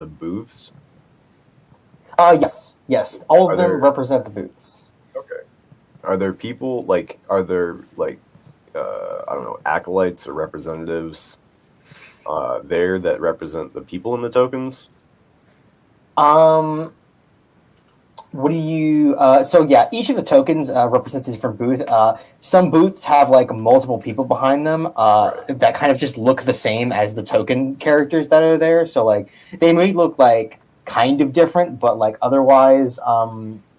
the booths? Yes. All Are of them there- represent the booths. Okay. Are there people like? Are there like? I don't know, acolytes or representatives there that represent the people in the tokens? What do you? So yeah, each of the tokens represents a different booth. Some booths have like multiple people behind them that kind of just look the same as the token characters that are there. So like they may look like kind of different, but like otherwise,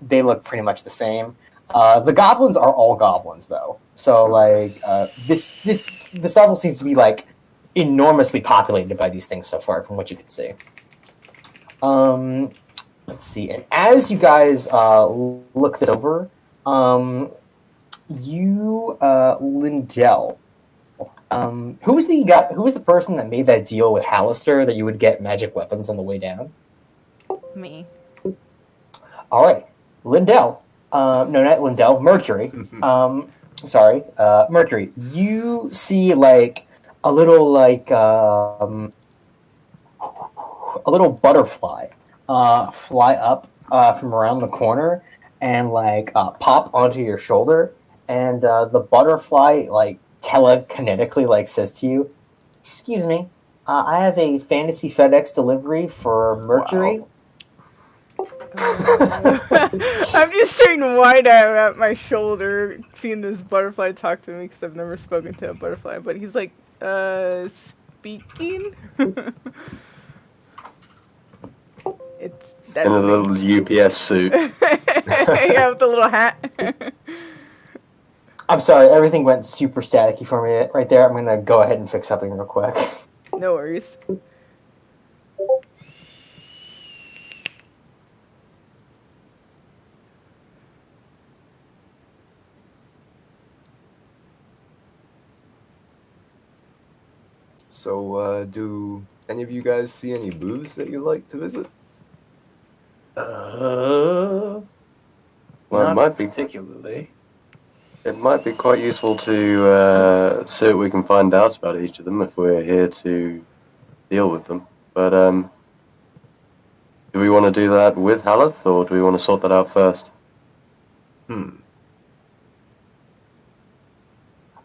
they look pretty much the same. The goblins are all goblins though. So like this level seems to be like enormously populated by these things so far, from what you can see. Let's see. And as you guys look this over, Lindell, who was the person that made that deal with Hallister that you would get magic weapons on the way down? Me. All right, Lindell. No, not Lindell. Mercury. Sorry, Mercury. You see like a little butterfly fly up from around the corner and like pop onto your shoulder, and the butterfly like telekinetically like says to you, "Excuse me, I have a fantasy FedEx delivery for Mercury." Wow. I'm just staring wide-eyed at my shoulder, seeing this butterfly talk to me because I've never spoken to a butterfly. But he's like, speaking. That's in a little UPS suit. Yeah, with the little hat. I'm sorry, everything went super staticky for me right there. I'm gonna go ahead and fix something real quick. No worries. So, do any of you guys see any booths that you'd like to visit? Well, Not it might be particularly. It might be quite useful to see what we can find out about each of them if we're here to deal with them. But do we want to do that with Haleth, or do we want to sort that out first?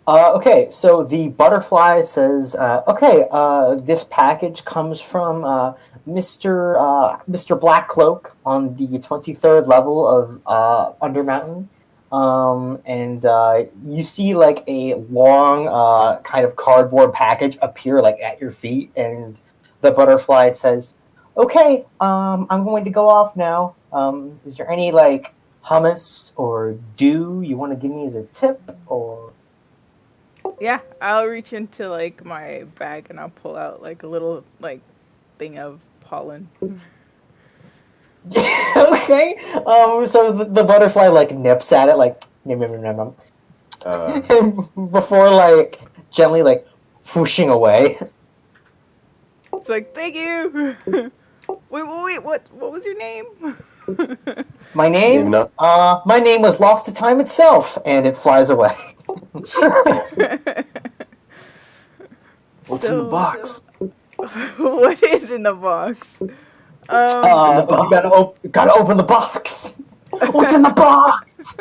Okay, so the butterfly says, this package comes from Mr. Blackcloak on the 23rd level of Undermountain. And you see like a long kind of cardboard package appear like at your feet, and the butterfly says, "Okay, I'm going to go off now. Is there any like hummus or dew you want to give me as a tip, or?" Yeah, I'll reach into like my bag and I'll pull out like a little like thing of pollen. Okay. So the butterfly like nips at it like nom, nom, nom, nom, nom. Before like gently like whooshing away. It's like, thank you. Wait, what was your name? My name? My name was lost to time itself, and it flies away. What's in the box? What is in the box? You gotta open the box. What's in the box?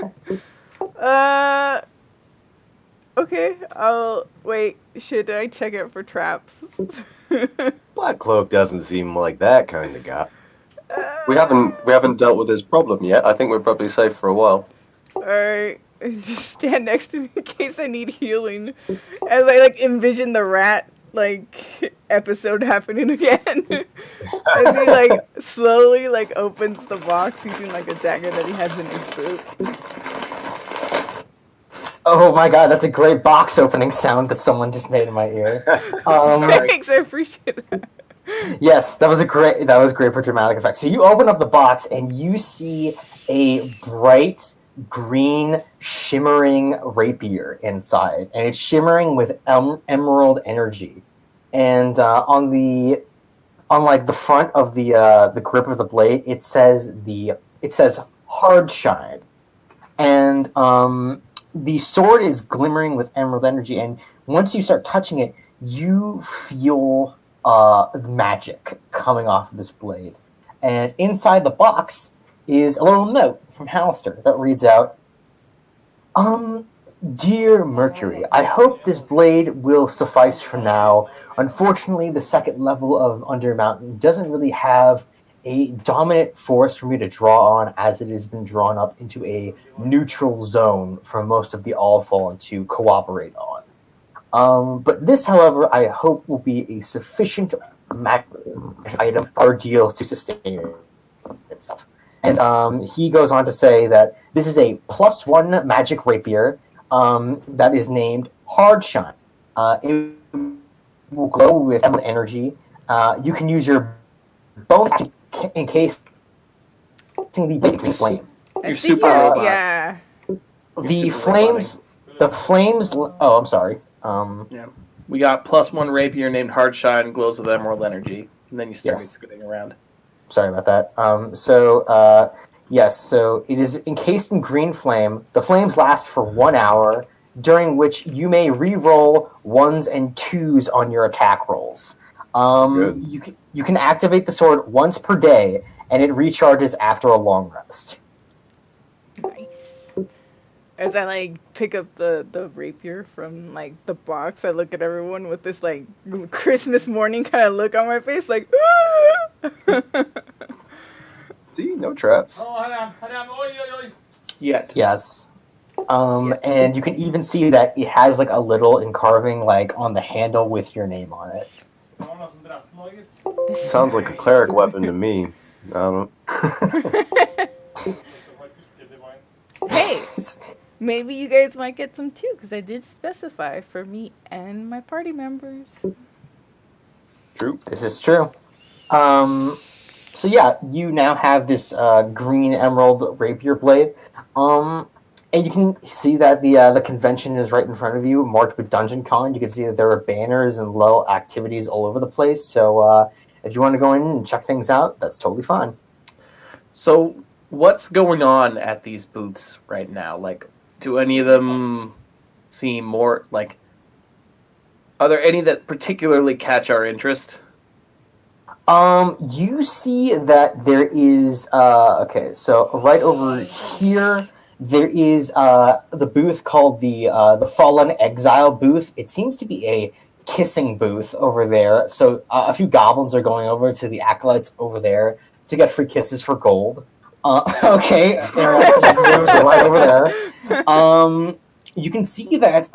Okay, I'll wait. Should I check it for traps? Blackcloak doesn't seem like that kind of guy. We haven't dealt with this problem yet. I think we're probably safe for a while. Alright, just stand next to me in case I need healing. As I like envision the rat like episode happening again. As he like slowly like opens the box using like a dagger that he has in his boot. Oh my god, that's a great box opening sound that someone just made in my ear. Thanks, I appreciate that. Yes, that was great for dramatic effect. So you open up the box and you see a bright green shimmering rapier inside, and it's shimmering with emerald energy. And on the front of the grip of the blade, it says hard shine, and the sword is glimmering with emerald energy. And once you start touching it, you feel magic coming off of this blade. And inside the box is a little note from Hallister that reads out, Dear Mercury, I hope this blade will suffice for now. Unfortunately, the second level of Undermountain doesn't really have a dominant force for me to draw on, as it has been drawn up into a neutral zone for most of the All-Fallen to cooperate on. But this, however, I hope will be a sufficient item or deal to sustain itself. And he goes on to say that this is a +1 magic rapier that is named Hardshine. It will glow with emerald energy. You can use your bones in case the blade flame. You're super robot. Yeah. The super flames. The flames. Oh, I'm sorry. Yeah. We got +1 rapier named Hardshine, glows with emerald energy, and then you start scooting around. Sorry about that. Yes, so it is encased in green flame. The flames last for 1 hour, during which you may re-roll 1s and 2s on your attack rolls. You can activate the sword once per day, and it recharges after a long rest. Nice. As I like pick up the rapier from like the box, I look at everyone with this like Christmas morning kind of look on my face, like. See, no traps. Yet. Yes. And you can even see that it has like a little encarving like on the handle with your name on it. Sounds like a cleric weapon to me. I don't know. Hey, maybe you guys might get some too, because I did specify for me and my party members. True. This is true. So yeah, you now have this green emerald rapier blade, and you can see that the convention is right in front of you, marked with Dungeon Con. You can see that there are banners and little activities all over the place. So if you want to go in and check things out, that's totally fine. So, what's going on at these booths right now? Like, do any of them seem more like? Are there any that particularly catch our interest? You see that there is okay, so right over here there is the booth called the Fallen Exile booth. It seems to be a kissing booth over there. So a few goblins are going over to the acolytes over there to get free kisses for gold. Okay, right over there. You can see that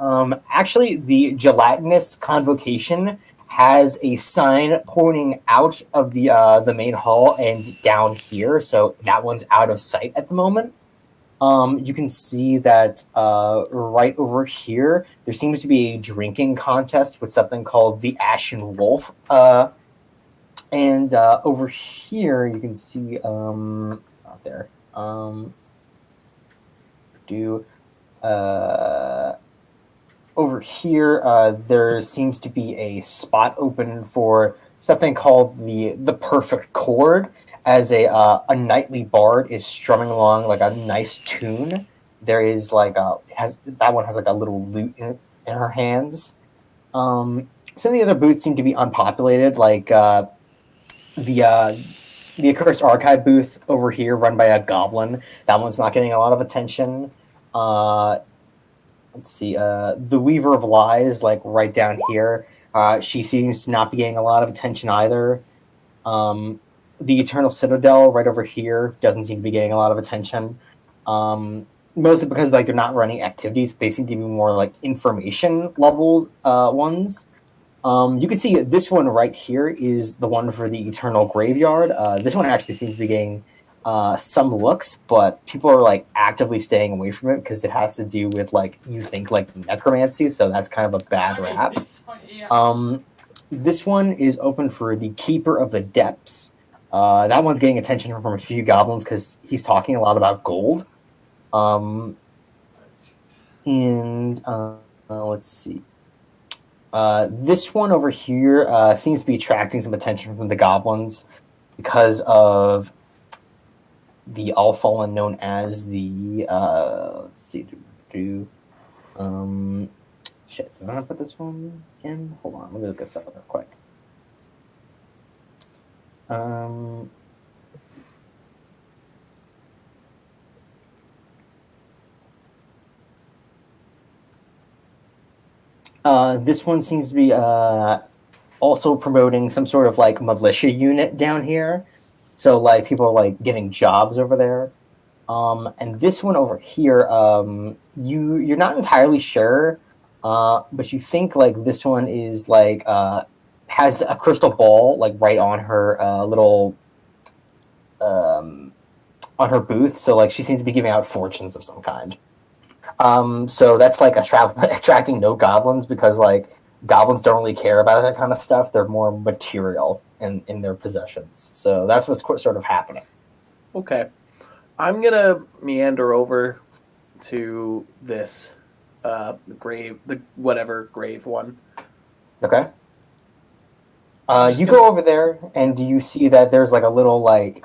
actually the gelatinous convocation has a sign pointing out of the main hall and down here, so that one's out of sight at the moment. You can see that right over here, there seems to be a drinking contest with something called the Ashen Wolf. And over here, you can see out there. Over here, there seems to be a spot open for something called the Perfect Chord, as a knightly bard is strumming along like a nice tune. There is like that one has like a little lute in her hands. Some of the other booths seem to be unpopulated, like the Accursed Archive booth over here, run by a goblin. That one's not getting a lot of attention. Let's see, the Weaver of Lies, like right down here, she seems to not be getting a lot of attention either. The Eternal Citadel right over here doesn't seem to be getting a lot of attention. Mostly because like they're not running activities. They seem to be more like information level ones. You can see this one right here is the one for the Eternal Graveyard. This one actually seems to be getting some looks, but people are like actively staying away from it because it has to do with like you think like necromancy, so that's kind of a bad rap. This one is open for the Keeper of the Depths. That one's getting attention from a few goblins because he's talking a lot about gold. Let's see. This one over here seems to be attracting some attention from the goblins because of the All Fallen known as the let's see, shit, do I want to put this one in? Hold on, let me look at something real quick. Um, this one seems to be also promoting some sort of like militia unit down here. So like people are like getting jobs over there. And this one over here, you're not entirely sure, but you think like this one is like has a crystal ball like right on her little on her booth. So like she seems to be giving out fortunes of some kind. So that's like attracting no goblins because like goblins don't really care about that kind of stuff. They're more material in their possessions. So that's what's sort of happening. Okay. I'm gonna meander over to this grave, the whatever grave one. Okay. You go over there and you see that there's like a little like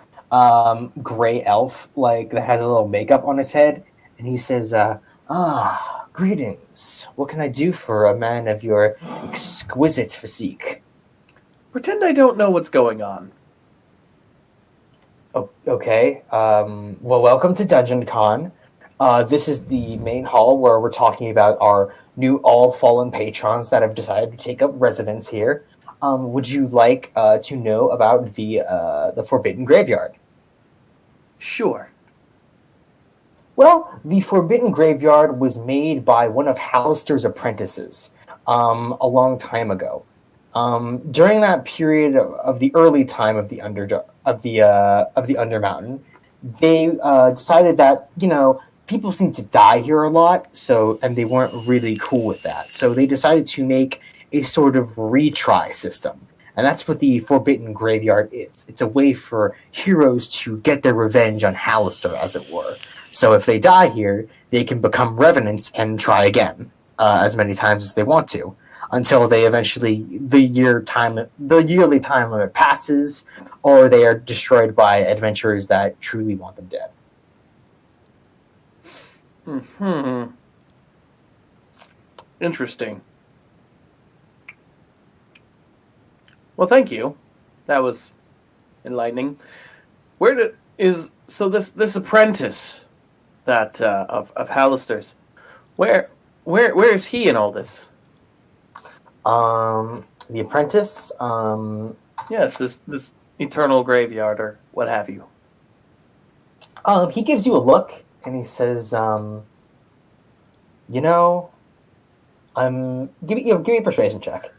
gray elf like that has a little makeup on his head, and he says, greetings. What can I do for a man of your exquisite physique? Pretend I don't know what's going on. Oh, okay. Well, welcome to Dungeon Con. This is the main hall where we're talking about our new all-fallen patrons that have decided to take up residence here. Would you like to know about the Forbidden Graveyard? Sure. Well, the Forbidden Graveyard was made by one of Hallister's apprentices a long time ago. During that period of the early time of the Undermountain, they decided that people seem to die here a lot, and they weren't really cool with that. So they decided to make a sort of retry system, and that's what the Forbidden Graveyard is. It's a way for heroes to get their revenge on Hallister, as it were. So if they die here, they can become revenants and try again as many times as they want to, until they eventually the yearly time limit passes, or they are destroyed by adventurers that truly want them dead. Interesting. Well, thank you. That was enlightening. This apprentice that of Hallister's? Where is he in all this? The apprentice. Yes, this eternal graveyard or what have you. He gives you a look and he says, give me a persuasion check.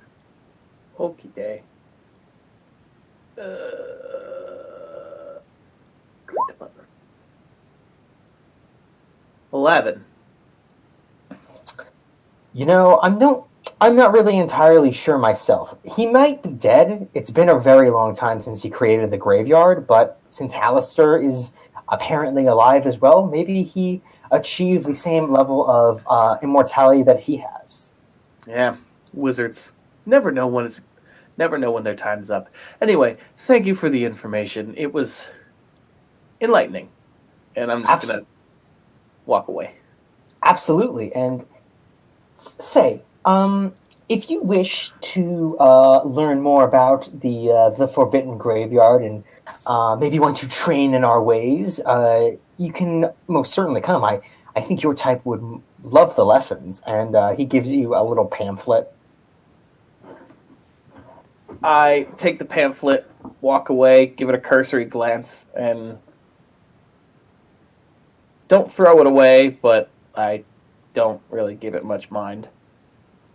Okie day. Click the button. 11. I'm not really entirely sure myself. He might be dead. It's been a very long time since he created the graveyard, but since Hallister is apparently alive as well, maybe he achieved the same level of immortality that he has. Yeah, wizards never know when their time's up. Anyway, thank you for the information. It was enlightening, and I'm just gonna walk away. Absolutely, and say, if you wish to learn more about the Forbidden Graveyard and maybe want to train in our ways, you can most certainly come. I think your type would love the lessons, and he gives you a little pamphlet. I take the pamphlet, walk away, give it a cursory glance, and don't throw it away, but I don't really give it much mind.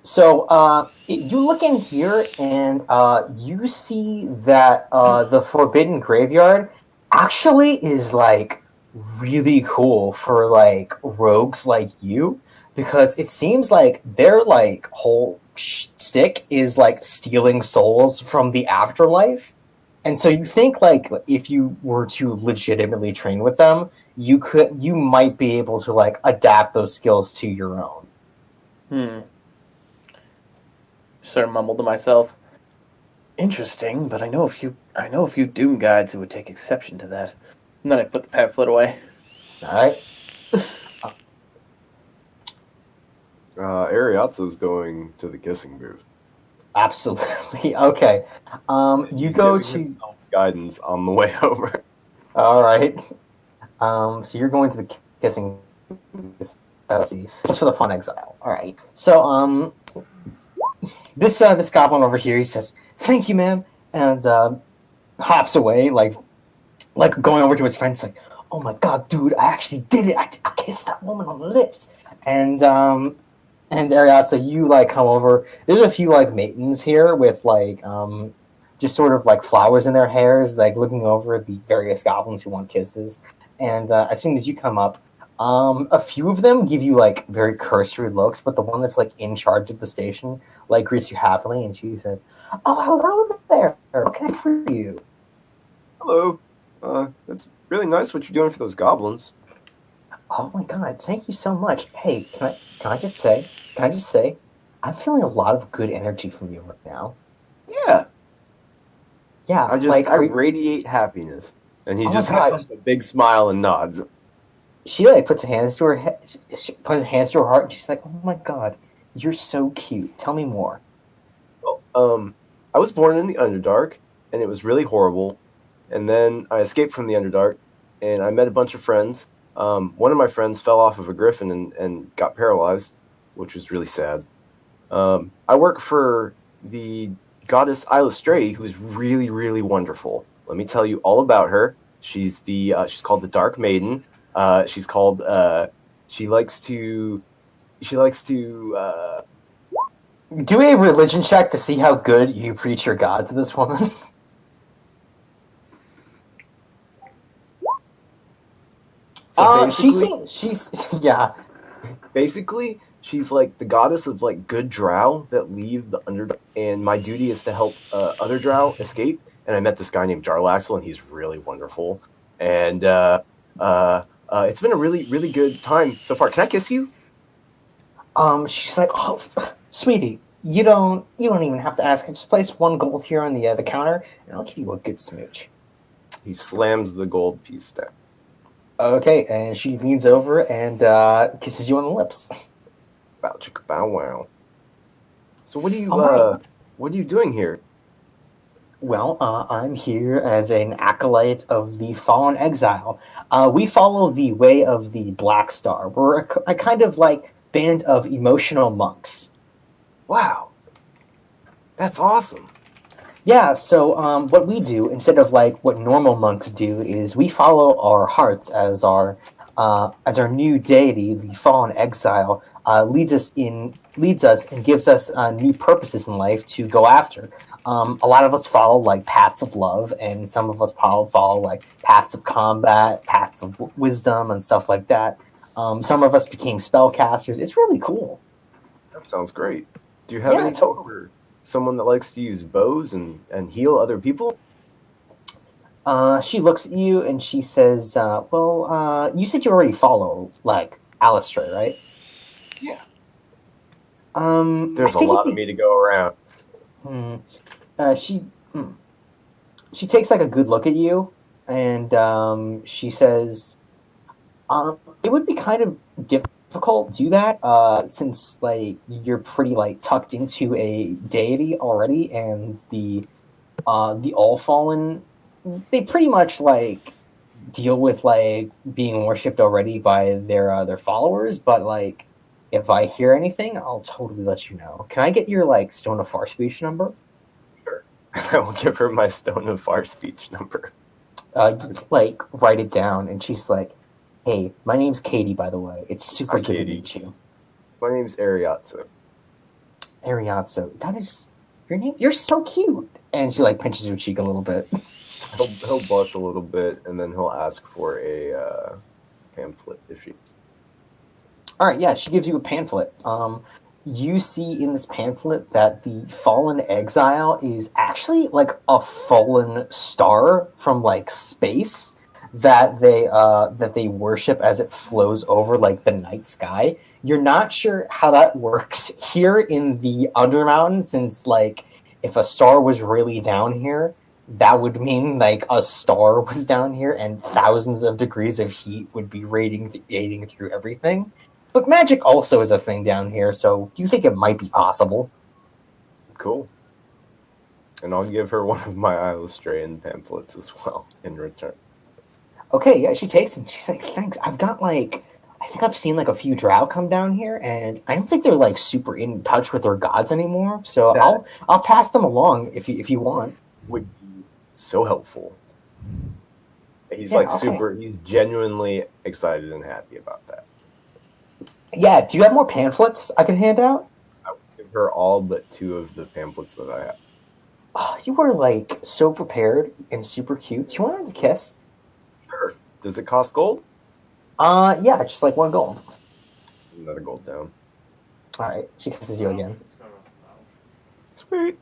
So you look in here and you see that the Forbidden Graveyard actually is like really cool for like rogues like you, because it seems like their like whole stick is like stealing souls from the afterlife. And so you think like if you were to legitimately train with them, you might be able to like adapt those skills to your own. Sort of mumbled to myself. Interesting, but I know a few Doom guides who would take exception to that. And then I put the pamphlet away. All right. Eriazzo's going to the kissing booth. Absolutely. Okay. You go to. guidance on the way over. All right. So you're going to the kissing. Let's see. Just for the fun exile. All right. So this goblin over here, he says, "Thank you, ma'am," and hops away, like going over to his friends, like, "Oh my god, dude, I actually did it! I kissed that woman on the lips." And Eriazzo, you like come over. There's a few like maidens here with like just sort of like flowers in their hairs, like looking over the various goblins who want kisses. And as soon as you come up, a few of them give you like very cursory looks, but the one that's like in charge of the station like greets you happily, and she says, "Oh, hello there. What can I do for you?" Hello. That's really nice what you're doing for those goblins. Oh my god, thank you so much. Hey, can I just say, I'm feeling a lot of good energy from you right now. Yeah. Yeah, I radiate happiness. And he just has a big smile and nods. She like puts her hands to her head, she puts her hands to her heart, and she's like, "Oh my god, you're so cute. Tell me more." Well, I was born in the Underdark, and it was really horrible. And then I escaped from the Underdark, and I met a bunch of friends. One of my friends fell off of a griffin and got paralyzed, which was really sad. I work for the goddess Illustrae, who's really, really wonderful. Let me tell you all about her. She's called the Dark Maiden. She likes to Do a religion check to see how good you preach your god to this woman. She's yeah. Basically, she's like the goddess of like good drow that leave the Underdark, and my duty is to help other drow escape. And I met this guy named Jarlaxle, and he's really wonderful. And it's been a really, really good time so far. Can I kiss you? She's like, "Oh, sweetie, you don't even have to ask. I just place one gold here on the counter, and I'll give you a good smooch." He slams the gold piece down. Okay, and she leans over and kisses you on the lips. Bow chicka bow wow. So what are you doing here? Well, I'm here as an acolyte of the Fallen Exile. We follow the way of the Black Star. We're a kind of like band of emotional monks. Wow, that's awesome. Yeah, so what we do, instead of like what normal monks do, is we follow our hearts as our new deity, the Fallen Exile, leads us and gives us new purposes in life to go after. A lot of us follow like paths of love, and some of us follow like paths of combat, paths of wisdom, and stuff like that. Some of us became spellcasters. It's really cool. That sounds great. Do you have any for someone that likes to use bows and heal other people? She looks at you and she says, "Well, you said you already follow like Alistair, right?" Yeah. There's a lot of me to go around. She takes like a good look at you, and she says, "It would be kind of difficult to do that, since like you're pretty like tucked into a deity already, and the All Fallen, they pretty much like deal with like being worshipped already by their followers. But like, if I hear anything, I'll totally let you know. Can I get your like Stone of Far Speech number?" Sure. I will give her my Stone of Far Speech number. You like write it down, and she's like, "Hey, my name's Katie, by the way. It's super good to meet you." My name's Eriazzo. Eriazzo, that is your name. You're so cute. And she like pinches your cheek a little bit. He'll blush a little bit, and then he'll ask for a pamphlet if she. All right, yeah, she gives you a pamphlet. You see in this pamphlet that the Fallen Exile is actually like a fallen star from like space that they worship as it flows over like the night sky. You're not sure how that works here in the Undermountain, since like if a star was really down here, that would mean like a star was down here and thousands of degrees of heat would be radiating through everything. But magic also is a thing down here, so you think it might be possible? Cool. And I'll give her one of my Illustrated pamphlets as well in return. Okay, yeah, she takes it. She's like, thanks. I think I've seen like a few drow come down here, and I don't think they're like super in touch with their gods anymore. So I'll pass them along if you want. Would be so helpful. He's okay. He's genuinely excited and happy about that. Yeah, do you have more pamphlets I can hand out? I would give her all but 2 of the pamphlets that I have. Oh, you were like so prepared and super cute. Do you want to kiss? Sure. Does it cost gold? Yeah, just like 1 gold. Another gold down. All right, she kisses you again. Sweet.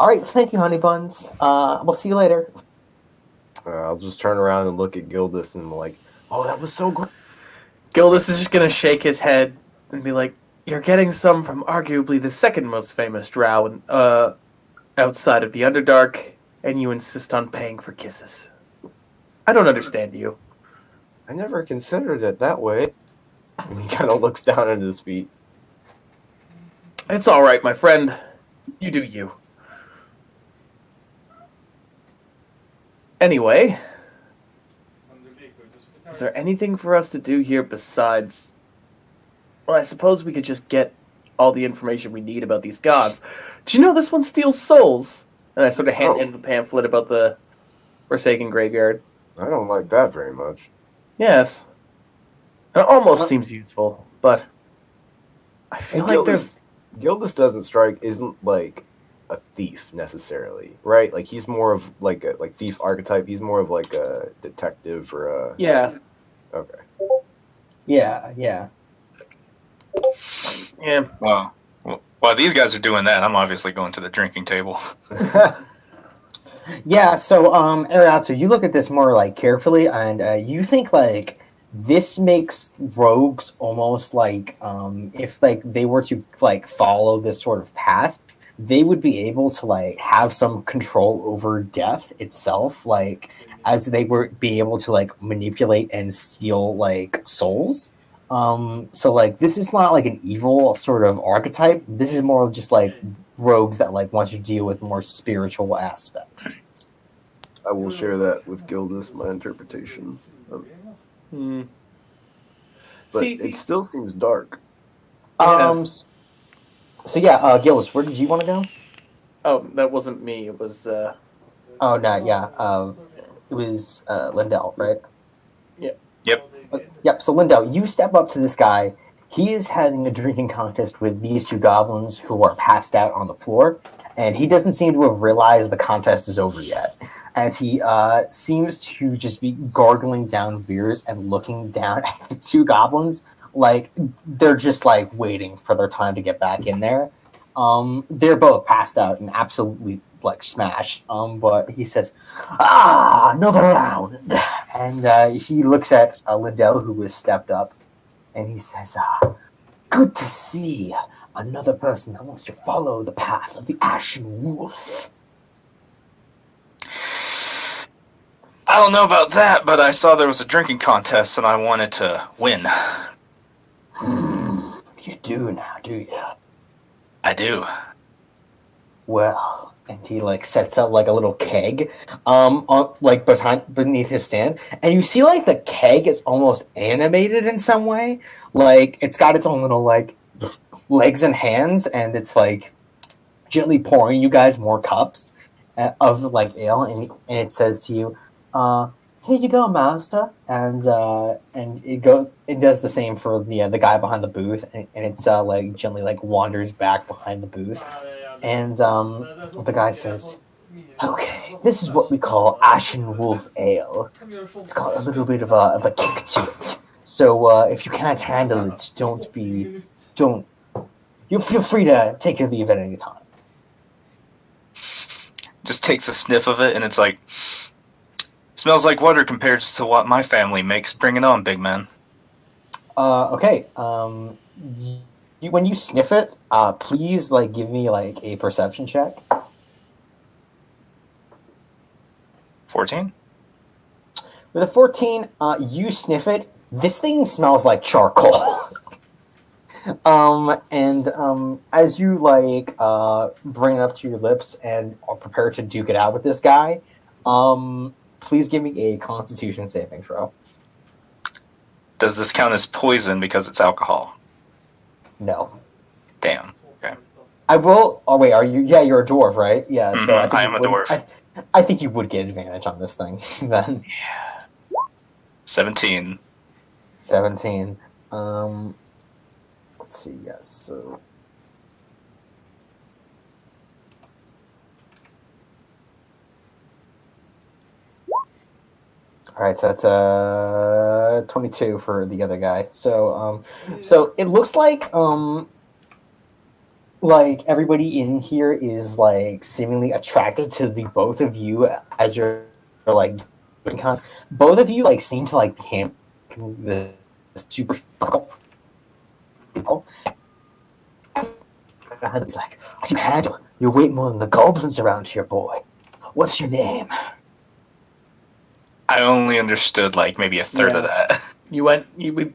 All right, thank you, honey buns. We'll see you later. I'll just turn around and look at Gildas and I'm like, oh, that was so great. Gildas is just gonna shake his head and be like, "You're getting some from arguably the second most famous drow outside of the Underdark, and you insist on paying for kisses. I don't understand you." I never considered it that way. And he kind of looks down at his feet. It's all right, my friend. You do you. Anyway, is there anything for us to do here besides... Well, I suppose we could just get all the information we need about these gods. Do you know this one steals souls? And I sort of hand him the pamphlet about the Forsaken Graveyard. I don't like that very much. Yes. It almost seems useful, but I feel like Gildas isn't like a thief necessarily, right? Like he's more of like a thief archetype. He's more of like a detective or a... Yeah. Okay. Yeah. Yeah. Well, while these guys are doing that, I'm obviously going to the drinking table. Yeah, so Eriazzo, you look at this more like carefully, and you think like this makes rogues almost like if like they were to like follow this sort of path, they would be able to like have some control over death itself, like as they were be able to like manipulate and steal like souls. So like this is not like an evil sort of archetype. This is more of just like rogues that like want to deal with more spiritual aspects. I will share that with Gildas, my interpretation. But it still seems dark. Yes. So yeah, Gildas, where did you want to go? Oh, that wasn't me. It was... Oh, no, yeah. It was Lindell, right? Yeah. Yep. Yep, so Lindell, you step up to this guy. He is having a drinking contest with these 2 goblins who are passed out on the floor, and he doesn't seem to have realized the contest is over yet, as he seems to just be gargling down beers and looking down at the 2 goblins like they're just like waiting for their time to get back in there. They're both passed out and absolutely like smashed. But he says, another round. And he looks at Lindell, who has stepped up, and he says, good to see another person that wants to follow the path of the Ashen Wolf. I don't know about that, but I saw there was a drinking contest and I wanted to win. You do now, do you? I do. Well, and he like sets up like a little keg, on like beneath his stand, and you see like the keg is almost animated in some way, like it's got its own little like legs and hands, and it's like gently pouring you guys more cups of like ale, and it says to you, "Here you go, master," and it does the same for the guy behind the booth, and it's like gently like wanders back behind the booth. And the guy says, "Okay, this is what we call Ashen Wolf Ale. It's got a little bit of a kick to it. So if you can't handle it, you feel free to take your leave at any time." Just takes a sniff of it and it's like, smells like water compared to what my family makes. Bring it on, big man. Okay. When you sniff it, please like give me like a perception check. 14? With a 14, you sniff it. This thing smells like charcoal. As you bring it up to your lips and are prepared to duke it out with this guy, please give me a Constitution saving throw. Does this count as poison because it's alcohol? No. Damn. Okay. I will. Oh wait, are you? Yeah, you're a dwarf, right? Yeah. So I think I am a dwarf. I think you would get advantage on this thing then. Yeah. 17. 17. Let's see. Yes. So. All right, so that's 22 for the other guy. So so it looks like everybody in here is like seemingly attracted to the both of you as you're like doing both of you like seem to like be handling the super people. It's like, I can handle. You're way more than the goblins around here, boy. What's your name? I only understood like maybe a third of that.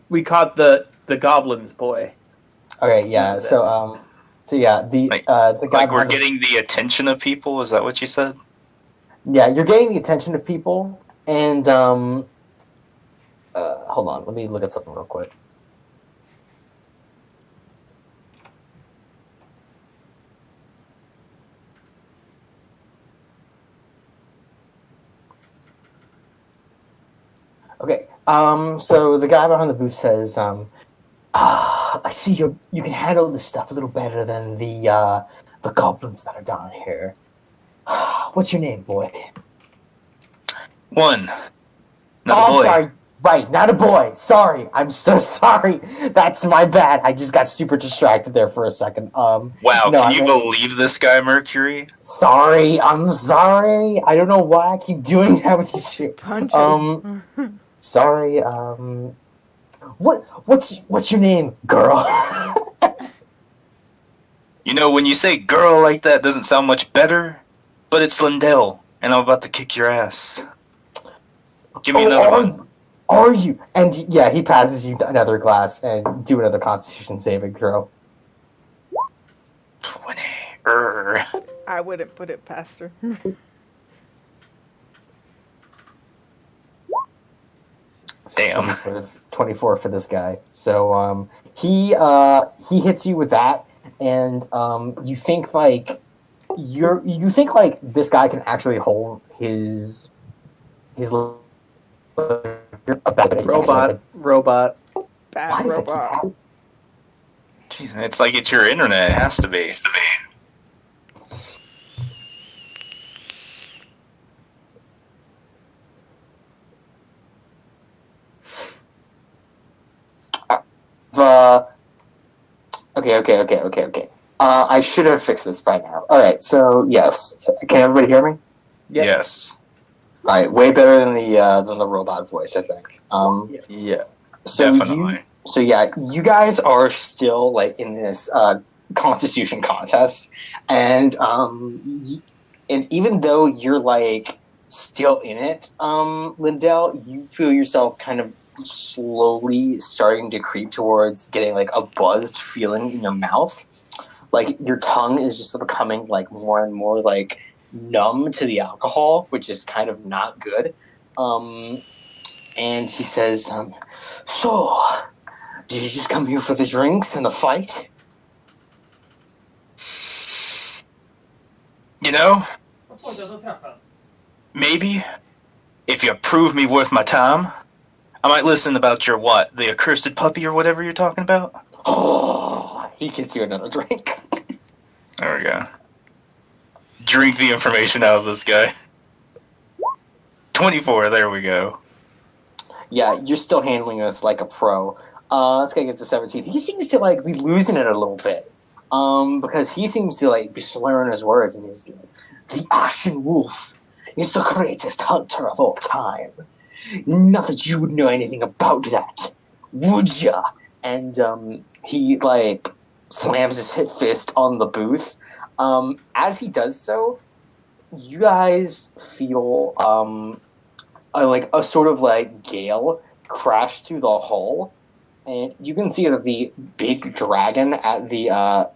We caught the goblins, boy. Okay, yeah. So yeah, the guy like we're getting the attention of people. Is that what you said? Yeah, you're getting the attention of people, and hold on, let me look at something real quick. Okay, so the guy behind the booth says, I see you can handle this stuff a little better than the goblins that are down here. What's your name, boy? One. Not a boy. Sorry. Right, not a boy. Sorry. I'm so sorry. That's my bad. I just got super distracted there for a second. Wow, no, can you believe this guy, Mercury? Sorry, I'm sorry. I don't know why I keep doing that with you two. Punch him. Sorry, what's your name, girl? You know, when you say girl like that, doesn't sound much better, but it's Lindell, and I'm about to kick your ass. Give me another one. Are you? And yeah, he passes you another glass and do another Constitution saving throw. 20. I wouldn't put it past her. 24 for this guy. So he hits you with that, and you think like this guy can actually hold his robot. Bad robot. Jeez, it's like it's your internet. It has to be. Okay. I should have fixed this by now. All right, so yes, can everybody hear me? Yep. Yes. All right, way better than the robot voice, I think. Yes. Yeah. So Definitely. you guys are still like in this Constitution contest, and even though you're like still in it, Lindell, you feel yourself kind of slowly starting to creep towards getting like a buzzed feeling in your mouth, like your tongue is just becoming like more and more like numb to the alcohol, which is kind of not good. And he says, so, did you just come here for the drinks and the fight? You know, maybe if you prove me worth my time, I might listen about your what, the accursed puppy or whatever you're talking about. Oh, he gets you another drink. There we go. Drink the information out of this guy. 24, there we go. Yeah, you're still handling this like a pro. This guy gets a 17. He seems to like be losing it a little bit. Because he seems to like be slurring his words, and he's like, the Ashen Wolf is the greatest hunter of all time. Not that you would know anything about that, would ya? And he like slams his fist on the booth. As he does so, you guys feel a sort of like gale crash through the hull, and you can see that the big dragon at the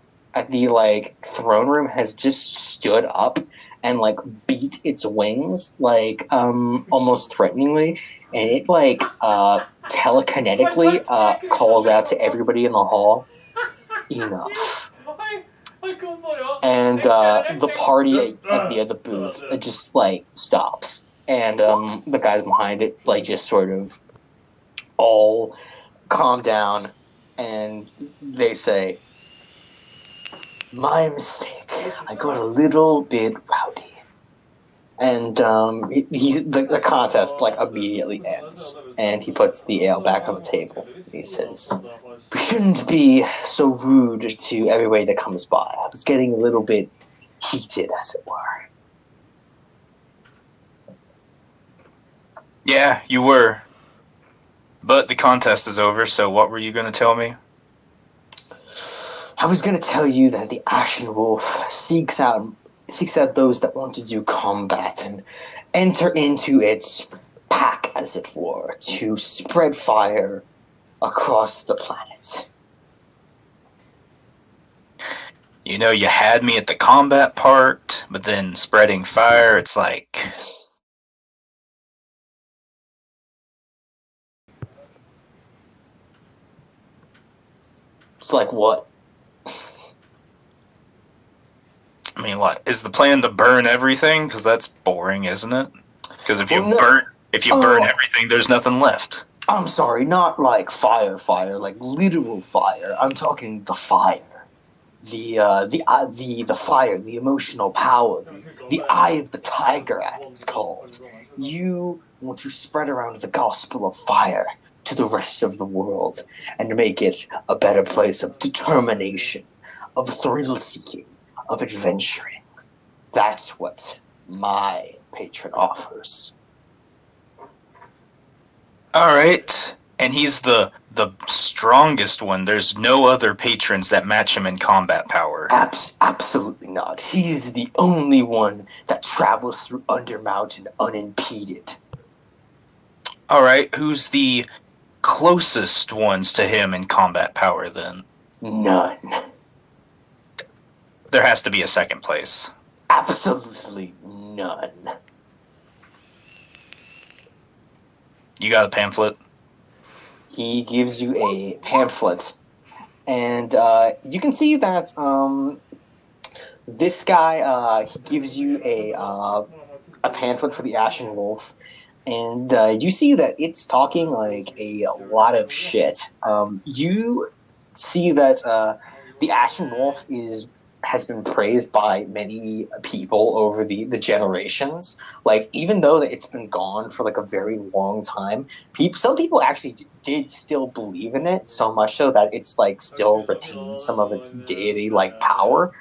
like throne room has just stood up and like beat its wings like almost threateningly, and it like telekinetically calls out to everybody in the hall, enough. And the party at the other booth just like stops, and the guys behind it like just sort of all calm down, and they say, "My mistake. I got a little bit rowdy." And the contest like immediately ends, and he puts the ale back on the table. He says, "We shouldn't be so rude to everybody that comes by. I was getting a little bit heated, as it were." Yeah, you were. But the contest is over, so what were you going to tell me? I was going to tell you that the Ashen Wolf seeks out those that want to do combat and enter into its pack, as it were, to spread fire across the planet. You know, you had me at the combat part, but then spreading fire, it's like... It's like, what? I mean, what? Is the plan to burn everything? Because that's boring, isn't it? Because if you burn everything, there's nothing left. I'm sorry, not like fire, like literal fire. I'm talking the fire. The fire, the emotional power, the eye of the tiger, as it's called. You want to spread around the gospel of fire to the rest of the world and make it a better place of determination, of thrill-seeking, of adventuring. That's what my patron offers. Alright. And he's the strongest one. There's no other patrons that match him in combat power. Absolutely not. He is the only one that travels through Undermountain unimpeded. Alright, who's the closest ones to him in combat power, then? None. There has to be a second place. Absolutely none. You got a pamphlet? He gives you a pamphlet, and you can see that this guy he gives you a pamphlet for the Ashen Wolf, and you see that it's talking like a lot of shit. You see that the Ashen Wolf has been praised by many people over the generations. Like, even though that it's been gone for like a very long time, some people actually did still believe in it, so much so that it's like still retains some of its deity like power.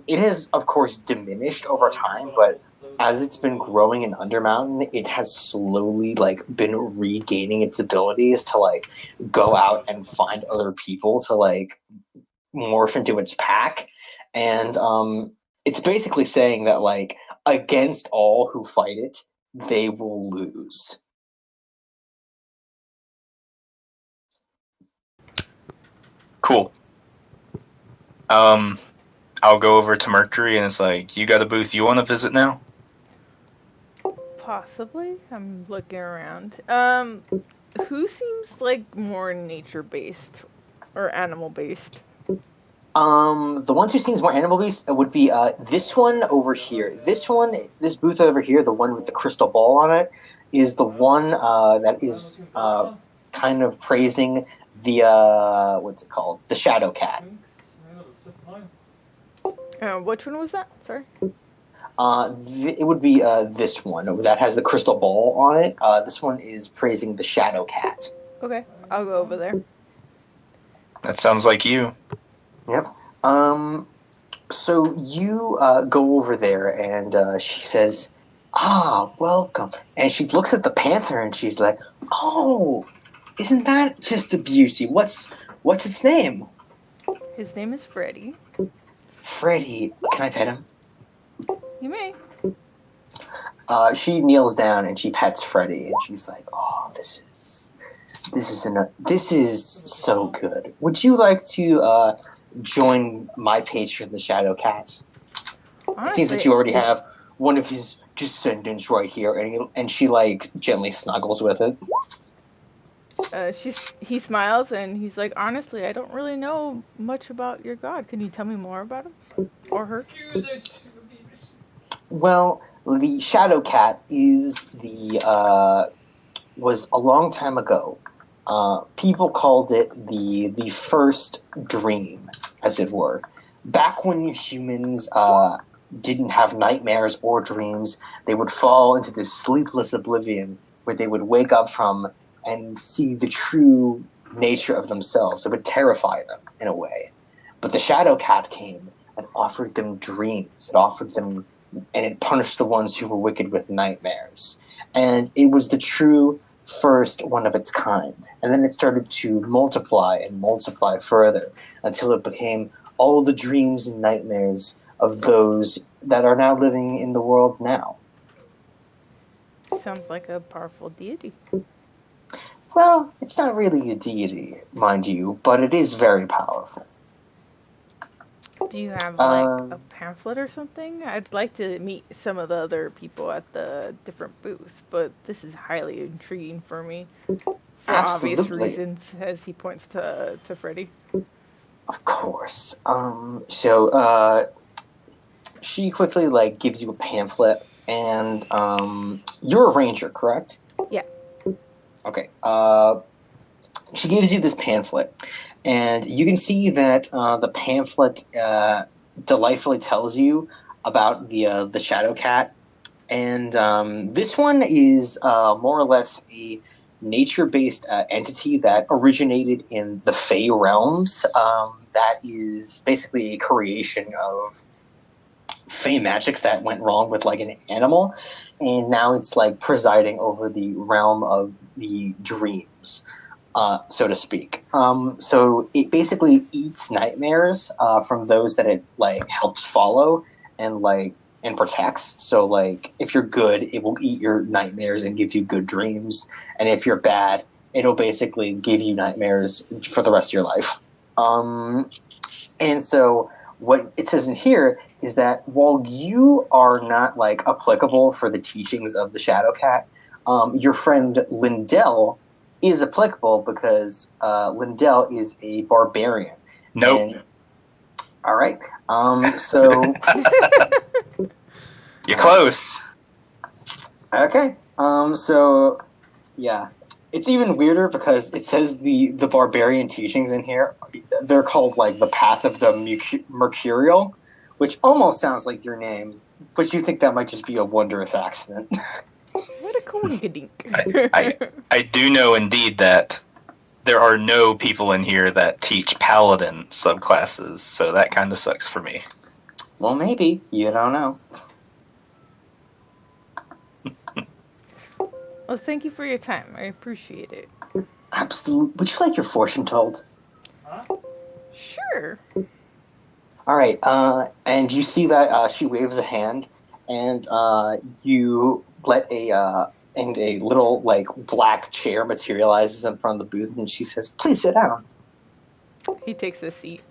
It has of course diminished over time, but as it's been growing in Undermountain, it has slowly like been regaining its abilities to like go out and find other people to like morph into its pack. And it's basically saying that, like, against all who fight it, they will lose. Cool. I'll go over to Mercury and it's like, you got a booth you want to visit now? Possibly. I'm looking around. Who seems like more nature-based or animal-based? The one who seems more animal-based would be this one over here. This booth over here, the one with the crystal ball on it, is the one that is kind of praising the what's it called? The Shadow Cat. Which one was that? Sorry. It would be this one that has the crystal ball on it. This one is praising the Shadow Cat. Okay, I'll go over there. That sounds like you. Yep. So you go over there, and she says, welcome. And she looks at the panther, and she's like, oh, isn't that just a beauty? What's its name? His name is Freddy. Freddy. Can I pet him? You may. She kneels down, and she pets Freddy, and she's like, oh, this This is so good. Would you like to join my patron, the Shadow Cat? It seems that Honestly, you already have one of his descendants right here, and she like gently snuggles with it. he smiles and he's like, honestly, I don't really know much about your god. Can you tell me more about him or her? Well, the Shadow Cat is the was a long time ago. People called it the first dream, as it were. Back when humans didn't have nightmares or dreams, they would fall into this sleepless oblivion where they would wake up from and see the true nature of themselves. It would terrify them in a way. But the Shadow Cat came and offered them dreams. It offered them, and it punished the ones who were wicked with nightmares. And it was the true first one of its kind. And then it started to multiply and multiply further until it became all the dreams and nightmares of those that are now living in the world now. Sounds like a powerful deity. Well, it's not really a deity, mind you, but it is very powerful. Do you have like a Um, pamphlet or something? I'd like to meet some of the other people at the different booths, but this is highly intriguing for me for obvious Absolutely, reasons, as he points to Freddy. of course. She quickly like gives you a pamphlet, and you're a ranger, correct? Yeah. Okay. She gives you this pamphlet, and you can see that the pamphlet delightfully tells you about the Shadow Cat, and this one is more or less a nature-based entity that originated in the Fey realms. That is basically a creation of Fey magics that went wrong with like an animal, and now it's like presiding over the realm of the dreams, so to speak. So it basically eats nightmares from those that it like helps follow and protects. So like if you're good, it will eat your nightmares and give you good dreams, and if you're bad, it'll basically give you nightmares for the rest of your life. And so what it says in here is that while you are not like applicable for the teachings of the Shadow Cat, your friend Lindell is applicable because Lindell is a barbarian. Nope. And all right, so You're close. okay, so yeah, it's even weirder because it says the barbarian teachings in here. They're called like the Path of the Mercurial, which almost sounds like your name, but you think that might just be a wondrous accident. What a coinkadink. I do know indeed that there are no people in here that teach paladin subclasses, so that kind of sucks for me. Well, maybe you don't know. Well, thank you for your time. I appreciate it. Absolutely. Would you like your fortune told? Sure. All right, and you see that she waves a hand, and you let and a little like black chair materializes in front of the booth, and she says, "Please sit down." He takes a seat.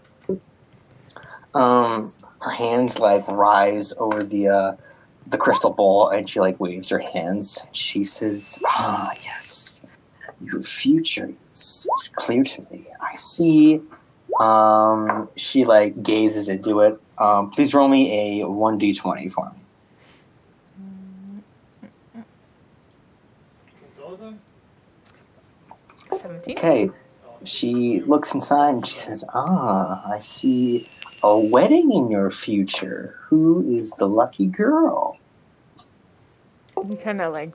Her hands like rise over the crystal ball, and she like waves her hands. She says, "Ah, yes, your future is clear to me. I see." She like gazes into it. Please roll me a 1d20 for me. 17. Okay. She looks inside and she says, "Ah, I see a wedding in your future. Who is the lucky girl?" He kind of like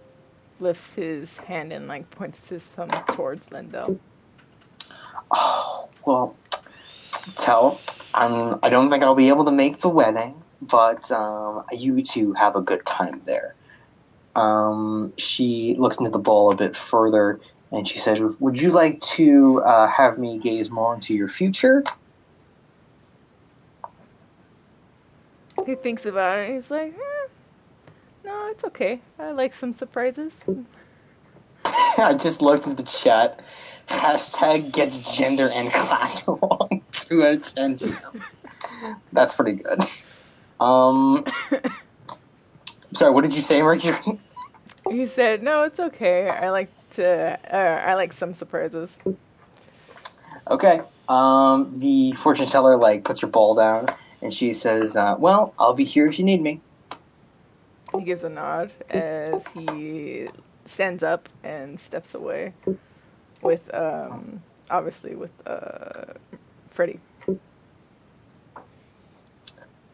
lifts his hand and like points his thumb towards Lindell. Oh, well, I don't think I'll be able to make the wedding, but you two have a good time there. She looks into the ball a bit further, and she says, "Would you like to have me gaze more into your future?" He thinks about it. He's like, no, it's okay. I like some surprises. I just looked at the chat. Hashtag gets gender and class wrong. 2 out of 10. That's pretty good. Sorry, what did you say, Mercury? He said, "No, it's okay. I like some surprises." Okay. The fortune teller puts her ball down, and she says, "Well, I'll be here if you need me." He gives a nod as he stands up and steps away with obviously with Freddy.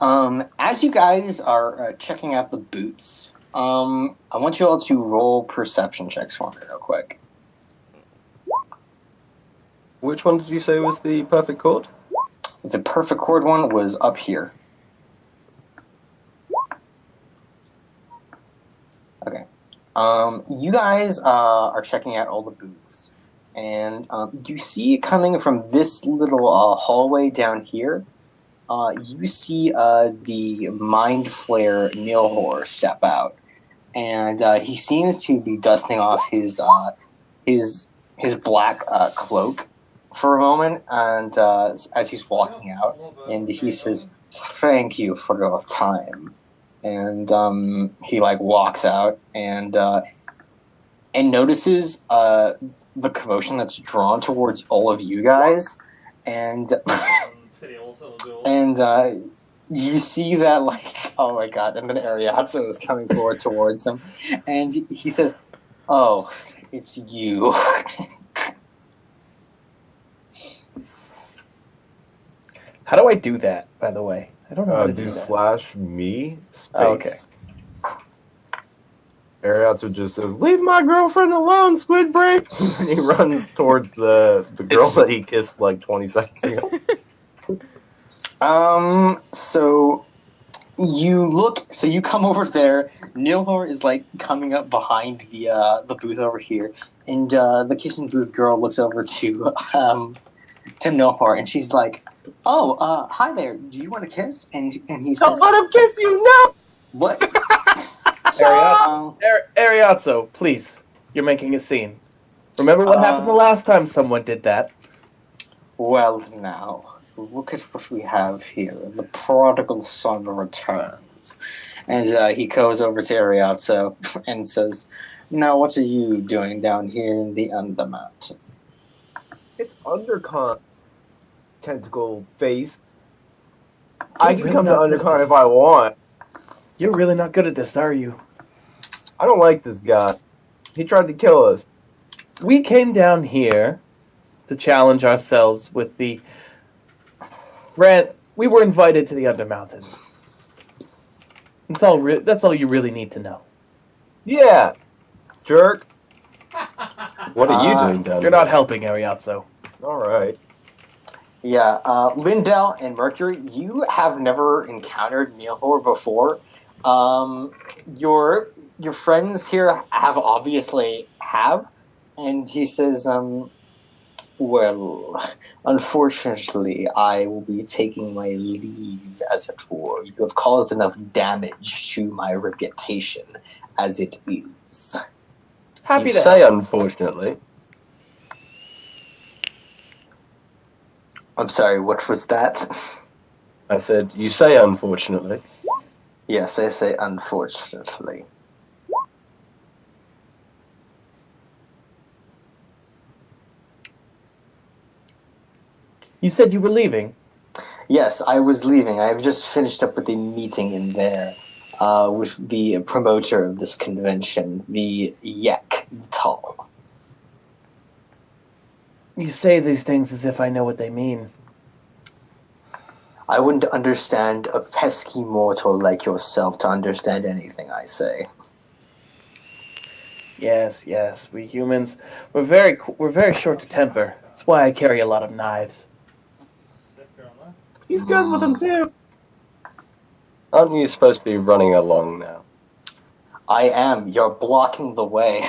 As you guys are checking out the boots, I want you all to roll perception checks for me real quick. Which one did you say was the perfect chord? The perfect chord one was up here. Okay. You guys are checking out all the booths, and you see coming from this little hallway down here, you see the Mind Flare Nilhor step out, and he seems to be dusting off his black cloak for a moment, and as he's walking out, and he says, "Thank you for your time." And he walks out and notices the commotion that's drawn towards all of you guys, and and you see that oh my god, and then Eriazzo is coming forward towards him, and he says, "Oh, it's you." How do I do that, by the way? I don't know how to do that. /me space. Oh, okay. Eriazzo just says, "Leave my girlfriend alone, Squid Brain!" And he runs towards the girl that he kissed 20 seconds ago. So you come over there. Nilhor is coming up behind the booth over here, and the kissing booth girl looks over to Nilhor, and she's like, "Oh, hi there. Do you want to kiss?" And he says, "Don't let him kiss you, no!" "What?" Eriazzo, please. You're making a scene. Remember what happened the last time someone did that? Well, now, look at what we have here. The prodigal son returns. And he goes over to Eriazzo and says, "Now, what are you doing down here in the Undermountain?" It's Undercon, tentacle face. I can come to Undercon if I want. You're really not good at this, are you? I don't like this guy. He tried to kill us. We came down here to challenge ourselves with the... we were invited to the Undermountain. That's all you really need to know. Yeah, jerk. What are you doing down You're there? not helping, Eriazzo. All right. Yeah, Lindell and Mercury, you have never encountered Nilhor before. Your friends here obviously have, and he says, "Well, unfortunately, I will be taking my leave, as it were. You have caused enough damage to my reputation as it is." Happy to say, unfortunately. I'm sorry, what was that? I said, you say unfortunately. Yes, I say unfortunately. You said you were leaving. Yes, I was leaving. I have just finished up with a meeting in there with the promoter of this convention, the Yek Tall. You say these things as if I know what they mean. I wouldn't understand a pesky mortal like yourself to understand anything I say. Yes, we humans, we're very short to temper. That's why I carry a lot of knives. He's good with them too. Aren't you supposed to be running along now? I am. You're blocking the way.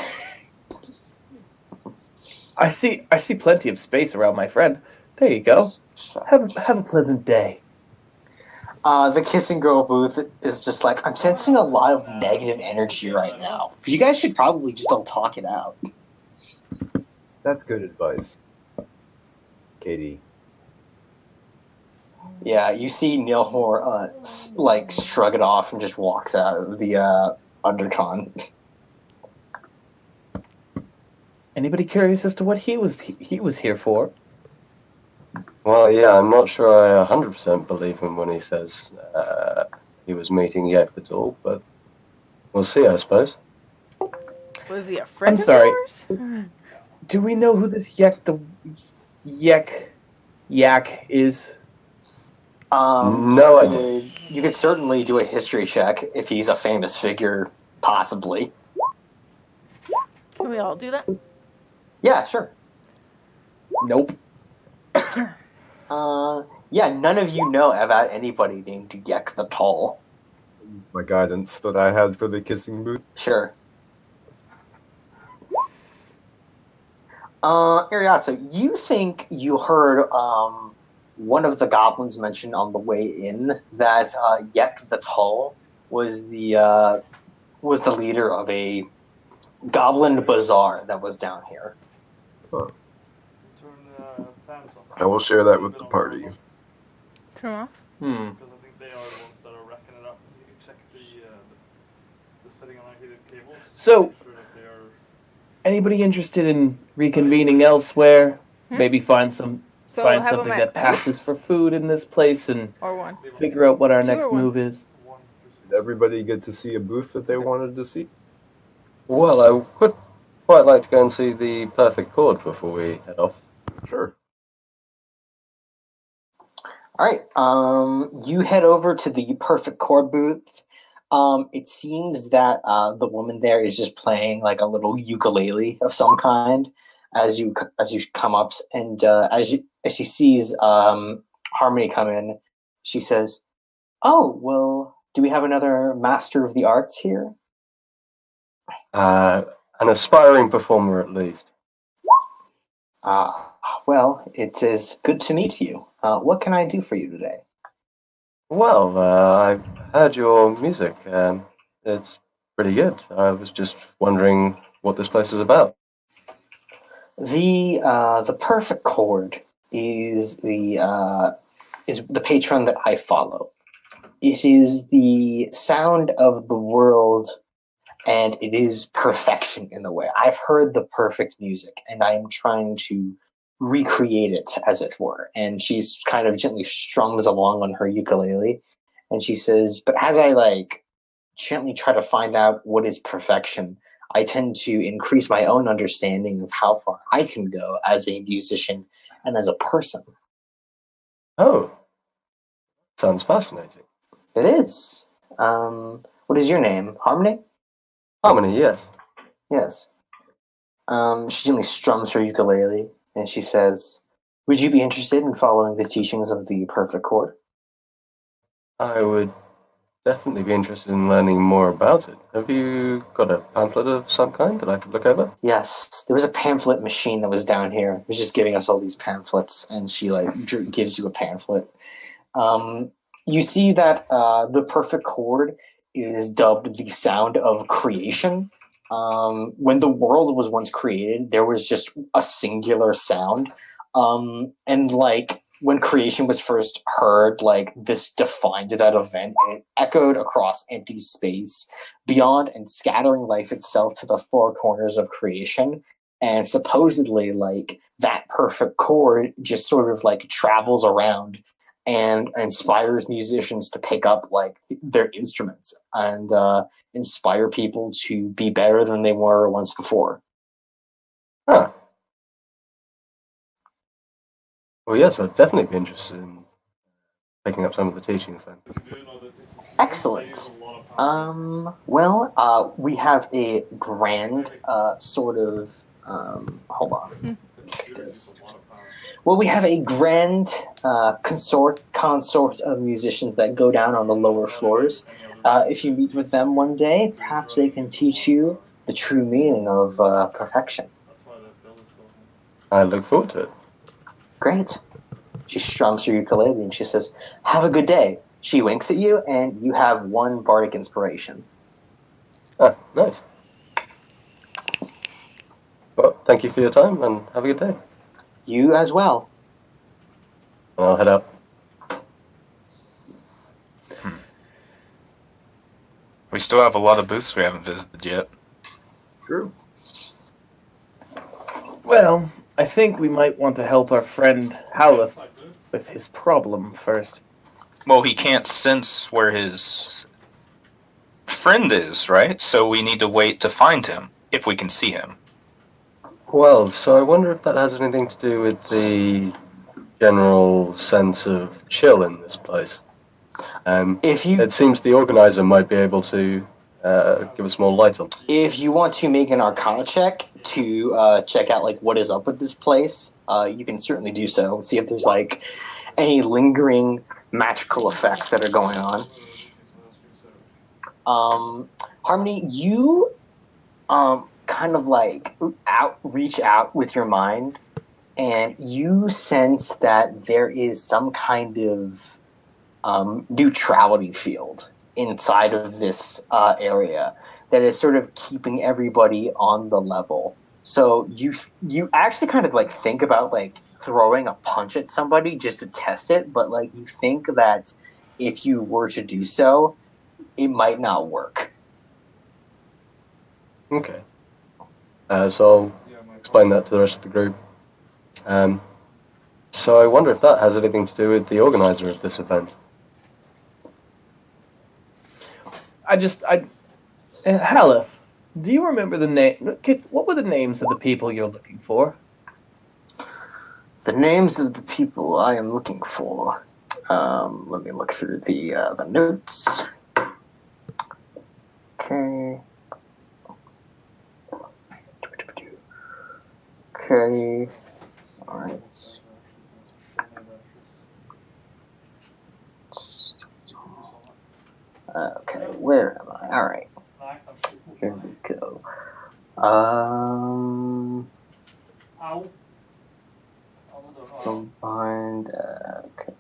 I see plenty of space around my friend. There you go. Have a pleasant day. The Kissing Girl booth is just I'm sensing a lot of negative energy right now. You guys should probably just all talk it out. That's good advice, Katie. Yeah, you see Nilhor like shrug it off and just walks out of the undercon. Anybody curious as to what he was here for? Well, yeah, I'm not sure I 100% believe him when he says he was meeting Yak the Tall, but we'll see, I suppose. Was he a friend I'm of sorry. yours? Do we know who this Yak is? No idea. You could certainly do a history check if he's a famous figure, possibly. Can we all do that? Yeah, sure. Nope. Yeah, none of you know about anybody named Yek the Tall. My guidance that I had for the kissing booth. Sure. Eriazzo, you think you heard one of the goblins mention on the way in that Yek the Tall was the leader of a goblin bazaar that was down here. I will share that with the party. Turn off. Hmm. Because I think they are the ones that are racking it up. You can check the setting on our heated cables. So- Make sure that they are. Anybody interested in reconvening elsewhere? Maybe find So find have something them that passes for food in this place and Or one. figure out what our Two next or one? move is. Did everybody get to see a booth that they wanted to see? Well, I would quite like to go and see the perfect chord before we head off. Sure. All right. You head over to the perfect chord booth. It seems that the woman there is just playing like a little ukulele of some kind as you come up, and as she sees Harmony come in, she says, "Oh, well, do we have another master of the arts here?" An aspiring performer, at least. Well, it is good to meet you. What can I do for you today? Well, I've heard your music. It's pretty good. I was just wondering what this place is about. The perfect chord is the patron that I follow. It is the sound of the world, and it is perfection in the way. I've heard the perfect music, and I am trying to recreate it, as it were. And she's kind of gently strums along on her ukulele, and she says, "But as I gently try to find out what is perfection, I tend to increase my own understanding of how far I can go as a musician and as a person." Oh, sounds fascinating. It is. What is your name? Harmony? Harmony, yes. Yes. She gently strums her ukulele and she says, "Would you be interested in following the teachings of the perfect chord?" I would definitely be interested in learning more about it. Have you got a pamphlet of some kind that I could look over? Yes, there was a pamphlet machine that was down here. It was just giving us all these pamphlets, and she gives you a pamphlet. You see that the perfect chord is dubbed the sound of creation. When the world was once created, there was just a singular sound. And when creation was first heard, this defined that event, and it echoed across empty space beyond and scattering life itself to the four corners of creation. And supposedly, that perfect chord just sort of travels around and inspires musicians to pick up their instruments and inspire people to be better than they were once before. Huh. Well, yes, I'd definitely be interested in picking up some of the teachings then. Excellent. We have a grand sort of. Hold on. Well, we have a grand consort of musicians that go down on the lower floors. If you meet with them one day, perhaps they can teach you the true meaning of perfection. I look forward to it. Great. She strums her ukulele and she says, "Have a good day." She winks at you, and you have one bardic inspiration. Ah, nice. Well, thank you for your time, and have a good day. You as well. I'll head out. We still have a lot of booths we haven't visited yet. True. Well, I think we might want to help our friend Howleth with his problem first. Well, he can't sense where his friend is, right? So we need to wait to find him, if we can see him. Well, so I wonder if that has anything to do with the general sense of chill in this place. It seems the organizer might be able to give us more light on. If you want to make an Arcana check to check out like what is up with this place, you can certainly do so. See if there's like any lingering magical effects that are going on. Harmony, you kind of like reach out with your mind, and you sense that there is some kind of neutrality field inside of this area that is sort of keeping everybody on the level. So you actually kind of like think about like throwing a punch at somebody just to test it, but like you think that if you were to do so, it might not work. Okay. So I'll explain that to the rest of the group. So I wonder if that has anything to do with the organizer of this event. Haleth, do you remember the name? What were the names of the people you're looking for? The names of the people I am looking for. Let me look through the notes. Okay. Okay. All right. Okay, where am I? All right. Here we go. Combined. Okay.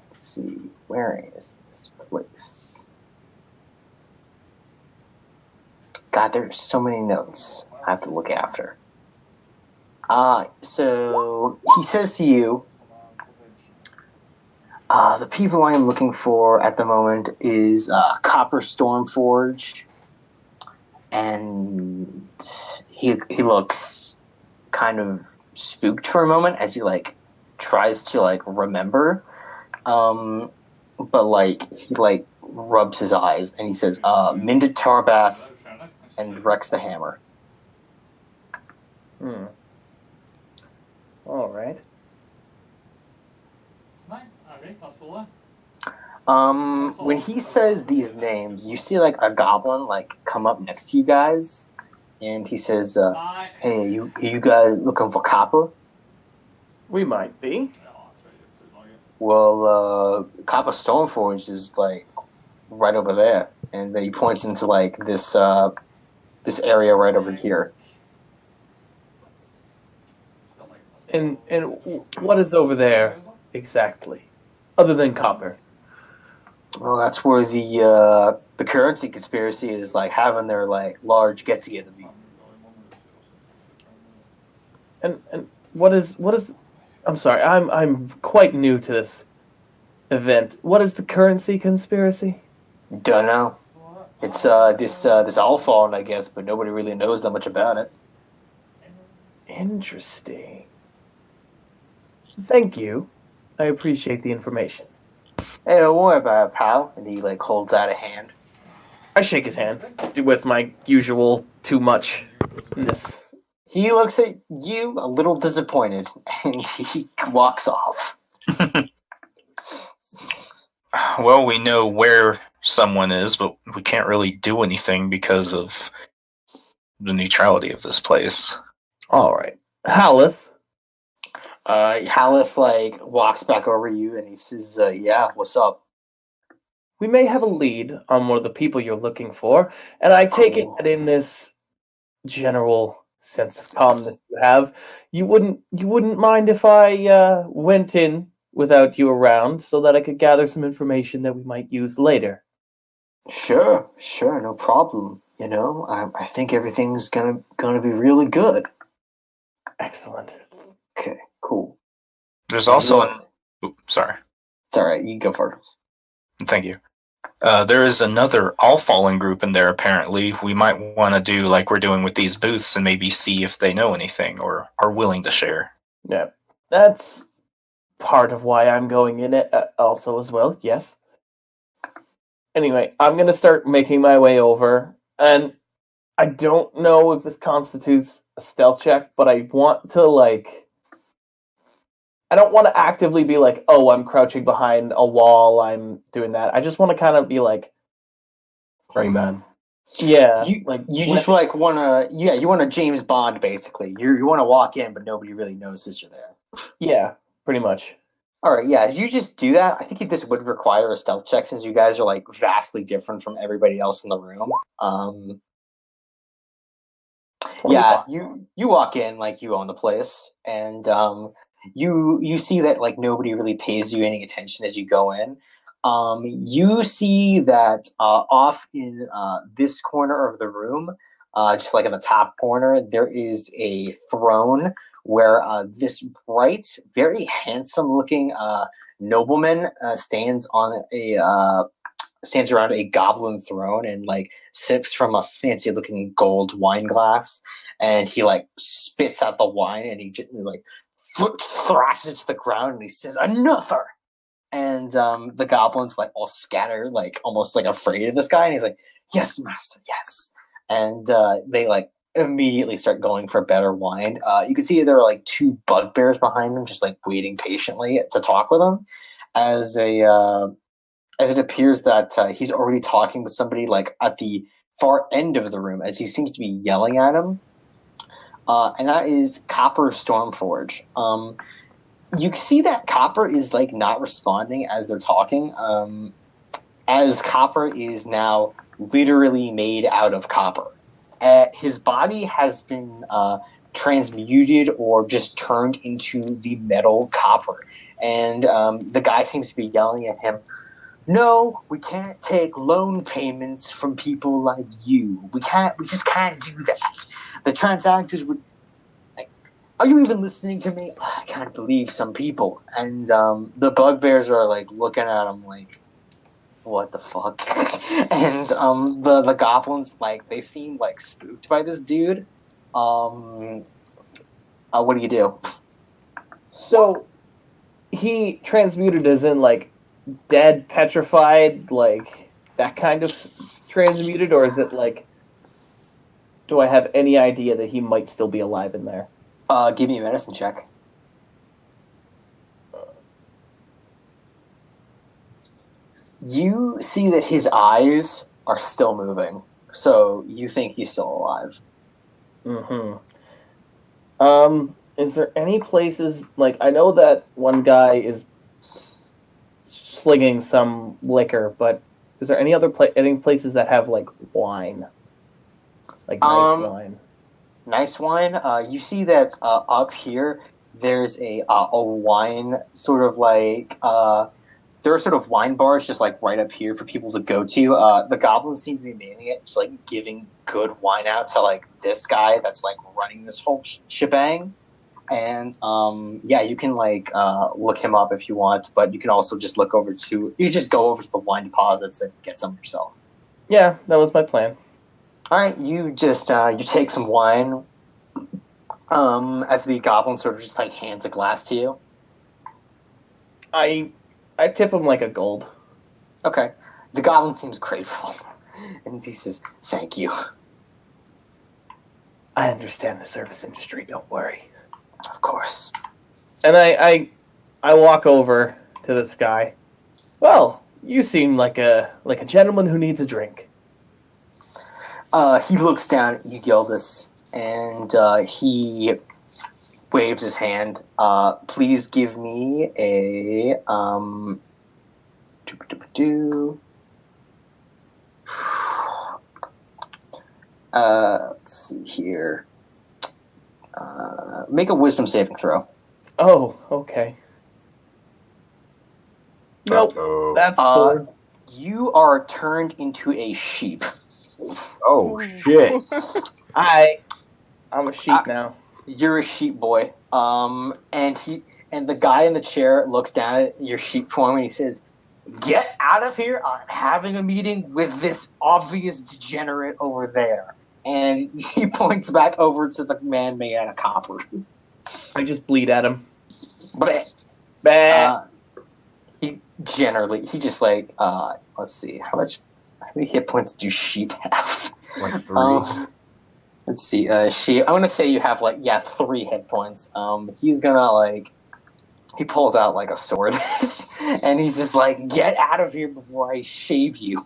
Let's see. Where is this place? God, there's so many notes I have to look after. So he says to you, the people I am looking for at the moment is Copper Stormforge, and he looks kind of spooked for a moment as he like tries to like remember, but like he like rubs his eyes and he says, Minda Tarbath and Rex the Hammer. All right. When he says these names, you see like a goblin like come up next to you guys, and he says, "Hey, you guys looking for copper?" We might be. Well, Copper Stoneforge is like right over there, and then he points into like this area right over here. And what is over there exactly, other than copper? Well, that's where the currency conspiracy is like having their like large get together meeting. And what is? I'm sorry, I'm quite new to this event. What is the currency conspiracy? Don't know. It's this Alphon, I guess, but nobody really knows that much about it. Interesting. Thank you. I appreciate the information. Hey, don't worry about it, pal. And he like holds out a hand. I shake his hand with my usual too muchness. He looks at you a little disappointed, and he walks off. Well, we know where someone is, but we can't really do anything because of the neutrality of this place. All right. Haleth. Haleth like walks back over you, and he says, "Yeah, what's up?" We may have a lead on one of the people you're looking for, and I take it that in this general sense of calmness you have, you wouldn't mind if I went in without you around, so that I could gather some information that we might use later. Sure, no problem. I think everything's gonna be really good. Excellent. Okay, cool. There's also sorry. It's all right. You go first. Thank you. There is another All Fallen group in there, apparently. We might want to do like we're doing with these booths and maybe see if they know anything or are willing to share. Yeah, that's part of why I'm going in it also as well, yes. Anyway, I'm going to start making my way over, and I don't know if this constitutes a stealth check, but I want to, I don't want to actively be like, oh, I'm crouching behind a wall, I'm doing that. I just want to kind of be like... Rayman. Yeah. You want to James Bond, basically. You want to walk in, but nobody really notices you're there. Yeah, pretty much. All right, yeah, you just do that. I think this would require a stealth check since you guys are vastly different from everybody else in the room. Yeah, you walk in like you own the place, and you see that nobody really pays you any attention as you go in. You see that off in this corner of the room, just in the top corner, there is a throne where this bright, very handsome-looking nobleman stands around a goblin throne and sips from a fancy-looking gold wine glass, and he spits out the wine and he just thrashes it to the ground and he says, "Another!" And the goblins all scatter, almost afraid of this guy, and he's like, "Yes, master, yes." And they immediately start going for better wine. You can see there are two bugbears behind him, just waiting patiently to talk with him, as it appears that he's already talking with somebody at the far end of the room, as he seems to be yelling at him. And that is Copper Stormforge. You can see that Copper is not responding as they're talking, as Copper is now literally made out of copper. His body has been transmuted or just turned into the metal copper, and the guy seems to be yelling at him, "No, we can't take loan payments from people like you. We just can't do that. The transactors would..." Are you even listening to me? I can't believe some people. And the bugbears are looking at him what the fuck? And the goblins they seem spooked by this dude. What do you do? So he transmuted as in dead, petrified, that kind of transmuted, or is it do I have any idea that he might still be alive in there? Give me a medicine check. You see that his eyes are still moving, so you think he's still alive. Mm-hmm. Is there any places, I know that one guy is slinging some liquor, but is there any other any places that have, wine? Nice wine? Nice wine? You see that up here, there's a wine sort of there are sort of wine bars just right up here for people to go to. The goblins seem to be manning it, just giving good wine out to this guy that's running this whole shebang. And yeah, you can look him up if you want, but you can also just go over to the wine deposits and get some yourself. Yeah, that was my plan. All right, you just you take some wine. As the goblin sort of just hands a glass to you. I tip him a gold. Okay. The goblin seems grateful. And he says, "Thank you." I understand the service industry, don't worry. Of course. And I walk over to this guy. "Well, you seem like a gentleman who needs a drink." He looks down at you, Gildas, and he waves his hand. Please give me a let's see here. Make a wisdom saving throw. Oh, okay. Nope, Uh-oh. that's 4. you are turned into a sheep. Oh shit! I'm a sheep now. You're a sheep boy. And the guy in the chair looks down at your sheep form and he says, "Get out of here! I'm having a meeting with this obvious degenerate over there." And he points back over to the man made out of copper. I just bleed at him. He just like, let's see, how many hit points do sheep have? Like 3. Let's see, sheep. I'm gonna say you have 3 hit points. He's gonna he pulls out a sword, and he's just like, "Get out of here before I shave you."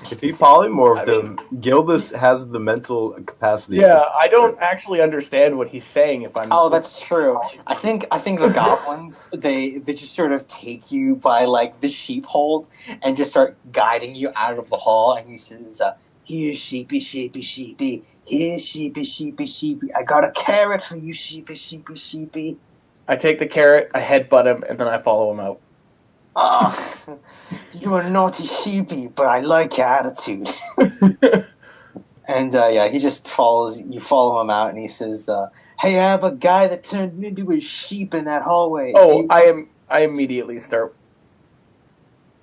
If he polymorphed him, Gildas has the mental capacity. Yeah, I don't actually understand what he's saying. Oh, that's true. I think the goblins they just sort of take you by the sheepfold and just start guiding you out of the hall. And he says, "Here, sheepy, sheepy, sheepy. Here, sheepy, sheepy, sheepy. I got a carrot for you, sheepy, sheepy, sheepy." I take the carrot, I headbutt him, and then I follow him out. Oh, you're a naughty sheepy, but I like your attitude. And he just follows. You follow him out, and he says, "Hey, I have a guy that turned me into a sheep in that hallway." Oh, I immediately start.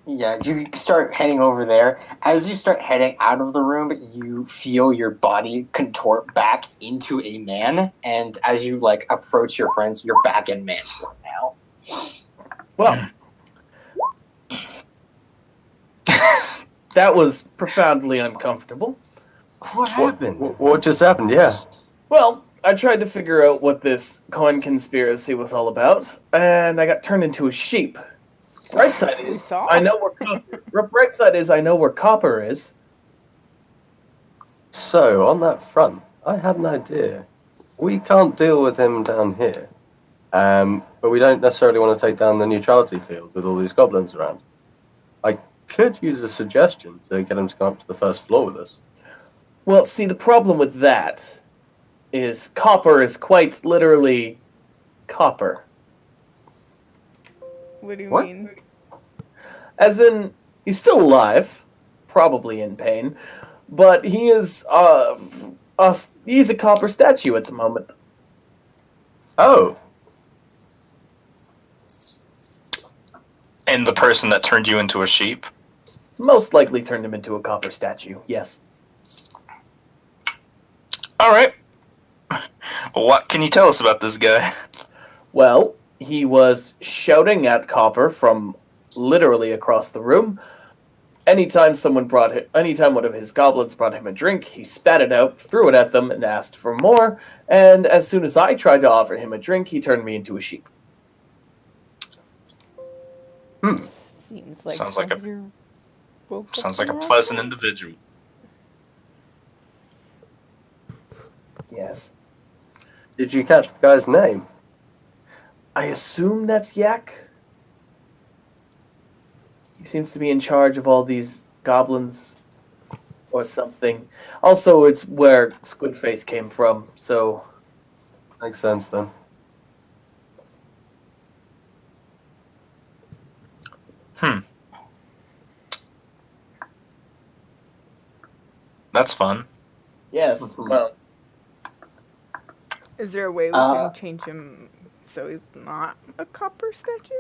Yeah, you start heading over there. As you start heading out of the room, you feel your body contort back into a man, and as you approach your friends, you're back in man form now. Well. That was profoundly uncomfortable. What happened? What just happened? Yeah. Well, I tried to figure out what this coin conspiracy was all about, and I got turned into a sheep. Bright side is I know where copper is. So on that front, I had an idea. We can't deal with him down here, but we don't necessarily want to take down the neutrality field with all these goblins around. I could use a suggestion to get him to come up to the first floor with us. Well, see, the problem with that is copper is quite literally copper. What do you mean? As in, he's still alive, probably in pain, but he is, he's a copper statue at the moment. Oh. And the person that turned you into a sheep? Most likely turned him into a copper statue, yes. Alright. What can you tell us about this guy? Well, he was shouting at Copper from literally across the room. Anytime one of his goblins brought him a drink, he spat it out, threw it at them, and asked for more. And as soon as I tried to offer him a drink, he turned me into a sheep. Sounds like a pleasant individual. Yes. Did you catch the guy's name? I assume that's Yak. He seems to be in charge of all these goblins or something. Also, it's where Squidface came from, so... Makes sense, then. That's fun. Yes, well... Is there a way we can change him so he's not a copper statue?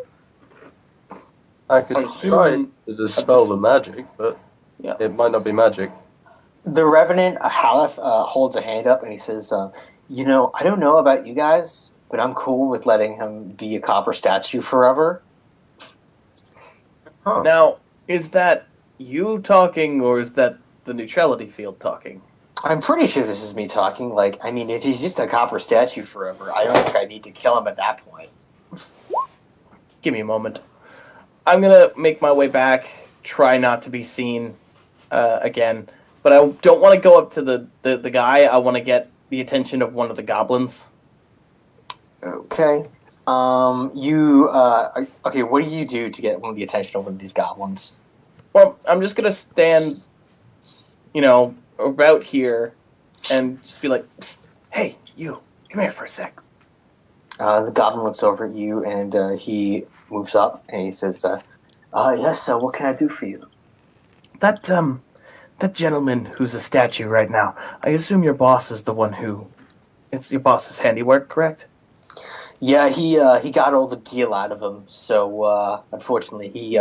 I could try to dispel the magic, but it might not be magic. The Revenant, Haleth, holds a hand up and he says, I don't know about you guys, but I'm cool with letting him be a copper statue forever. Huh. Now, is that you talking, or is that the neutrality field talking? I'm pretty sure this is me talking. If he's just a copper statue forever, I don't think I need to kill him at that point. Give me a moment. I'm gonna make my way back, try not to be seen again, but I don't want to go up to the guy. I want to get the attention of one of the goblins. Okay. Okay, what do you do to get one of the attention of one of these goblins? Well, I'm just gonna stand, about here, and just be like, "Psst, hey, you, come here for a sec." The goblin looks over at you and he moves up and he says, yes, what can I do for you? That gentleman who's a statue right now, I assume your boss is the one who... It's your boss's handiwork, correct? Yeah, he got all the gil out of him, so unfortunately he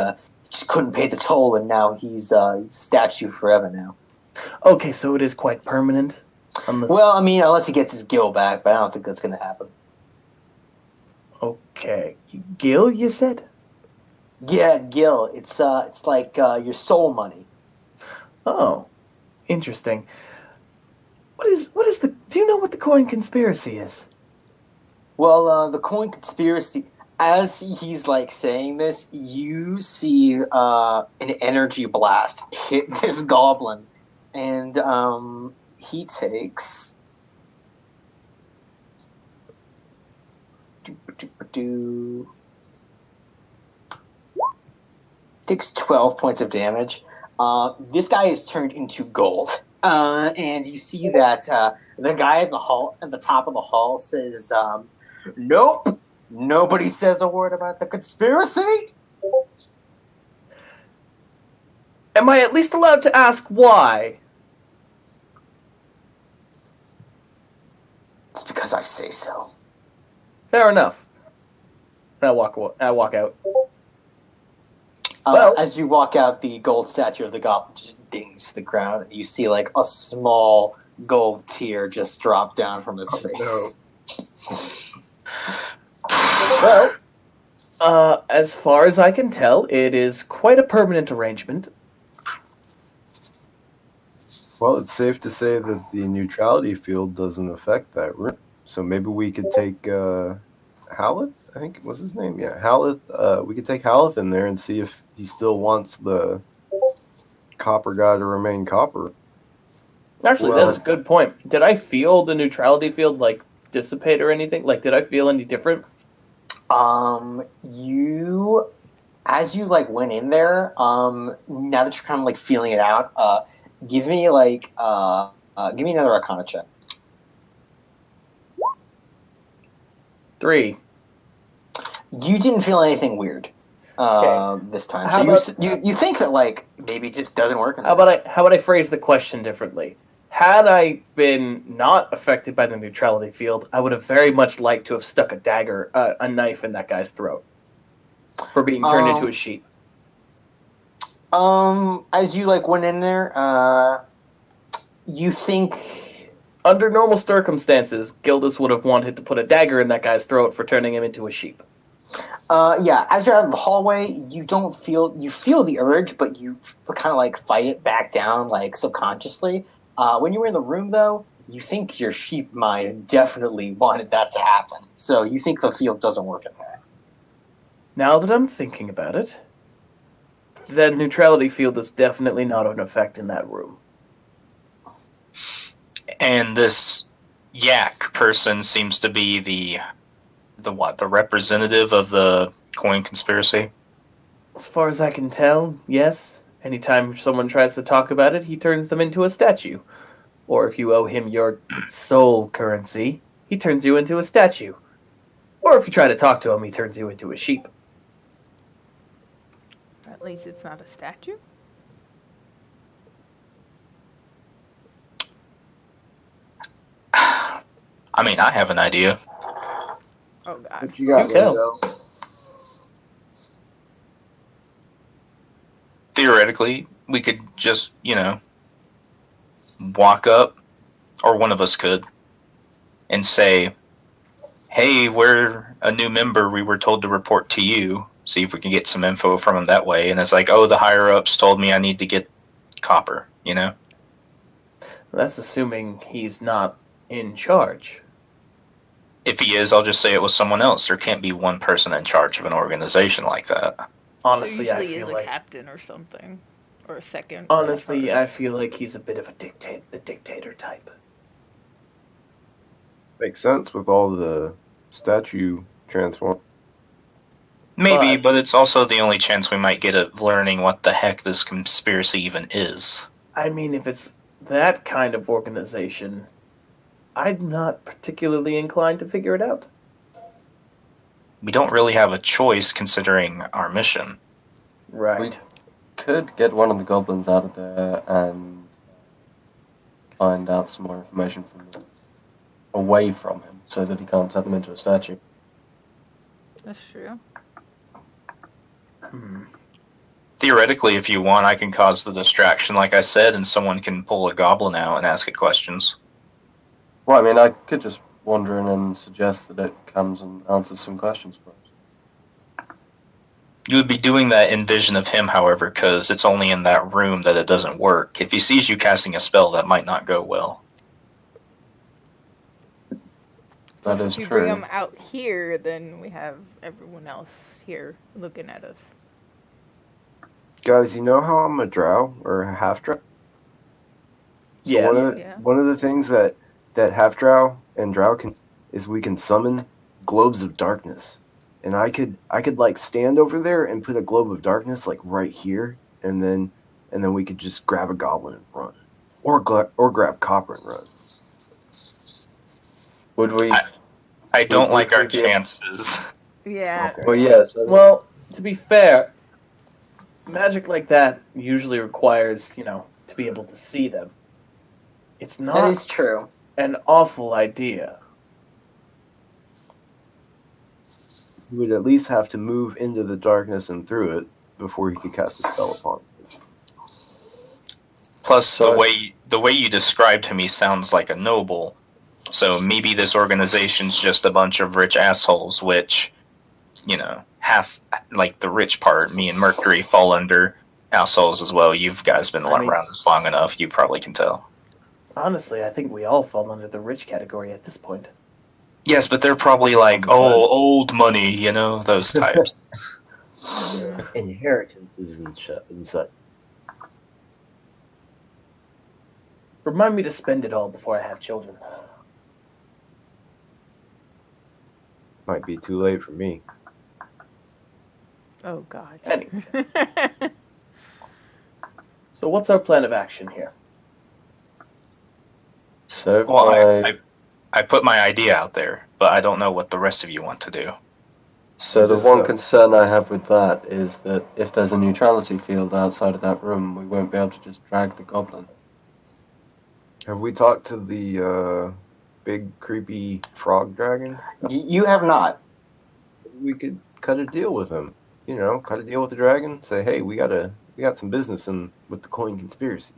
just couldn't pay the toll, and now he's a statue forever now. Okay, so it is quite permanent? Well, I mean, unless he gets his gil back, but I don't think that's going to happen. Okay. Gil, you said? Yeah, gil. It's like your soul money. Oh, interesting. What is the... Do you know what the coin conspiracy is? Well, the coin conspiracy, as he's like saying this, you see an energy blast hit this goblin, and he takes takes 12 points of damage. This guy is turned into gold, and you see that the guy at the top of the hall says, "Nope, nobody says a word about the conspiracy." Am I at least allowed to ask why? It's because I say so. Fair enough. I walk out. Well, as you walk out, the gold statue of the goblin just dings to the ground, and you see like a small gold tear just drop down from his face. No. Well, as far as I can tell, it is quite a permanent arrangement. Well, it's safe to say that the neutrality field doesn't affect that room. So maybe we could take Haleth, I think was his name. Yeah, Haleth. We could take Haleth in there and see if he still wants the copper guy to remain copper. Actually, that's a good point. Did I feel the neutrality field like dissipate or anything? Like, did I feel any different? As you like went in there, now that you're kind of like feeling it out, give me another Arcana check. 3. You didn't feel anything weird this time. So you think that like maybe it just doesn't work. How about I phrase the question differently? Had I been not affected by the neutrality field, I would have very much liked to have stuck a knife in that guy's throat for being turned into a sheep. As you like went in there, you think under normal circumstances, Gildas would have wanted to put a dagger in that guy's throat for turning him into a sheep. Yeah, as you're out of the hallway, you feel the urge, but you kind of like fight it back down, like subconsciously. When you were in the room, though, you think your sheep mind definitely wanted that to happen. So you think the field doesn't work in there. Now that I'm thinking about it, that neutrality field is definitely not in effect in that room. And this yak person seems to be the representative of the coin conspiracy? As far as I can tell, yes. Anytime someone tries to talk about it, he turns them into a statue. Or if you owe him your soul currency, he turns you into a statue. Or if you try to talk to him, he turns you into a sheep. At least it's not a statue. I mean, I have an idea. Oh God. What you got, Lizzo? Theoretically, we could just, walk up, or one of us could, and say, hey, we're a new member, we were told to report to you, see if we can get some info from him that way. And it's like, oh, the higher-ups told me I need to get copper, That's assuming he's not in charge. If he is, I'll just say it was someone else. There can't be one person in charge of an organization like that. Honestly, I usually feel is like a captain or something, or a second. honestly, I feel like he's a bit of the dictator type. Makes sense with all the statue transform. Maybe, but it's also the only chance we might get of learning what the heck this conspiracy even is. I mean, if it's that kind of organization, I'm not particularly inclined to figure it out. we don't really have a choice considering our mission. Right. We could get one of the goblins out of there and find out some more information from them away from him so that he can't turn them into a statue. That's true. Theoretically, if you want, I can cause the distraction, like I said, and someone can pull a goblin out and ask it questions. Well, I mean, I could just wander in and suggest that it comes and answers some questions for us. You would be doing that in vision of him, however, because it's only in that room that it doesn't work. If he sees you casting a spell, that might not go well. That Plus, is if you true. bring them out here, then we have everyone else here looking at us. Guys, you know how I'm a drow or a half drow? So Yes. one of the things that half drow and drow can is we can summon globes of darkness, and I could like stand over there and put a globe of darkness like right here, and then we could just grab a goblin and run, or grab copper and run. Would we? I don't we like our could be- chances. Yeah. Well, yeah. So Well, to be fair, magic like that usually requires, to be able to see them. It's That not is true. an awful idea. He would at least have to move into the darkness and through it before he could cast a spell upon it. Plus, So- the way you described him, he sounds like a noble. So maybe this organization's just a bunch of rich assholes, which, half, like the rich part, me and Mercury fall under assholes as well. You guys been around this long enough, you probably can tell. Honestly, I think we all fall under the rich category at this point. Yes, but they're probably like, old money, those types. Inheritances and such. Remind me to spend it all before I have children. Might be too late for me. Oh God. Anyway. So what's our plan of action here? So Well, I put my idea out there, but I don't know what the rest of you want to do. So the one concern I have with that is that if there's a neutrality field outside of that room, we won't be able to just drag the goblin. Have we talked to the big creepy frog dragon? You have not. We could cut a deal with him. Cut a deal with the dragon. Say, hey, we got some business with the coin conspiracy.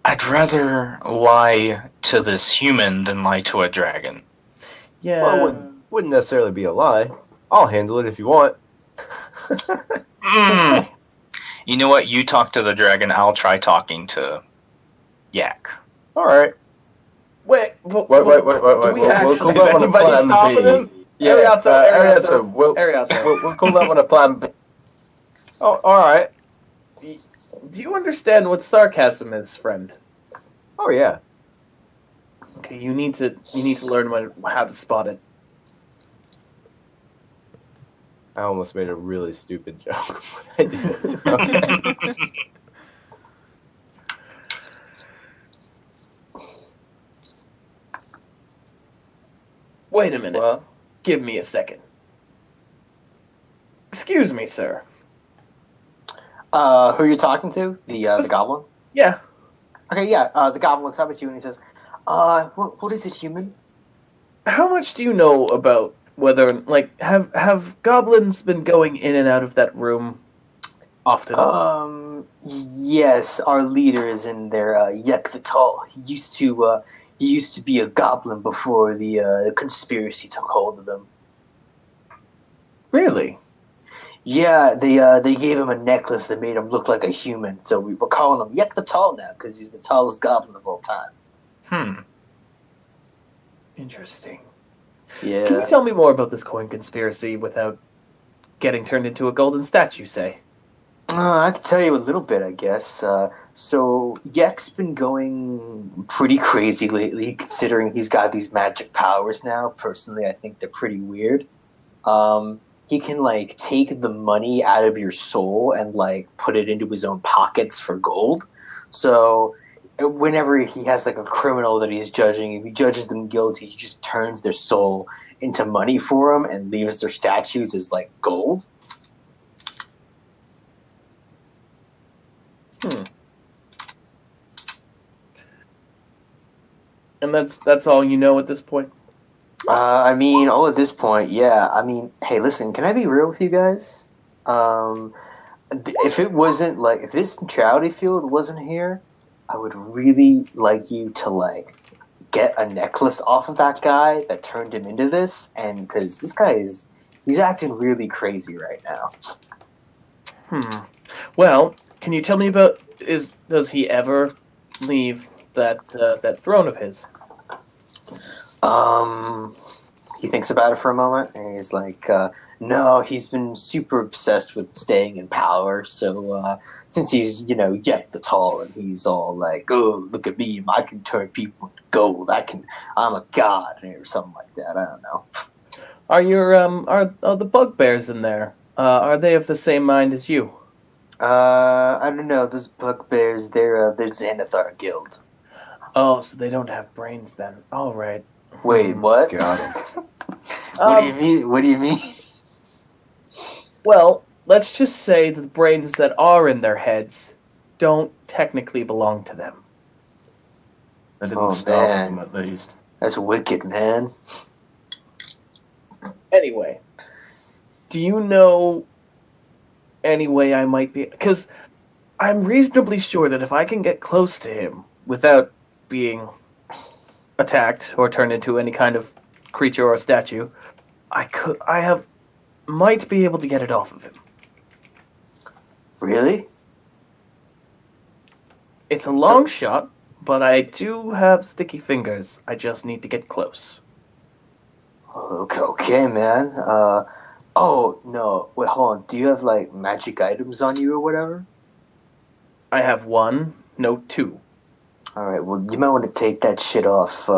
I'd rather lie to this human than lie to a dragon. Yeah. Well, it wouldn't necessarily be a lie. I'll handle it if you want. You know what? You talk to the dragon. I'll try talking to Yak. All right. Wait. Wait. Do we We'll actually- call Is that one a anybody plan stopping B. him? Yeah, Eriazzo. Eriazzo. We'll call that one a plan B. Oh, all right. Do you understand what sarcasm is, friend? Oh yeah. Okay, you need to learn how to spot it. I almost made a really stupid joke when I did it. Okay. Wait a minute. Well, Give me a second. Excuse me, sir. Who are you talking to? The goblin? Yeah. Okay, yeah. The goblin looks up at you and he says, what is it, human? How much do you know about whether, have goblins been going in and out of that room often? Yes, our leader is in there, Yek the Tall. He used to be a goblin before the conspiracy took hold of him. Really? Yeah, they gave him a necklace that made him look like a human, so we're calling him Yek the Tall now, because he's the tallest goblin of all time. Interesting. Yeah. Can you tell me more about this coin conspiracy without getting turned into a golden statue, say? I can tell you a little bit, I guess. So Yek's been going pretty crazy lately, considering he's got these magic powers now. Personally, I think they're pretty weird. He can take the money out of your soul and put it into his own pockets for gold. So whenever he has a criminal that he's judging, if he judges them guilty, he just turns their soul into money for them and leaves their statues as like gold. And that's all you know at this point? I mean, all at this point, yeah. I mean, hey, listen, can I be real with you guys? If it wasn't like if this neutrality field wasn't here, I would really like you to like get a necklace off of that guy that turned him into this, and because this guy he's acting really crazy right now. Well, can you tell me about does he ever leave that throne of his? He thinks about it for a moment, and he's like, no, he's been super obsessed with staying in power, so since he's, yet the tall, and he's all like, oh, look at me, I can turn people into gold, I'm a god, or something like that, I don't know. Are are the bugbears in there, are they of the same mind as you? I don't know, those bugbears, they're Xanathar Guild. Oh, so they don't have brains then. All right. Wait, what? Got him. What do you mean? What do you mean? Well, let's just say that the brains that are in their heads don't technically belong to them. That didn't stop them, at least. That's wicked, man. Anyway, do you know any way I might be... Because I'm reasonably sure that if I can get close to him without being attacked or turned into any kind of creature or statue, might be able to get it off of him. Really? It's a long shot, but I do have sticky fingers. I just need to get close. Okay, man. Oh, no. Wait, hold on. Do you have, like, magic items on you or whatever? I have 1, no 2. Alright, well, you might want to take that shit off.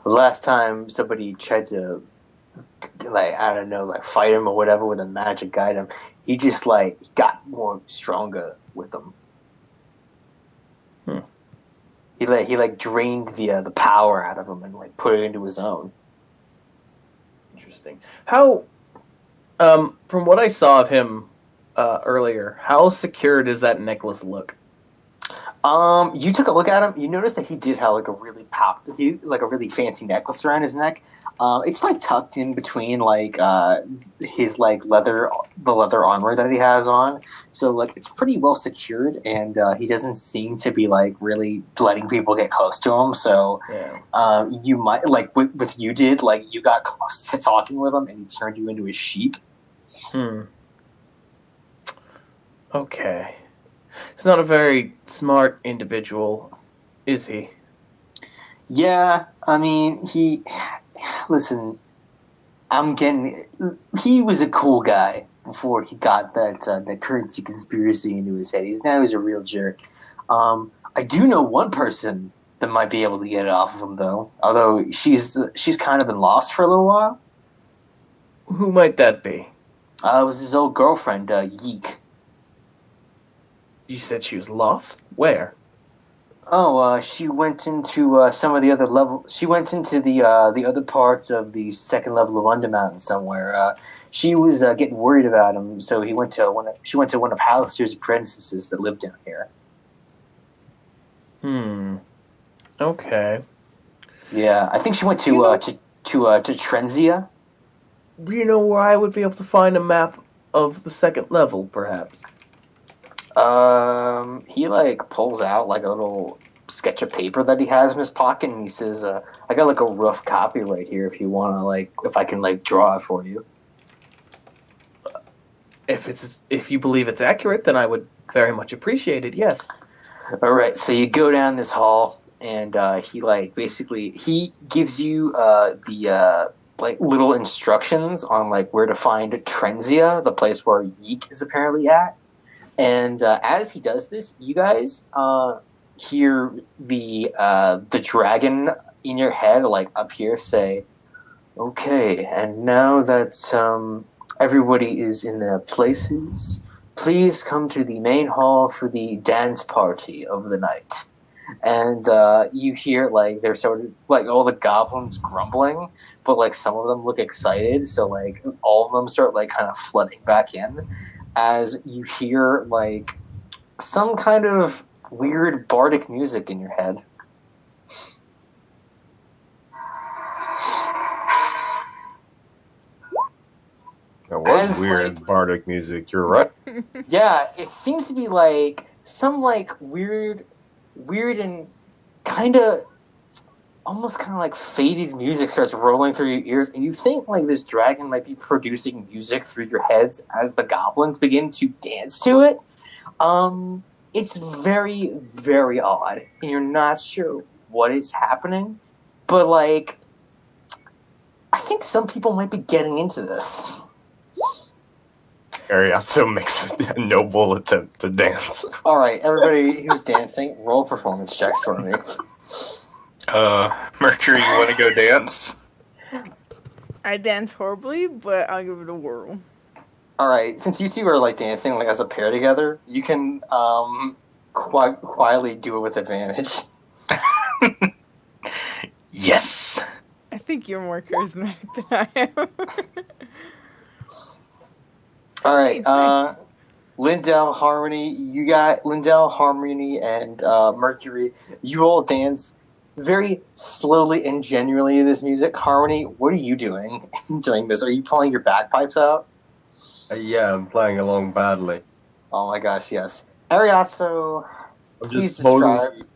Last time somebody tried to, like, I don't know, like, fight him or whatever with a magic item, he just, like, he got more stronger with them. He drained the power out of him and, like, put it into his own. Interesting. How, from what I saw of him earlier, how secure does that necklace look? You took a look at him. You noticed that he did have like a really fancy necklace around his neck. It's like tucked in between like his like the leather armor that he has on. So like it's pretty well secured, and he doesn't seem to be like really letting people get close to him. So yeah. You might like with you did like you got close to talking with him, and he turned you into a sheep. Okay. He's not a very smart individual, is he? Yeah, I mean, listen, he was a cool guy before he got that currency conspiracy into his head. He's a real jerk. I do know one person that might be able to get it off of him, though. Although she's kind of been lost for a little while. Who might that be? It was his old girlfriend, Yeek. You said she was lost? Where? Oh, she went into some of the other level. She went into the other parts of the second level of Undermountain somewhere. She was getting worried about him, so she went to one of Hallister's apprentices that lived down here. Okay. Yeah, I think she went to Trenzia. Do you know where I would be able to find a map of the second level, perhaps? He like pulls out like a little sketch of paper that he has in his pocket, and he says, "I got like a rough copy right here. If you wanna if I can draw it for you." If you believe it's accurate, then I would very much appreciate it. Yes. All right. So you go down this hall, and he basically he gives you the little instructions on where to find Trenzia, the place where Yeek is apparently at. And as he does this, you guys hear the dragon in your head, up here, say, "Okay, and now that everybody is in their places, please come to the main hall for the dance party of the night." and you hear like they're sort of like all the goblins grumbling, but like some of them look excited, so like all of them start like kind of flooding back in as you hear like some kind of weird bardic music in your head. That was As, weird like- bardic music. You're right. Yeah, it seems to be like some like weird and kind of almost kind of like faded music starts rolling through your ears, and you think like this dragon might be producing music through your heads as the goblins begin to dance to it. It's very, very odd, and you're not sure what is happening, but like I think some people might be getting into this. Eriazzo makes a noble attempt to dance. All right, everybody who's dancing, roll performance checks for me. Mercury, you want to go dance? I dance horribly, but I'll give it a whirl. All right, since you two are like dancing like as a pair together, you can quietly do it with advantage. Yes. I think you're more charismatic than I am. All right, Lindell, Harmony, you got Lindell, Harmony, and Mercury. You all dance very slowly and genuinely in this music. Harmony, what are you doing during this? Are you pulling your bagpipes out? Yeah, I'm playing along badly. Oh my gosh, yes. Ariazzo, I'm please just totally, describe.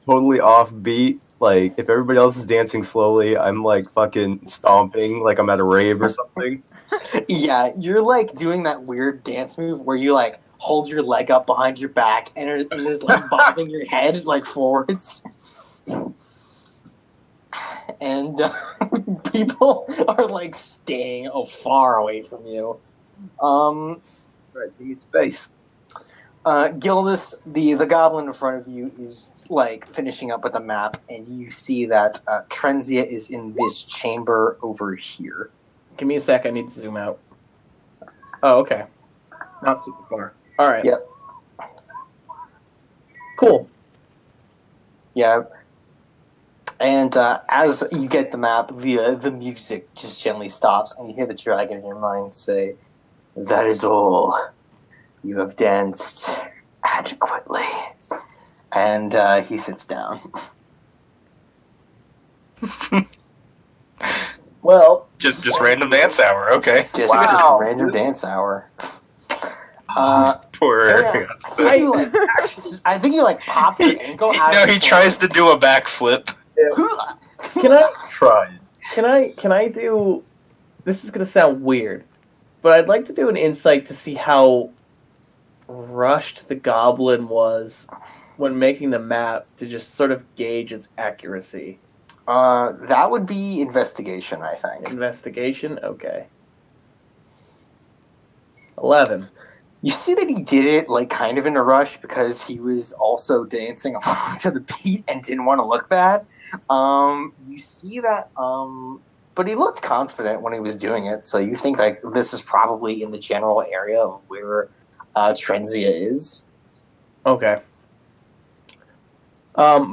totally off beat. Like, if everybody else is dancing slowly, I'm like fucking stomping like I'm at a rave or something. Yeah, you're like doing that weird dance move where you like hold your leg up behind your back and there's like bobbing your head like forwards. And people are like staying far away from you. Right, give me space. Gildas, the goblin in front of you, is like finishing up with the map, and you see that Trenzia is in this chamber over here. Give me a sec. I need to zoom out. Oh, okay. Not super far. All right. Yep. Cool. Yeah. And as you get the map, the music just gently stops, and you hear the dragon in your mind say, "That is all. You have danced adequately." And he sits down. Well, Just random dance hour. Okay. Just random dance hour. Poor Yeah, Eriazzo. I think you like pop your ankle out. No, of he the tries to do a backflip. Can I do? This is gonna sound weird, but I'd like to do an insight to see how rushed the goblin was when making the map to just sort of gauge its accuracy. That would be investigation, I think. Investigation? Okay. 11. You see that he did it like kind of in a rush because he was also dancing along to the beat and didn't want to look bad. You see that, but he looked confident when he was doing it. So you think like this is probably in the general area of where Trenzia is. Okay.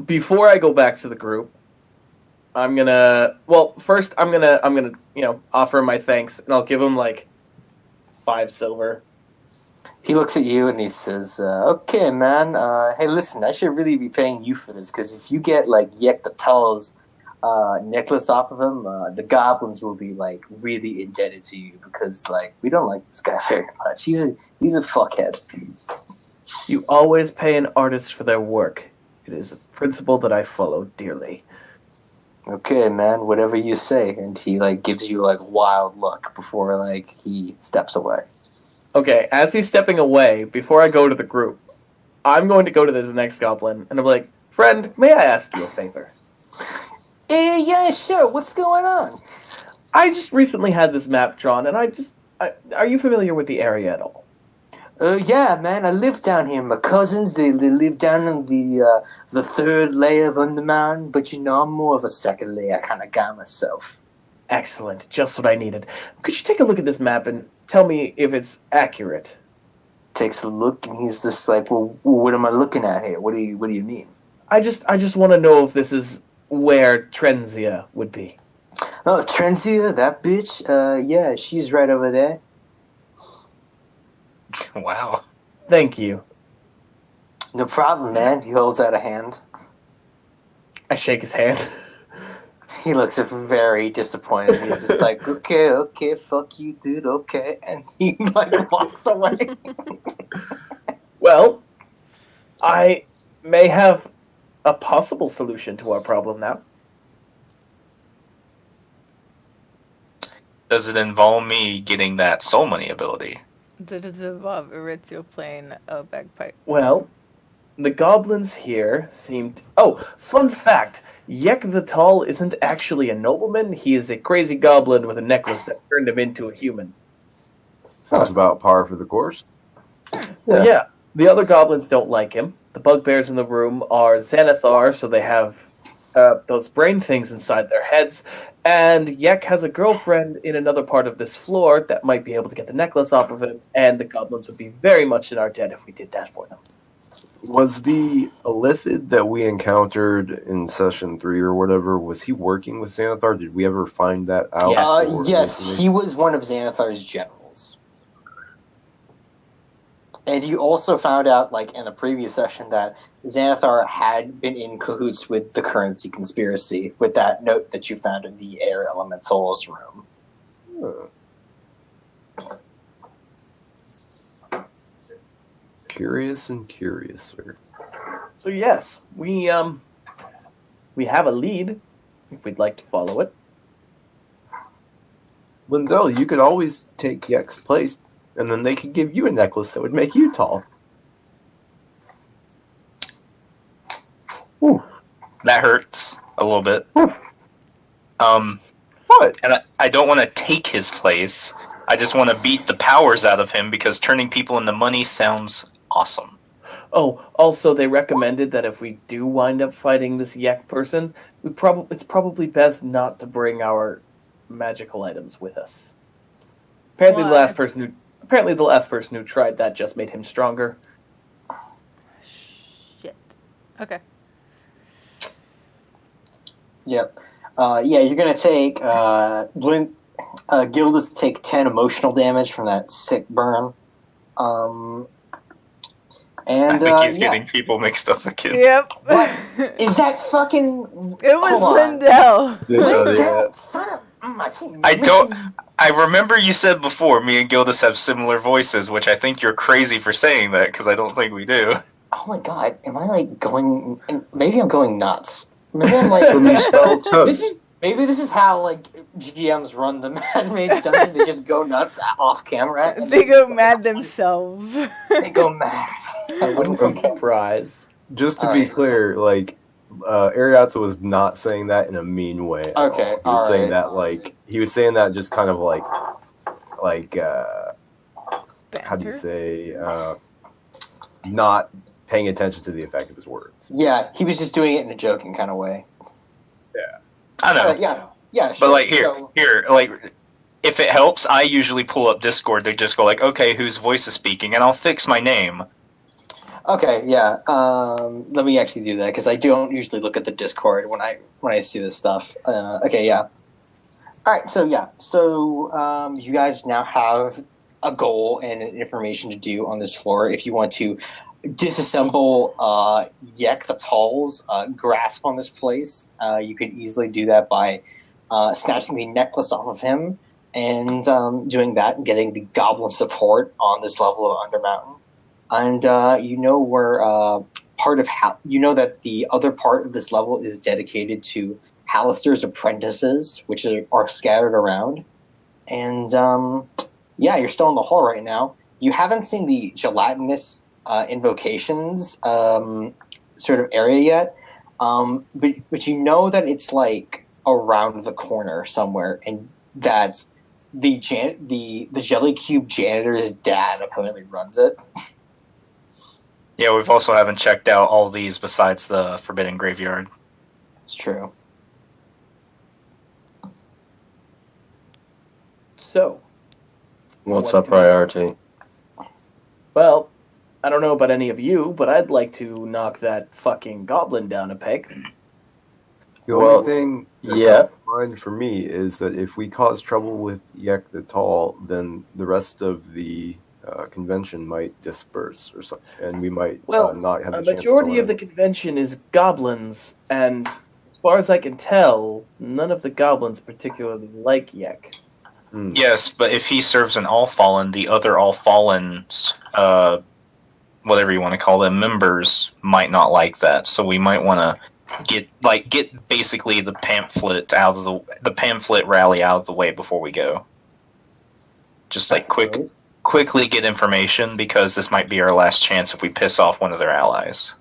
Before I go back to the group, I'm gonna offer him my thanks, and I'll give him like 5 silver. He looks at you and he says, "Okay, man. Hey, listen, I should really be paying you for this because if you get like Yektatal's necklace off of him, the goblins will be like really indebted to you because like we don't like this guy very much. He's a fuckhead." You always pay an artist for their work. It is a principle that I follow dearly. Okay, man. Whatever you say. And he like gives you like a wild look before like he steps away. Okay, as he's stepping away, before I go to the group, I'm going to go to this next goblin, and I'm like, "Friend, may I ask you a favor?" Yeah, sure. What's going on? I just recently had this map drawn, and are you familiar with the area at all? Yeah, man. I live down here. My cousins, they live down in the third layer of Undermountain, but you know, I'm more of a second layer kind of guy myself. Excellent, just what I needed. Could you take a look at this map and tell me if it's accurate? Takes a look, and he's just like, "Well, what am I looking at here? What do you mean?" I just want to know if this is where Trenzia would be. Oh, Trenzia, that bitch? Yeah, she's right over there. Wow. Thank you. No problem, man. He holds out a hand. I shake his hand. He looks very disappointed. He's just like, okay, fuck you, dude, okay. And he, like, walks away. Well, I may have a possible solution to our problem now. Does it involve me getting that soul money ability? Does it involve Eriazzo playing a bagpipe? Well, the goblins here seemed... Oh, fun fact! Yek the Tall isn't actually a nobleman. He is a crazy goblin with a necklace that turned him into a human. Sounds about par for the course. Yeah, the other goblins don't like him. The bugbears in the room are Xanathar, so they have those brain things inside their heads. And Yek has a girlfriend in another part of this floor that might be able to get the necklace off of him, and the goblins would be very much in our debt if we did that for them. Was the Illithid that we encountered in session 3 or whatever, was he working with Xanathar? Did we ever find that out? Yes, he was one of Xanathar's generals. And you also found out, like, in a previous session that Xanathar had been in cahoots with the currency conspiracy, with that note that you found in the air elemental's room. Curious and curiouser. So yes, we have a lead, if we'd like to follow it. Lindell, you could always take Yek's place, and then they could give you a necklace that would make you tall. Ooh. That hurts a little bit. What? And I don't want to take his place. I just want to beat the powers out of him because turning people into money sounds awesome. Oh, also they recommended that if we do wind up fighting this Yek person, it's probably best not to bring our magical items with us. Apparently the last person who tried that just made him stronger. Shit. Okay. Yep. You're gonna take Gilda's take 10 emotional damage from that sick burn. And I think he's getting people mixed up again. Yep. What? Is that fucking... It was Lindell. Lindell, son of... I remember you said before me and Gildas have similar voices, which I think you're crazy for saying that, because I don't think we do. Oh my god, am I, like, going... Maybe I'm going nuts. Maybe I'm, like... Maybe this is how, like, GMs run the Mad Mage Dungeon. They just go nuts off camera. They go mad themselves. They go mad. I wouldn't be surprised. Just to be clear, like, Eriazzo was not saying that in a mean way. Okay, he was saying that, like, he was saying that just kind of like, how do you say, not paying attention to the effect of his words. Yeah, he was just doing it in a joking kind of way. Yeah. I know. Yeah, sure. But, like, here, like, if it helps, I usually pull up Discord. They just go, like, okay, whose voice is speaking, and I'll fix my name. Okay, yeah. Let me actually do that, because I don't usually look at the Discord when I see this stuff. Okay, yeah. Alright, so, yeah. So, you guys now have a goal and information to do on this floor. If you want to disassemble Yek the Tall's grasp on this place, you can easily do that by snatching the necklace off of him and doing that and getting the goblin support on this level of Undermountain. And you know where you know that the other part of this level is dedicated to Hallister's apprentices, which are scattered around. And you're still in the hall right now. You haven't seen the gelatinous invocations sort of area yet, but you know that it's like around the corner somewhere, and that the Jelly Cube janitor's dad apparently runs it. Yeah, we've also haven't checked out all these besides the Forbidden Graveyard. It's true. So, what's our priority? Well, I don't know about any of you, but I'd like to knock that fucking goblin down a peg. The only thing that yeah. comes to mind for me is that if we cause trouble with Yek the Tall, then the rest of the convention might disperse, or something, and we might not have a the chance to majority of learn. the convention is goblins, and as far as I can tell, none of the goblins particularly like Yek. Yes, but if he serves an All Fallen, the other All Fallens, whatever you want to call them, members might not like that. So we might want to get basically the pamphlet out of the pamphlet rally out of the way before we go. Just like quickly get information, because this might be our last chance if we piss off one of their allies.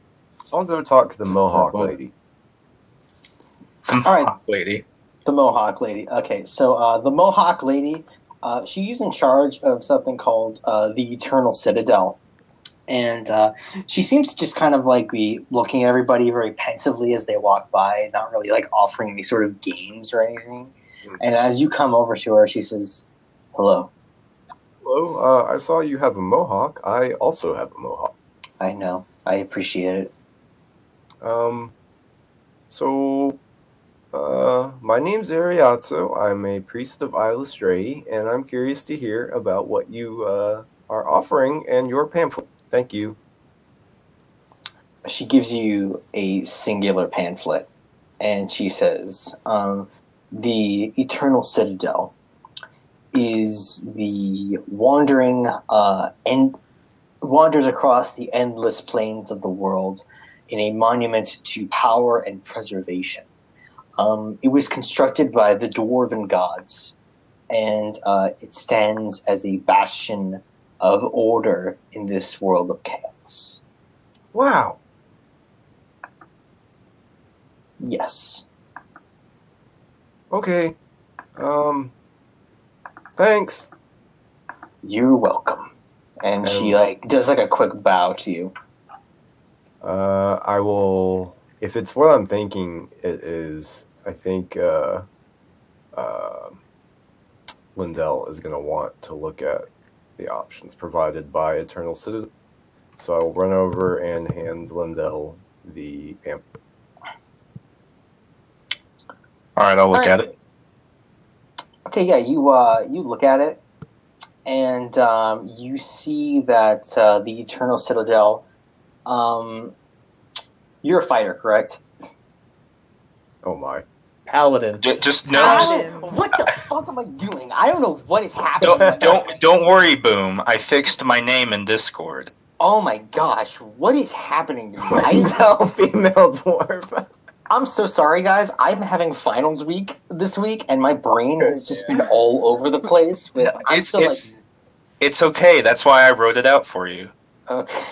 I'll go talk to the Mohawk lady. All right, lady. The Mohawk lady. Okay, so the Mohawk lady, she's in charge of something called the Eternal Citadel. And she seems to just kind of like be looking at everybody very pensively as they walk by, not really like offering any sort of games or anything. And as you come over to her, she says, "Hello." Hello, I saw you have a mohawk. I also have a mohawk. I know. I appreciate it. My name's Eriazzo. I'm a priest of Isla Stray, and I'm curious to hear about what you are offering and your pamphlet. Thank you. She gives you a singular pamphlet, and she says, the Eternal Citadel is the wanders across the endless plains of the world in a monument to power and preservation. It was constructed by the Dwarven gods, and it stands as a bastion of order in this world of chaos. Wow. Yes. Okay. Thanks. You're welcome. And she does a quick bow to you. I will, if it's what I'm thinking it is, I think Lindell is going to want to look at the options provided by Eternal Citadel. So I will run over and hand Lindell the pamphlet. All right, I'll look at it. Okay, yeah, you look at it, and you see that the Eternal Citadel. You're a fighter, correct? Oh my. Paladin. Just no. What the fuck am I doing? I don't know what is happening. Don't worry, Boom. I fixed my name in Discord. Oh my gosh, what is happening to me? Lindell, female dwarf. I'm so sorry, guys. I'm having finals week this week, and my brain has just been all over the place. It's okay. That's why I wrote it out for you. Okay.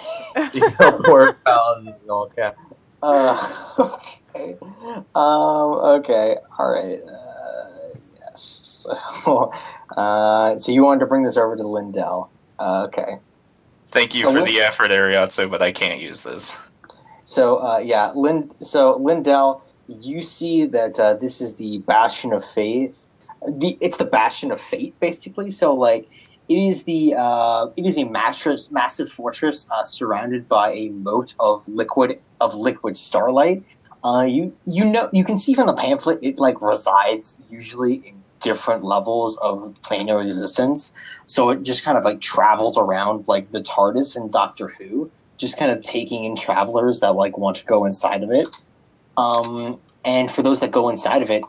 Poor paladin, all cap. Okay. Okay. All right. Yes. So you wanted to bring this over to Lindell. Okay. Thank you for the effort, Eriazzo, but I can't use this. So Lindell, you see that this is the Bastion of Fate. It's the Bastion of Fate, basically. So it is a massive fortress surrounded by a moat of liquid starlight. You can see from the pamphlet it resides usually in different levels of planar existence. So it just kind of travels around like the TARDIS in Doctor Who, just kind of taking in travelers that want to go inside of it. And for those that go inside of it,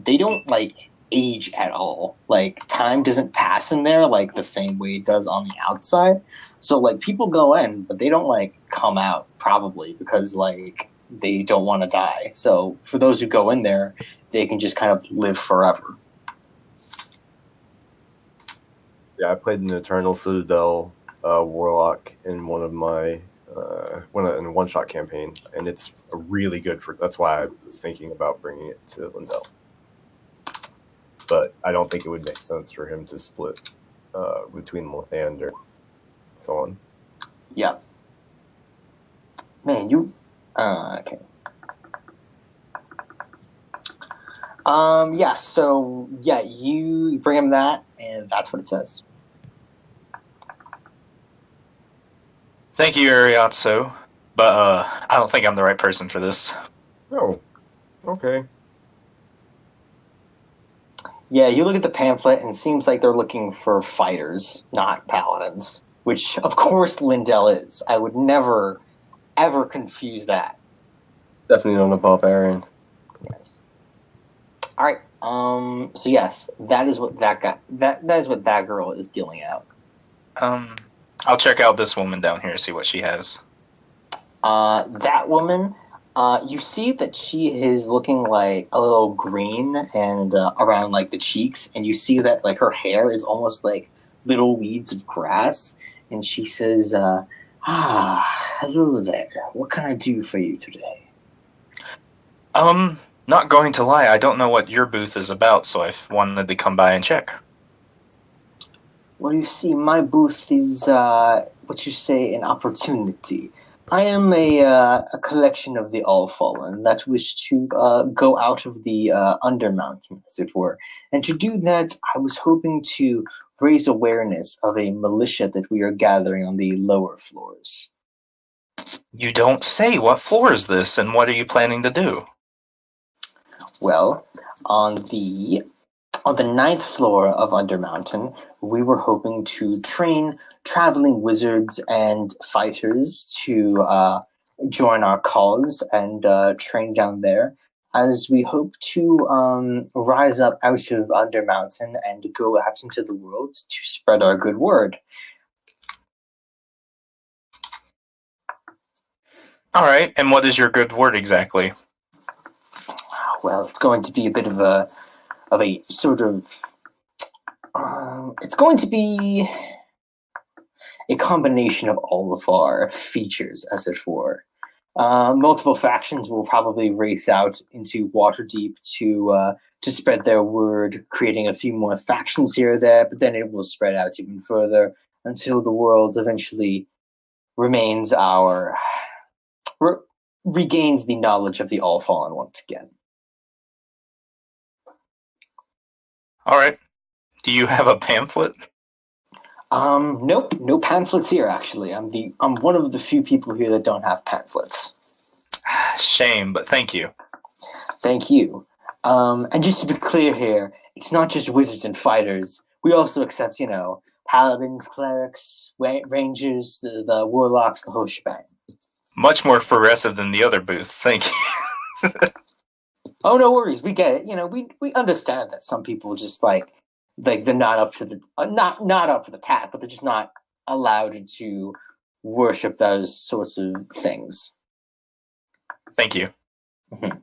they don't age at all. Time doesn't pass in there the same way it does on the outside. So people go in, but they don't come out, probably because they don't want to die. So for those who go in there, they can just kind of live forever. Yeah, I played an Eternal Citadel Warlock in one of my in a one-shot campaign, and it's really good for. That's why I was thinking about bringing it to Lindell. But I don't think it would make sense for him to split between Lathander and so on. Yeah. Man, you... okay. Yeah, so, yeah, you bring him that, and that's what it says. Thank you, Eriazzo. But I don't think I'm the right person for this. Oh, okay. Yeah, you look at the pamphlet and it seems like they're looking for fighters, not paladins. Which, of course, Lindell is. I would never, ever confuse that. Definitely not a barbarian. Yes. All right. So yes, that is what that guy. That is what that girl is dealing out. I'll check out this woman down here, see what she has. That woman. You see that she is looking like a little green and around like the cheeks, and you see that like her hair is almost like little weeds of grass. And she says, hello there. What can I do for you today? Not going to lie, I don't know what your booth is about, so I wanted to come by and check. Well, you see, my booth is, what you say, an opportunity. I am a collection of the All-Fallen that wish to go out of the Undermountain, as it were. And to do that, I was hoping to raise awareness of a militia that we are gathering on the lower floors. You don't say. What floor is this, and what are you planning to do? Well, on the 9th floor of Undermountain, we were hoping to train traveling wizards and fighters to join our cause and train down there, as we hope to rise up out of Undermountain and go out into the world to spread our good word. All right, and what is your good word exactly? Well, it's going to be a bit of a sort of. It's going to be a combination of all of our features, as it were. Multiple factions will probably race out into Waterdeep to spread their word, creating a few more factions here or there, but then it will spread out even further until the world eventually regains the knowledge of the All-Fallen once again. All right. Do you have a pamphlet? Nope, no pamphlets here. Actually, I'm one of the few people here that don't have pamphlets. Shame, but thank you. Thank you. And just to be clear here, it's not just wizards and fighters. We also accept, paladins, clerics, rangers, the warlocks, the whole shebang. Much more progressive than the other booths. Thank you. Oh, no worries. We get it. We understand that some people just like they're not up to the not up for the tap, but they're just not allowed to worship those sorts of things. Thank you. Mm-hmm.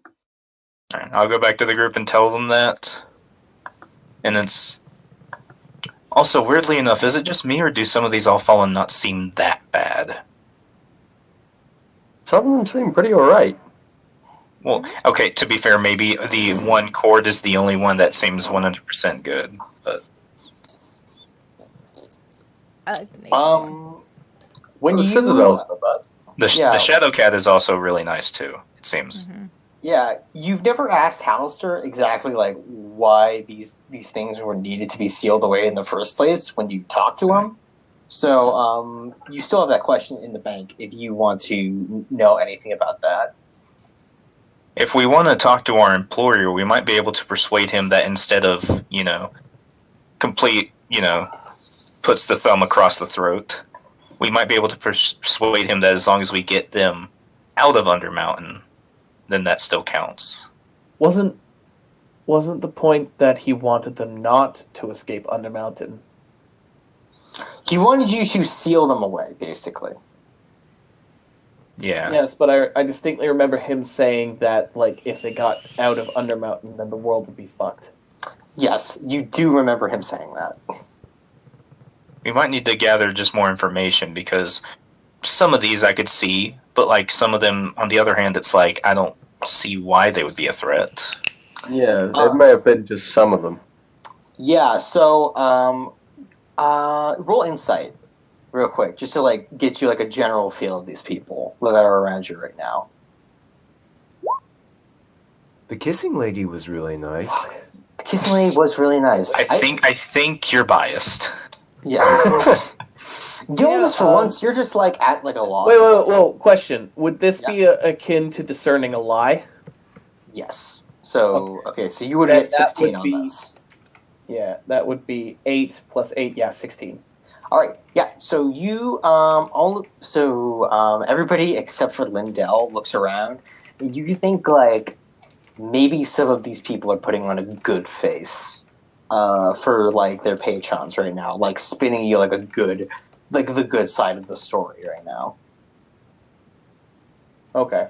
All right, I'll go back to the group and tell them that. And it's also, weirdly enough, is it just me, or do some of these All-Fallen not seem that bad? Some of them seem pretty alright. Well, okay, to be fair, maybe the one chord is the only one that seems 100% good. But I like the name. When the you Citadel's not bad. the Shadow Cat is also really nice too, it seems. Mm-hmm. Yeah, you've never asked Hallister exactly like why these things were needed to be sealed away in the first place when you talked to him. So you still have that question in the bank if you want to know anything about that. If we want to talk to our employer, we might be able to persuade him that instead of, complete, puts the thumb across the throat, we might be able to persuade him that as long as we get them out of Undermountain, then that still counts. Wasn't the point that he wanted them not to escape Undermountain? He wanted you to seal them away, basically. Yeah. Yes, but I distinctly remember him saying that, like, if they got out of Undermountain, then the world would be fucked. Yes, you do remember him saying that. We might need to gather just more information, because some of these I could see, but, like, some of them, on the other hand, it's like, I don't see why they would be a threat. Yeah, it may have been just some of them. Yeah, so, roll insight. Real quick, just to like get you like a general feel of these people that are around you right now. The kissing lady was really nice. The kissing lady was really nice. I think you're biased. Yes. Gildas, for once, you're just like at like a loss. Wait, question. Would this be akin to discerning a lie? Yes. So, okay, so you would get 16 on this. Yeah, that would be 8 plus 8, 16. All right, yeah. So you, everybody except for Lindell looks around. You think like maybe some of these people are putting on a good face, for like their patrons right now, like spinning you like the good side of the story right now. Okay.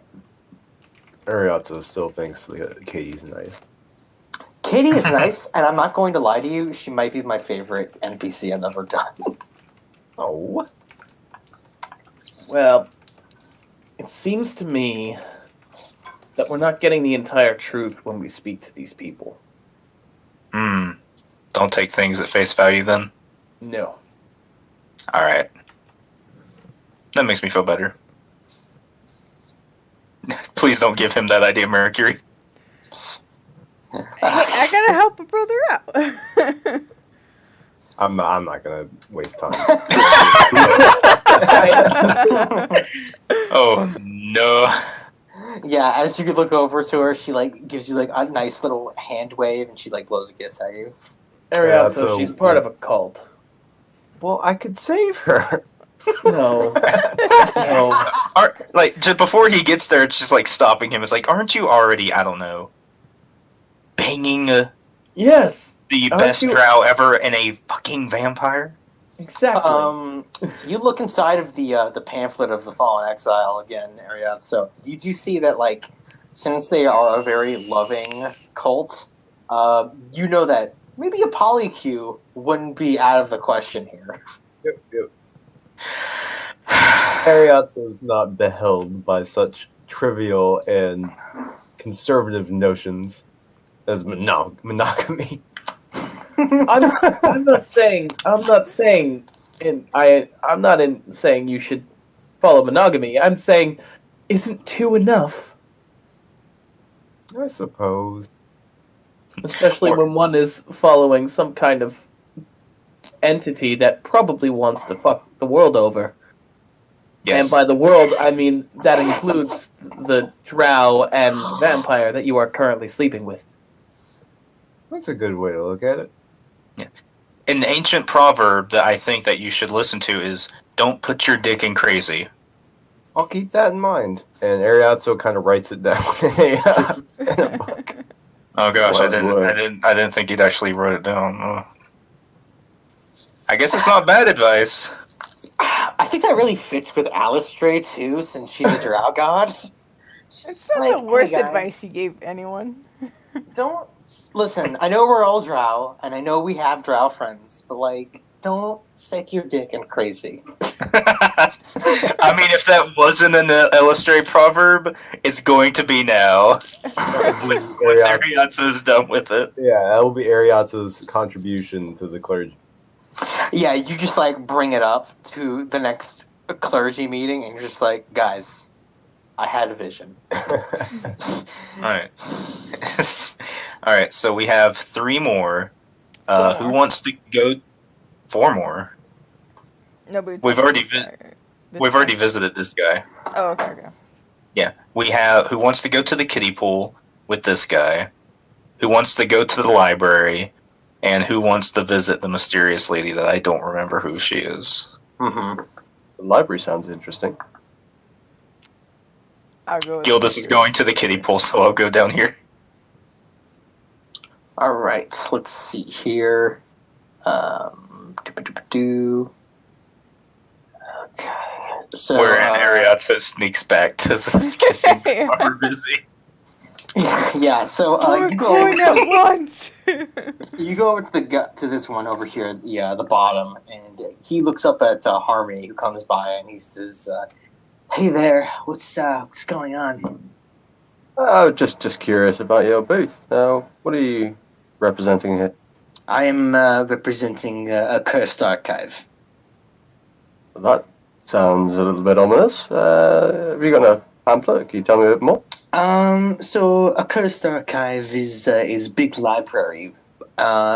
Eriazzo still thinks that Katie's nice. Katie is nice, and I'm not going to lie to you. She might be my favorite NPC I've ever done. Oh. Well, it seems to me that we're not getting the entire truth when we speak to these people. Don't take things at face value, then? No. Alright. That makes me feel better. Please don't give him that idea, Mercury. Hey, I gotta help a brother out. I'm not gonna waste time. Oh no. Yeah, as you look over to her, she like gives you like a nice little hand wave, and she like blows a kiss at you. Eriazzo, she's part of a cult. Well, I could save her. No. No. Like, just before he gets there, it's just like stopping him. It's like, aren't you already, I don't know, banging yes. the best drow ever and a fucking vampire? Exactly. You look inside of the pamphlet of the Fallen Exile again, Ariad. So you do see that, like, since they are a very loving cult, you know that maybe a polycule wouldn't be out of the question here. Yep. Eriazzo is not beheld by such trivial and conservative notions as monogamy. I'm not saying you should follow monogamy. I'm saying, isn't 2 enough? I suppose. Especially when one is following some kind of entity that probably wants to fuck the world over. Yes. And by the world, I mean that includes the drow and vampire that you are currently sleeping with. That's a good way to look at it. Yeah. An ancient proverb that I think that you should listen to is, don't put your dick in crazy. I'll keep that in mind. And Eriazzo kind of writes it down in a book. Oh gosh, I didn't think he'd actually wrote it down. Oh. I guess it's not bad advice. I think that really fits with Alistair too, since she's a drow god. It's not the worst advice you gave anyone. Don't listen. I know we're all drow, and I know we have drow friends, but like, don't stick your dick in crazy. I mean, if that wasn't an illustrated proverb, it's going to be now. Once Eriazzo's done with it. Yeah, that will be Eriazzo's contribution to the clergy. Yeah, you just like bring it up to the next clergy meeting, and you're just like, guys, I had a vision. Alright. Alright, so we have 3 more. Who wants to go? 4 more. Nobody. We've already visited this guy. Oh, okay. Yeah, we have who wants to go to the kiddie pool with this guy, who wants to go to the library, and who wants to visit the mysterious lady that I don't remember who she is. Mm-hmm. The library sounds interesting. I'll go. Gildas is going to the kiddie pool, so I'll go down here. All right, let's see here. Okay, so Where Eriazzo sneaks back to the kitchen while we're busy. Yeah. So We're going at once. you go over to this one over here, the bottom, and he looks up at Harmony, who comes by, and he says, "Hey there, what's going on?" Oh, just curious about your booth. What are you representing here? I am representing a cursed archive. That sounds a little bit ominous. Have you got a pamphlet? Can you tell me a bit more? So a cursed archive is big library.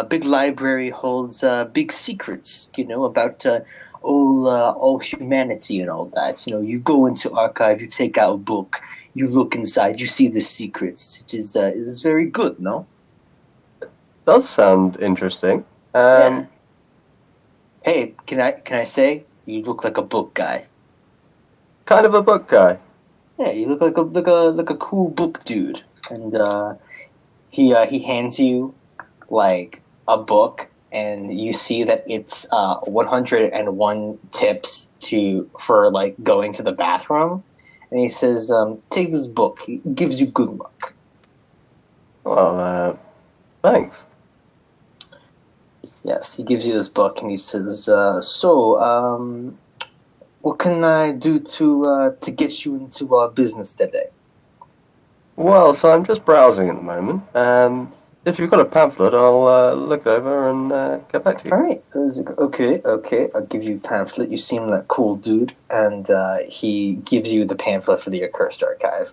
Big library holds big secrets, about all humanity and all that. You know, you go into archive, you take out a book, you look inside, you see the secrets. It is very good, no? Does sound interesting. Yeah. Hey, can I say you look like a book guy? Kind of a book guy. Yeah, you look like a cool book dude. And he hands you like a book, and you see that it's 101 tips for like going to the bathroom. And he says, "Take this book. It gives you good luck." Well, thanks. Yes, he gives you this book, and he says, what can I do to get you into our business today?" Well, so I'm just browsing at the moment. If you've got a pamphlet, I'll look it over and get back to you. All right. Okay. I'll give you a pamphlet. You seem like a cool dude, and he gives you the pamphlet for the Accursed Archive.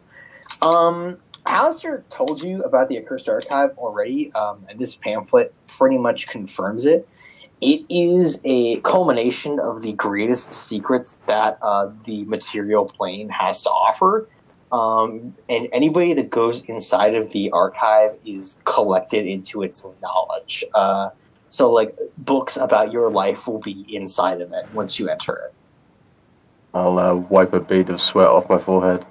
Hallister told you about the Accursed Archive already, and this pamphlet pretty much confirms it. It is a culmination of the greatest secrets that the material plane has to offer. And anybody that goes inside of the archive is collected into its knowledge. So, like, books about your life will be inside of it once you enter it. I'll wipe a bead of sweat off my forehead.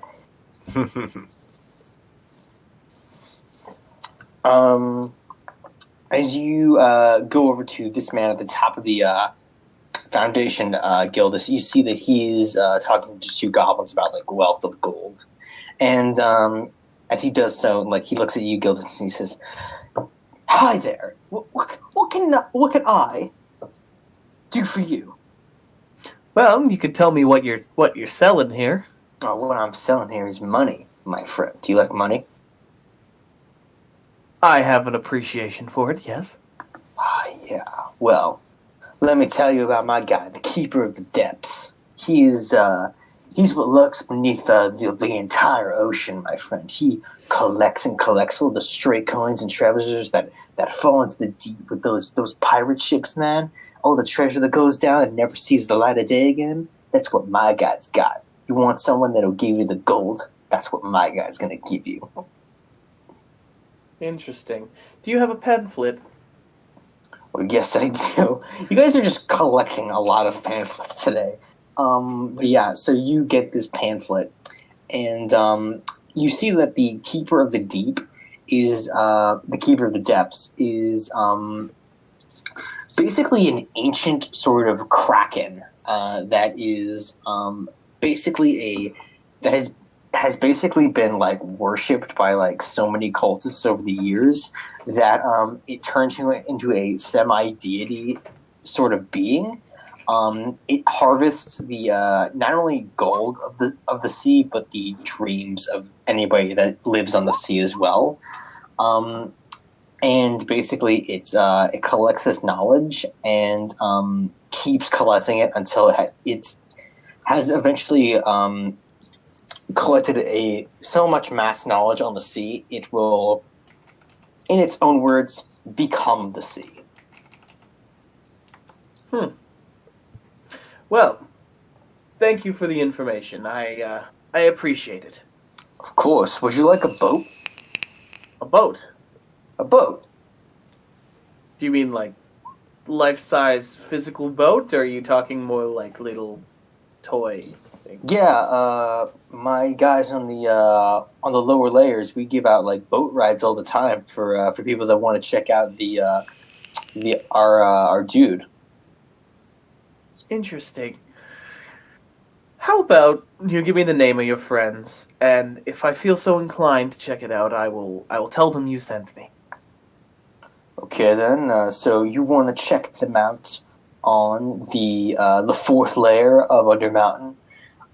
As you go over to this man at the top of the Foundation Guild, you see that he's talking to two goblins about like wealth of gold. And as he does so, like he looks at you, Gildus, and he says, "Hi there. What can I do for you?" Well, you could tell me what you're selling here. Oh, what I'm selling here is money, my friend. Do you like money? I have an appreciation for it, yes. Yeah. Well, let me tell you about my guy, the Keeper of the Depths. He's what lurks beneath the entire ocean, my friend. He collects all the stray coins and treasures that fall into the deep with those pirate ships, man. All the treasure that goes down and never sees the light of day again. That's what my guy's got. You want someone that'll give you the gold? That's what my guy's gonna give you. Interesting. Do you have a pamphlet? Well, yes, I do. You guys are just collecting a lot of pamphlets today. But yeah, so you get this pamphlet, and you see that the Keeper of the Deep is the Keeper of the Depths is basically an ancient sort of kraken that is basically has basically been like worshipped by like so many cultists over the years that it turned into a semi-deity sort of being. It harvests the not only gold of the sea, but the dreams of anybody that lives on the sea as well. And basically, it collects this knowledge and keeps collecting it until it has eventually collected so much mass knowledge on the sea, it will, in its own words, become the sea. Well, thank you for the information. I appreciate it. Of course. Would you like a boat? A boat? A boat. Do you mean like life-size physical boat, or are you talking more like little toy thing? Yeah, my guys on the lower layers, we give out like boat rides all the time for people that want to check out our dude. Interesting. How about you give me the name of your friends, and if I feel so inclined to check it out, I will tell them you sent me. Okay then. So you want to check them out on the fourth layer of Undermountain.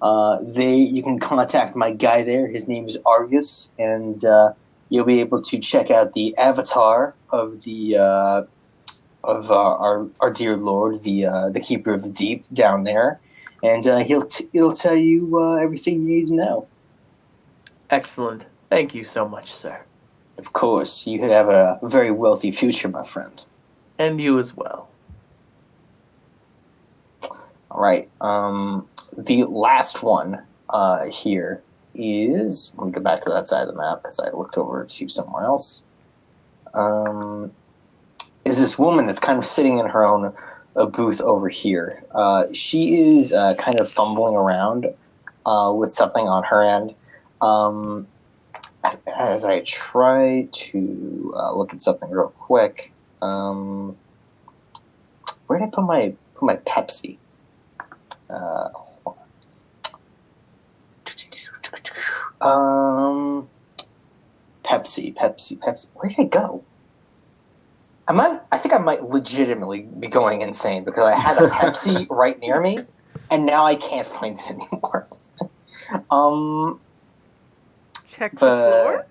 You can contact my guy there. His name is Argus, and you'll be able to check out the avatar of the of our dear Lord, the Keeper of the Deep, down there, and he'll tell you everything you need to know. Excellent. Thank you so much, sir. Of course, you have a very wealthy future, my friend. And you as well. All right. The last one here is. Let me go back to that side of the map because I looked over to somewhere else. Is this woman that's kind of sitting in her own booth over here. She is kind of fumbling around with something on her end. As I try to look at something real quick, where did I put my Pepsi? Pepsi. Where did I go? I think I might legitimately be going insane because I had a Pepsi right near me, and now I can't find it anymore. Check the floor?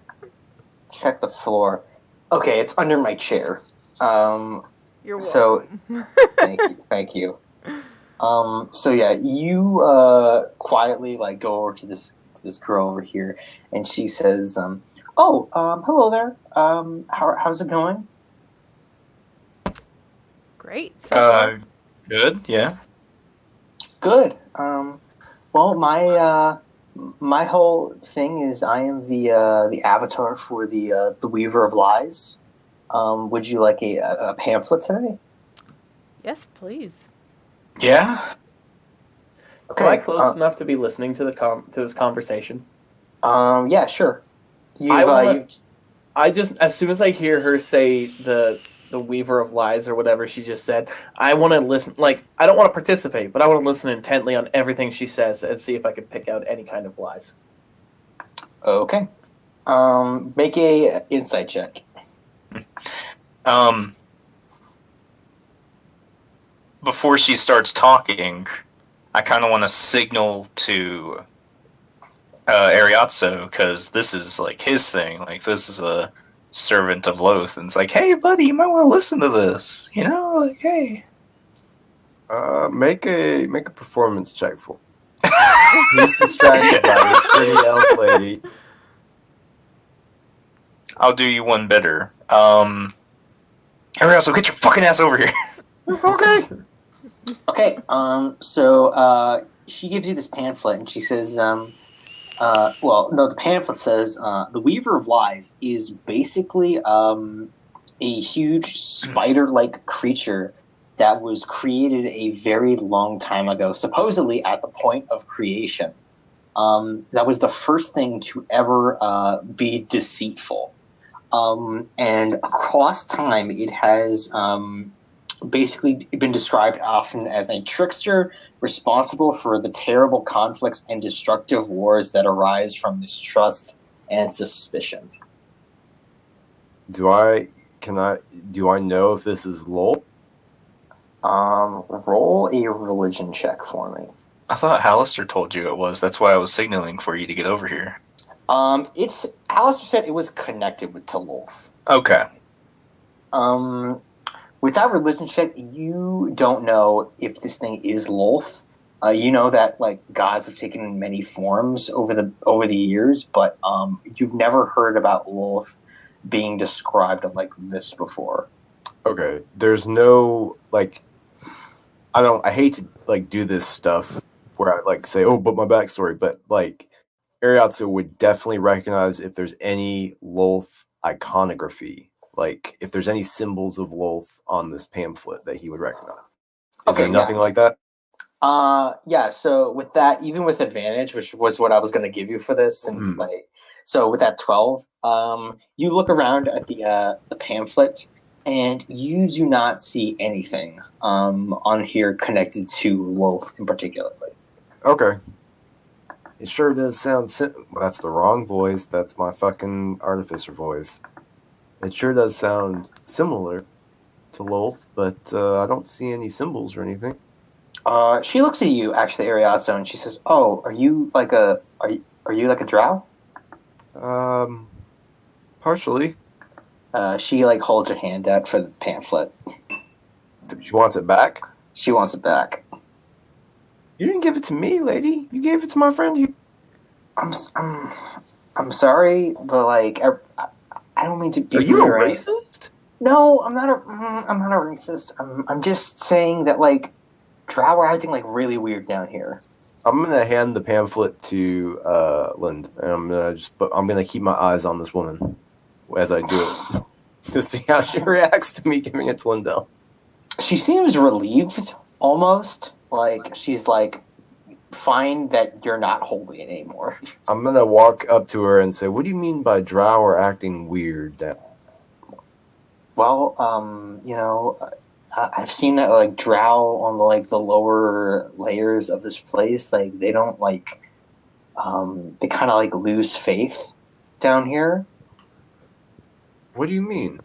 Check the floor. Okay, it's under my chair. You're welcome. So, thank you. So yeah, you quietly like go over to this girl over here, and she says, hello there. How's it going? Great. So far. Good. Yeah. Good. Well, my whole thing is I am the avatar for the Weaver of Lies. Would you like a pamphlet today? Yes, please. Yeah. Okay. Am I close enough to be listening to to this conversation? Yeah, sure. I just, as soon as I hear her say the Weaver of Lies or whatever she just said, I want to listen. Like, I don't want to participate, but I want to listen intently on everything she says and see if I can pick out any kind of lies. Okay. Make a insight check. Before she starts talking, I kind of want to signal to Eriazzo, because this is like his thing. Like, this is a servant of Loth, and it's like, hey, buddy, you might want to listen to this. You know, like, hey. Make a performance check for him. He's distracted by this pretty elf lady. I'll do you one better. Eriazzo, get your fucking ass over here. Okay. Okay. So she gives you this pamphlet, and she says, the pamphlet says the Weaver of Lies is basically a huge spider-like creature that was created a very long time ago, supposedly at the point of creation. That was the first thing to ever be deceitful. And across time, it has basically been described often as a trickster responsible for the terrible conflicts and destructive wars that arise from mistrust and suspicion. Do I know if this is Lowell? Roll a religion check for me. I thought Hallister told you it was. That's why I was signaling for you to get over here. Alistair said it was connected with Lolth. Okay. With that religion check, you don't know if this thing is Lolth. You know that like gods have taken many forms over the years, but you've never heard about Lolth being described like this before. Okay. There's no like. I hate to like do this stuff where I like say, but my backstory, but like Eriazzo would definitely recognize if there's any Lolth iconography, like if there's any symbols of Lolth on this pamphlet that he would recognize. Is there nothing like that? Yeah. So with that, even with advantage, which was what I was going to give you for this, since so with that 12, you look around at the pamphlet, and you do not see anything on here connected to Lolth in particular. Okay. It sure does sound that's the wrong voice. That's my fucking artificer voice. It sure does sound similar to Lolth, but I don't see any symbols or anything. She looks at you, actually, Eriazzo, and she says, "Oh, are you like a drow?" Partially. She like holds her hand out for the pamphlet. She wants it back? She wants it back. You didn't give it to me, lady. You gave it to my friend. I'm sorry, but like I don't mean to be. Are you a racist? No, I'm not a racist. I'm just saying that like drow are acting like really weird down here. I'm gonna hand the pamphlet to Lind, and I'm gonna keep my eyes on this woman as I do it to see how she reacts to me giving it to Lindell. She seems relieved, almost. Like, she's like, fine that you're not holding it anymore. I'm gonna walk up to her and say, "What do you mean by drow are acting weird?" Well, I've seen that like drow on the lower layers of this place, like they don't like, they kind of like lose faith down here. What do you mean?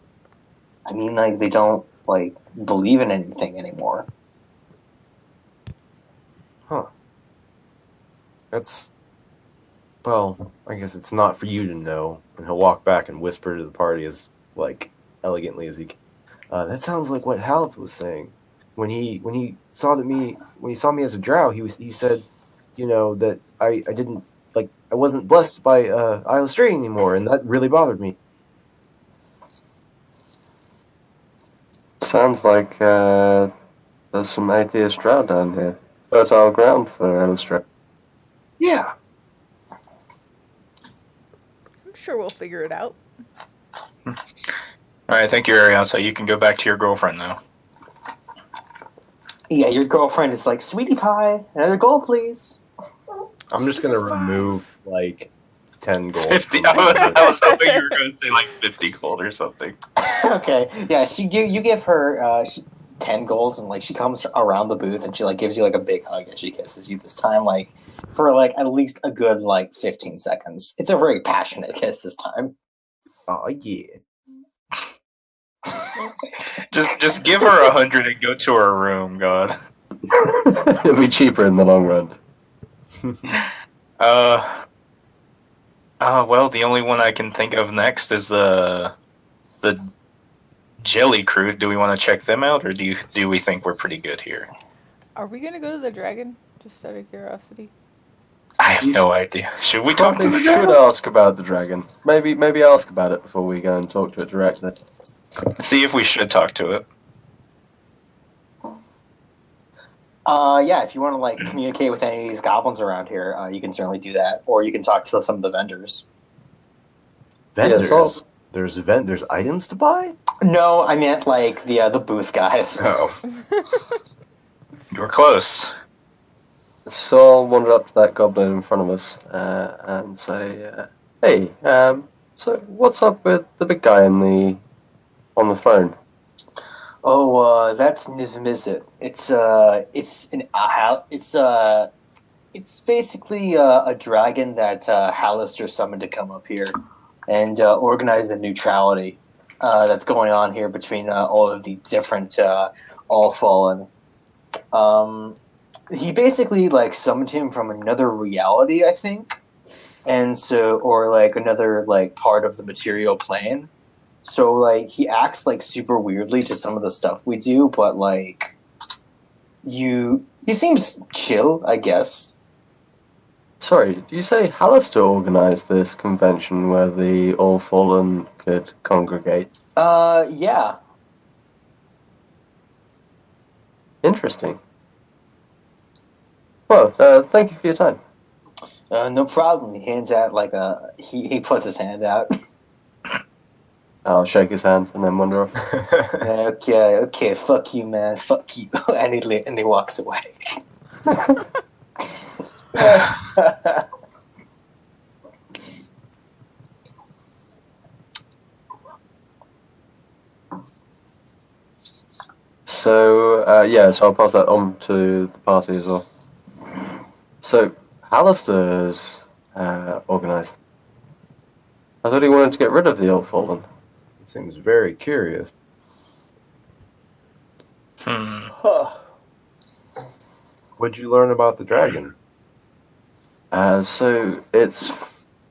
I mean, like they don't like believe in anything anymore. Huh. That's, well, I guess it's not for you to know. And he'll walk back and whisper to the party as, like, elegantly as he can. That sounds like what Haleth was saying. When he saw me as a drow, he said, that I didn't, like, I wasn't blessed by Isle Stray anymore, and that really bothered me. Sounds like there's some atheist drow down here. Fertile ground for Illustrate. Yeah. I'm sure we'll figure it out. Alright, thank you, Eriazzo. You can go back to your girlfriend now. Yeah, your girlfriend is like, sweetie pie, another goal, please. I'm just going to remove, like, 10 gold. 50. I was hoping you were going to say, like, 50 gold or something. Okay, yeah, you give her 10 golds, and like she comes around the booth and she like gives you like a big hug as she kisses you this time, like for like at least a good like 15 seconds. It's a very passionate kiss this time. Oh, yeah. Just give her 100 and go to her room, God. It'll be cheaper in the long run. Well, the only one I can think of next is the Jelly Crew. Do we want to check them out, or do we think we're pretty good here? Are we gonna go to the dragon? Just out of curiosity. I have no idea. Should we talk to Probably the should dragon? ask about the dragon. Maybe ask about it before we go and talk to it directly. See if we should talk to it. Yeah, if you want to like communicate with any of these goblins around here, you can certainly do that, or you can talk to some of the vendors. Vendors? Yeah, so- There's items to buy? No, I meant like the booth guys. Oh. You were close. So I'll wander up to that goblin in front of us and say, "Hey, so what's up with the big guy on the phone?" Oh, that's Nivmizit. It's basically a dragon that Hallister summoned to come up here and organize the neutrality that's going on here between all of the different All Fallen. He basically like summoned him from another reality, I think, and so or like another like part of the material plane. So like he acts like super weirdly to some of the stuff we do, but like he seems chill, I guess. Sorry, do you say Hallister organised this convention where the All Fallen could congregate? Yeah. Interesting. Well, thank you for your time. No problem. He hands out like he puts his hand out. I'll shake his hand and then wander off. Okay, fuck you, man, fuck you, and he walks away. So I'll pass that on to the party as well. So Hallister's organised. I thought he wanted to get rid of the Old Fallen. It seems very curious. What'd you learn about the dragon? So it's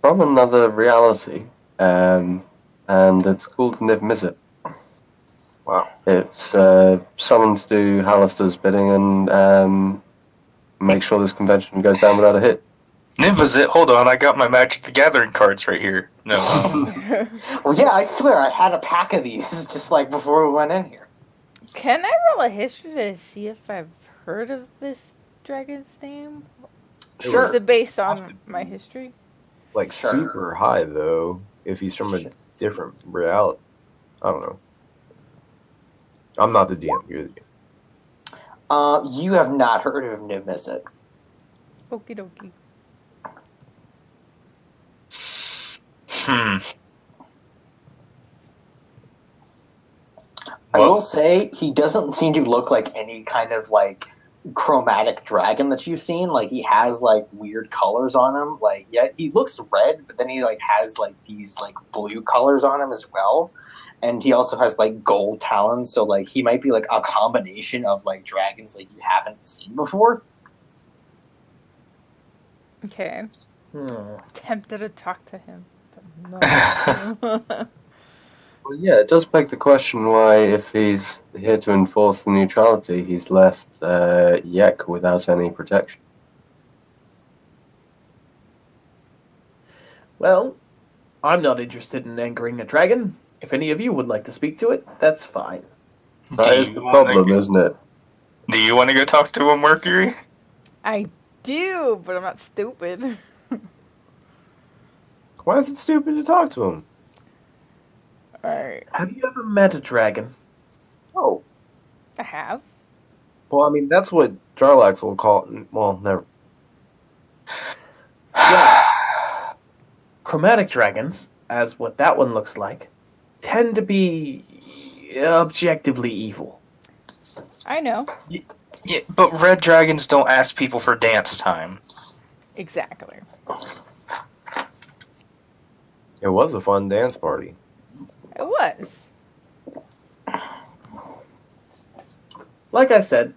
from another reality, and it's called Niv-Mizzet. Wow. It's summoned to do Hallister's bidding and make sure this convention goes down without a hit. Niv-Mizzet, hold on, I got my Magic the Gathering cards right here. No. Well, yeah, I swear I had a pack of these just like before we went in here. Can I roll a history to see if I've heard of this dragon's name? Sure. Is it based Have on to my be. history? Like Sure. super high though. If he's from a different reality, I don't know. I'm not the DM. You're the DM. You have not heard of Niv-Mizzet. Okie dokie. I will say he doesn't seem to look like any kind of like chromatic dragon that you've seen. Like he has like weird colors on him. Like yeah, he looks red, but then he like has like these like blue colors on him as well. And he also has like gold talons, so like he might be like a combination of like dragons like you haven't seen before. Okay. Hmm. Tempted to talk to him, but no. Well, yeah, it does beg the question why, if he's here to enforce the neutrality, he's left Yek without any protection. Well, I'm not interested in angering a dragon. If any of you would like to speak to it, that's fine. That is the problem, isn't it? Do you want to go talk to a Mercury? I do, but I'm not stupid. Why is it stupid to talk to him? Alright. Have you ever met a dragon? Oh, I have. well, I mean that's what Jarlax will call it. Well, never. Yeah. Chromatic dragons, as what that one looks like, tend to be objectively evil. I know. Yeah, but red dragons don't ask people for dance time. Exactly. It was a fun dance party. It was. Like I said,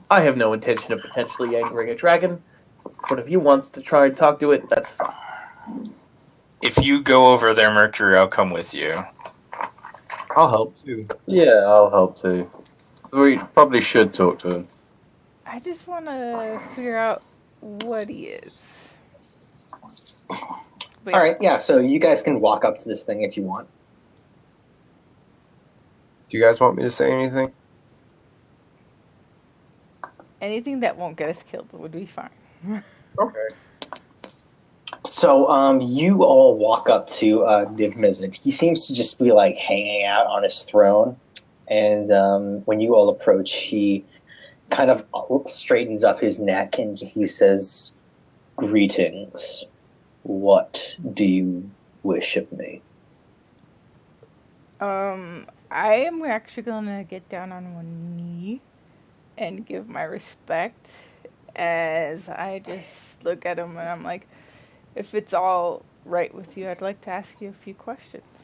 I have no intention of potentially angering a dragon. If one of you wants to try and talk to it, that's fine. If you go over there, Mercury, I'll come with you. I'll help too. Yeah, I'll help too. We probably should talk to him. I just want to figure out what he is. But All right, yeah. So you guys can walk up to this thing if you want. Do you guys want me to say anything? anything that won't get us killed would be fine. Okay. So you all walk up to Niv-Mizzet. He seems to just be like hanging out on his throne, and when you all approach, he kind of straightens up his neck and he says, "Greetings. What do you wish of me?" I am actually gonna get down on one knee and give my respect as I just look at him and I'm like, if it's all right with you, I'd like to ask you a few questions.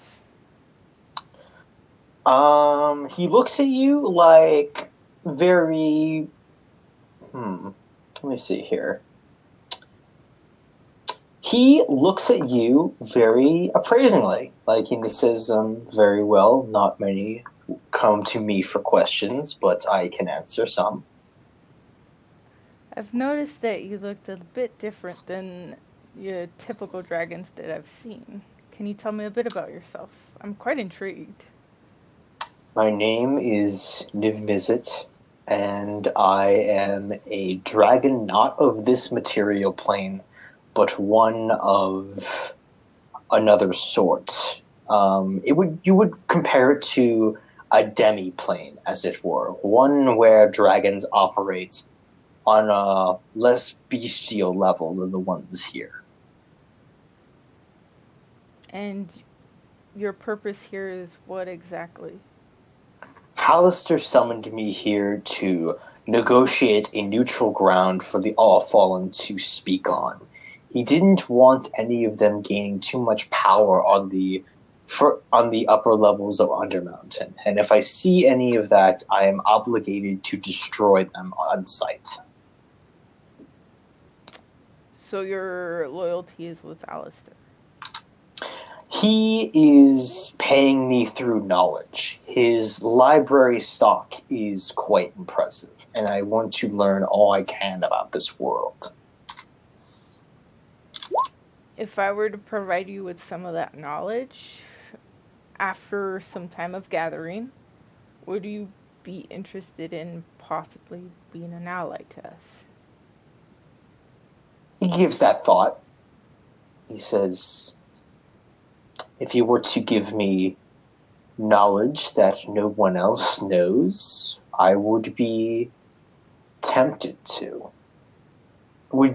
He looks at you like very. Let me see here. He looks at you very appraisingly. Like he says, very well, not many come to me for questions, but I can answer some. I've noticed that you looked a bit different than your typical dragons that I've seen. Can you tell me a bit about yourself? I'm quite intrigued. My name is Niv-Mizzet, and I am a dragon not of this material plane, but one of another sort. You would compare it to a demi-plane, as it were, one where dragons operate on a less bestial level than the ones here. And your purpose here is what exactly? Hallister summoned me here to negotiate a neutral ground for the All-Fallen to speak on. He didn't want any of them gaining too much power on the upper levels of Undermountain, and if I see any of that, I am obligated to destroy them on sight. So your loyalty is with Alistair. He is paying me through knowledge. His library stock is quite impressive, and I want to learn all I can about this world. If I were to provide you with some of that knowledge, after some time of gathering, would you be interested in possibly being an ally to us. He gives that thought. He says, if you were to give me knowledge that no one else knows, I would be tempted to.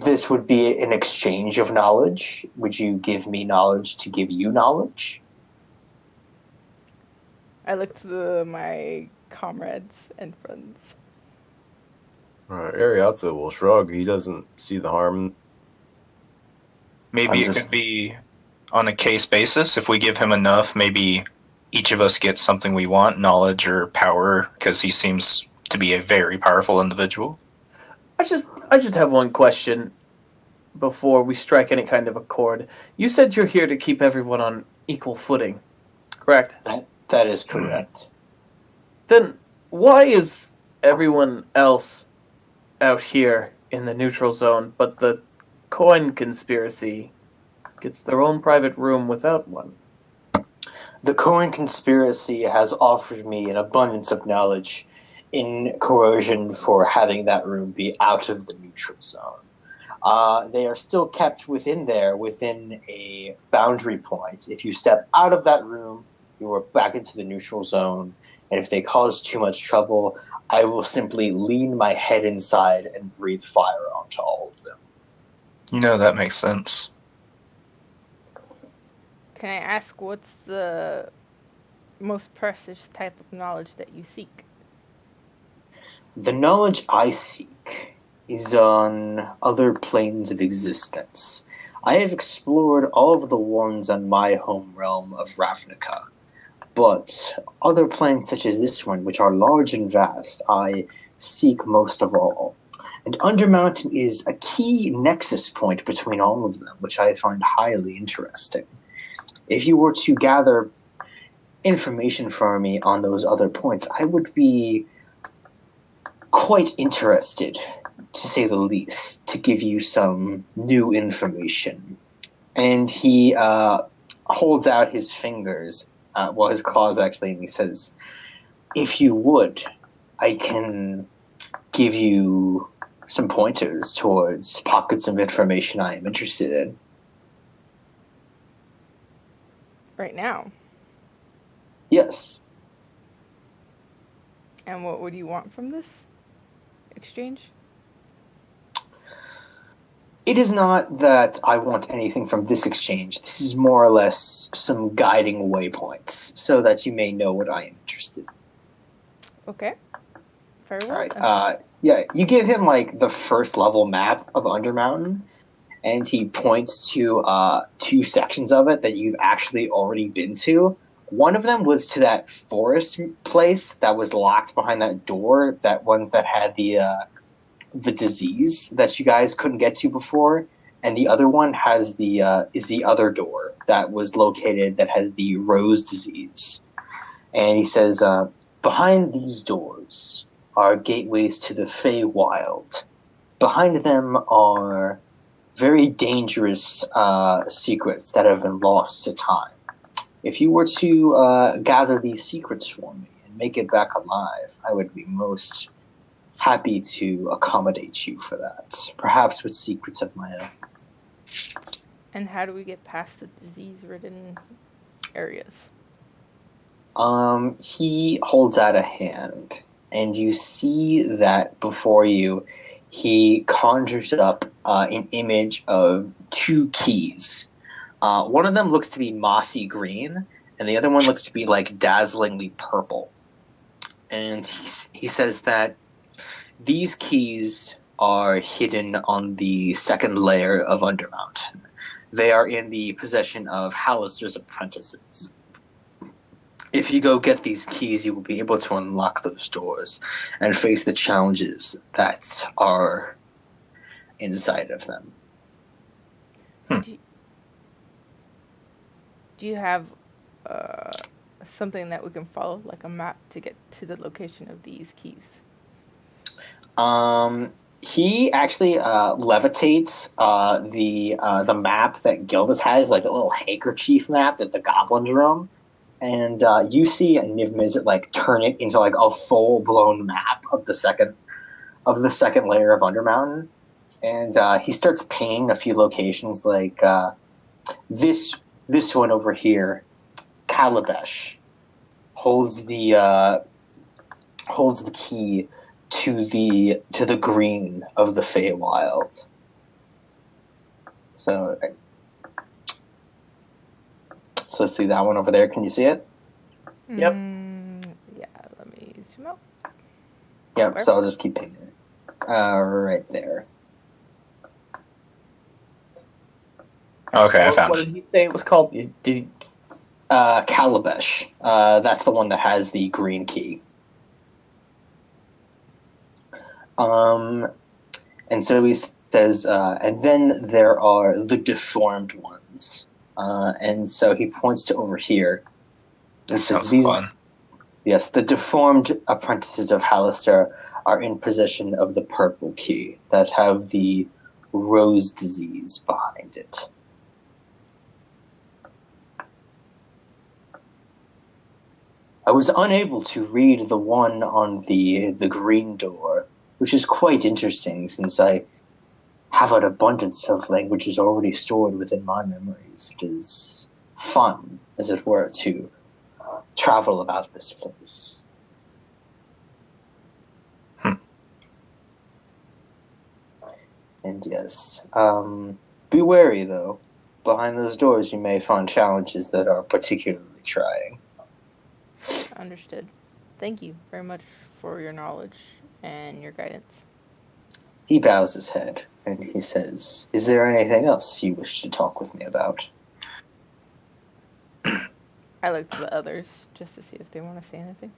This would be an exchange of knowledge? Would you give me knowledge to give you knowledge? I look to my comrades and friends. Eriazzo will shrug. He doesn't see the harm. Maybe it could be on a case basis. If we give him enough, maybe each of us gets something we want, knowledge or power, because he seems to be a very powerful individual. I just have one question before we strike any kind of accord. You said you're here to keep everyone on equal footing, correct? That is correct. Then why is everyone else out here in the neutral zone, but the coin conspiracy gets their own private room without one? The coin conspiracy has offered me an abundance of knowledge in coercion for having that room be out of the neutral zone. They are still kept within a boundary point. If you step out of that room, you are back into the neutral zone, and if they cause too much trouble, I will simply lean my head inside and breathe fire onto all of them. You know, that makes sense. Can I ask what's the most precious type of knowledge that you seek? The knowledge I seek is on other planes of existence. I have explored all of the ones on my home realm of Ravnica, but other planes such as this one, which are large and vast, I seek most of all. And Undermountain is a key nexus point between all of them, which I find highly interesting. If you were to gather information from me on those other points, I would be quite interested, to say the least, to give you some new information. And he holds out his fingers, his claws actually, and he says, if you would, I can give you some pointers towards pockets of information I am interested in. Right now? Yes. And what would you want from this exchange? It is not that I want anything from this exchange. This is more or less some guiding waypoints, so that you may know what I am interested in. Okay. Very well. Alright, yeah, you give him, like, the first level map of Undermountain, and he points to 2 sections of it that you've actually already been to. One of them was to that forest place that was locked behind that door, that one that had the disease that you guys couldn't get to before, and the other one has is the other door that was located that has the rose disease. And he says, behind these doors are gateways to the Feywild. Behind them are very dangerous secrets that have been lost to time. If you were to gather these secrets for me and make it back alive, I would be most happy to accommodate you for that. Perhaps with secrets of my own. And how do we get past the disease-ridden areas? He holds out a hand, and you see that before you, he conjures up an image of 2 keys. One of them looks to be mossy green, and the other one looks to be like dazzlingly purple. And he says that these keys are hidden on the second layer of Undermountain. They are in the possession of Hallister's apprentices. If you go get these keys, you will be able to unlock those doors and face the challenges that are inside of them. Do you have something that we can follow, like a map, to get to the location of these keys? He actually levitates the map that Gildas has, like a little handkerchief map that the goblins roam, and you see Niv Mizzet like turn it into like a full blown map of the second the second layer of Undermountain, and he starts pinging a few locations like this one over here, Calabash, holds the key to the green of the Feywild. So let's see that one over there. Can you see it? Yep. Yeah, let me zoom out. Yep, Where? so I'll just keep pinging it. Right there. Okay, I found What it. did he say it was called? Did he... Calabash. That's the one that has the green key. And so he says, and then there are the deformed ones. And so he points to over here. That Says, sounds fun. Yes, the deformed apprentices of Hallister are in possession of the purple key that have the rose disease behind it. I was unable to read the one on the green door, which is quite interesting since I have an abundance of languages already stored within my memories. It is fun, as it were, to travel about this place. And yes, be wary though. Behind those doors you may find challenges that are particularly trying. Understood. Thank you very much for your knowledge and your guidance. He bows his head and he says, "Is there anything else you wish to talk with me about?" I look to the others just to see if they want to say anything.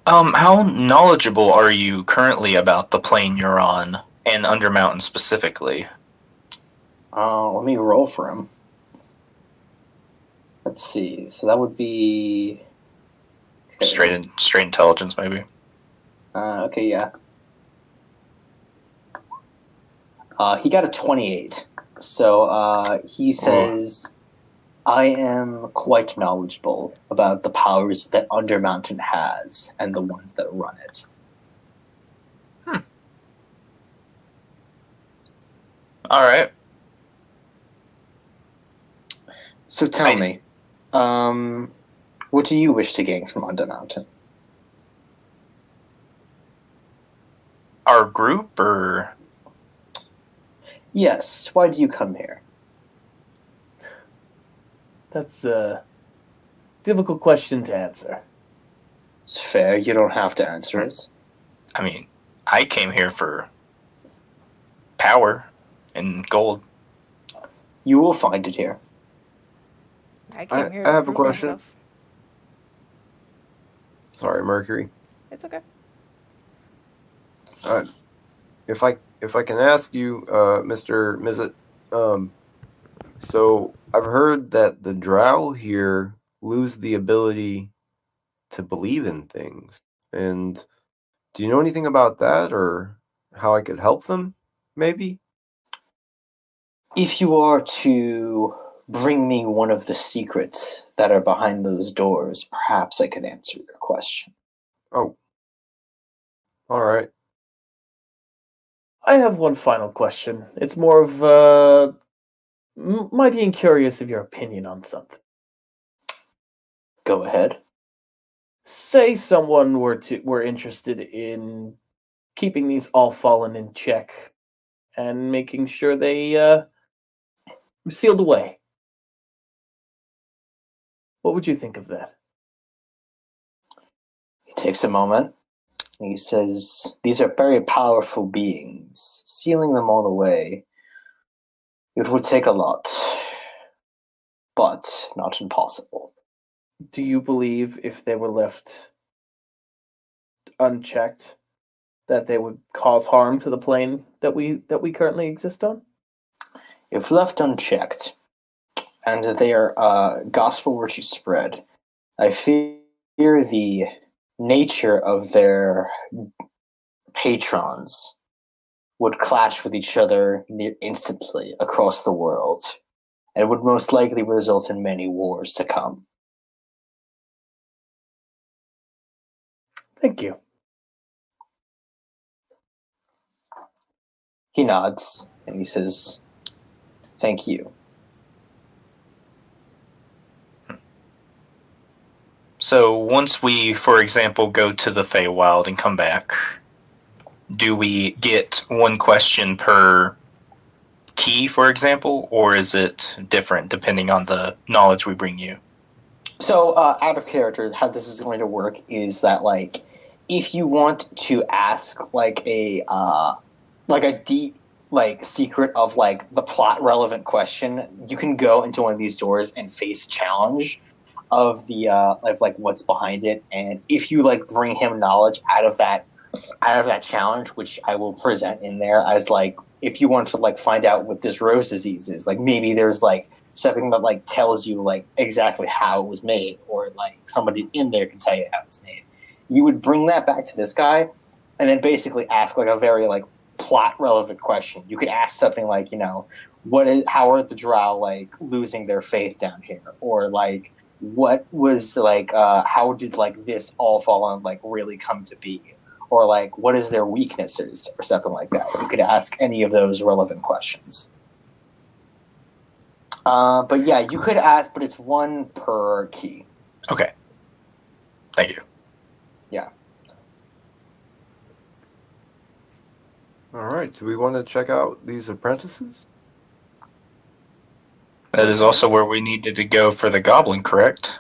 How knowledgeable are you currently about the plane you're on, and Undermountain specifically? Let me roll for him. Let's see. So that would be Straight intelligence, maybe. okay, yeah. He got a 28. So he says, "I am quite knowledgeable about the powers that Undermountain has and the ones that run it." All right. So tell me, what do you wish to gain from Undermountain? Our group, or Yes, why do you come here? That's a difficult question to answer. It's fair, you don't have to answer it. I mean, I came here for power and gold. You will find it here. I came here I to have a prove question. myself. Sorry, Mercury. It's okay. If I can ask you, Mr. Mizzet, so I've heard that the drow here lose the ability to believe in things. And do you know anything about that, or how I could help them, maybe? If you are to bring me one of the secrets that are behind those doors, perhaps I could answer your question. Oh. All right. I have one final question. It's more of my being curious of your opinion on something. Go ahead. Say someone were interested in keeping these all fallen in check and making sure they were sealed away. What would you think of that? He takes a moment. And he says, "These are very powerful beings. Sealing them all away, it would take a lot, but not impossible." Do you believe if they were left unchecked that they would cause harm to the plane that we currently exist on? If left unchecked, and their gospel were to spread, I fear the nature of their patrons would clash with each other near instantly across the world, and would most likely result in many wars to come. Thank you. He nods and he says, "Thank you." So once we, for example, go to the Feywild and come back, do we get one question per key, for example, or is it different depending on the knowledge we bring you? So, out of character, how this is going to work is that, like, if you want to ask like a deep like secret of like the plot relevant question, you can go into one of these doors and face challenge of the of like what's behind it, and if you like bring him knowledge out of that challenge, which I will present in there as like if you want to like find out what this rose disease is, like maybe there's like something that like tells you like exactly how it was made, or like somebody in there can tell you how it's made. You would bring that back to this guy, and then basically ask like a very like plot relevant question. You could ask something like, how are the Drow like losing their faith down here, or like what was like how did like this all fall on like really come to be, or like what is their weaknesses or something like that. You could ask any of those relevant questions. But yeah, you could ask, but it's one per key. Okay. Thank you. Yeah. All right. Do we want to check out these apprentices? That is also where we needed to go for the goblin, correct?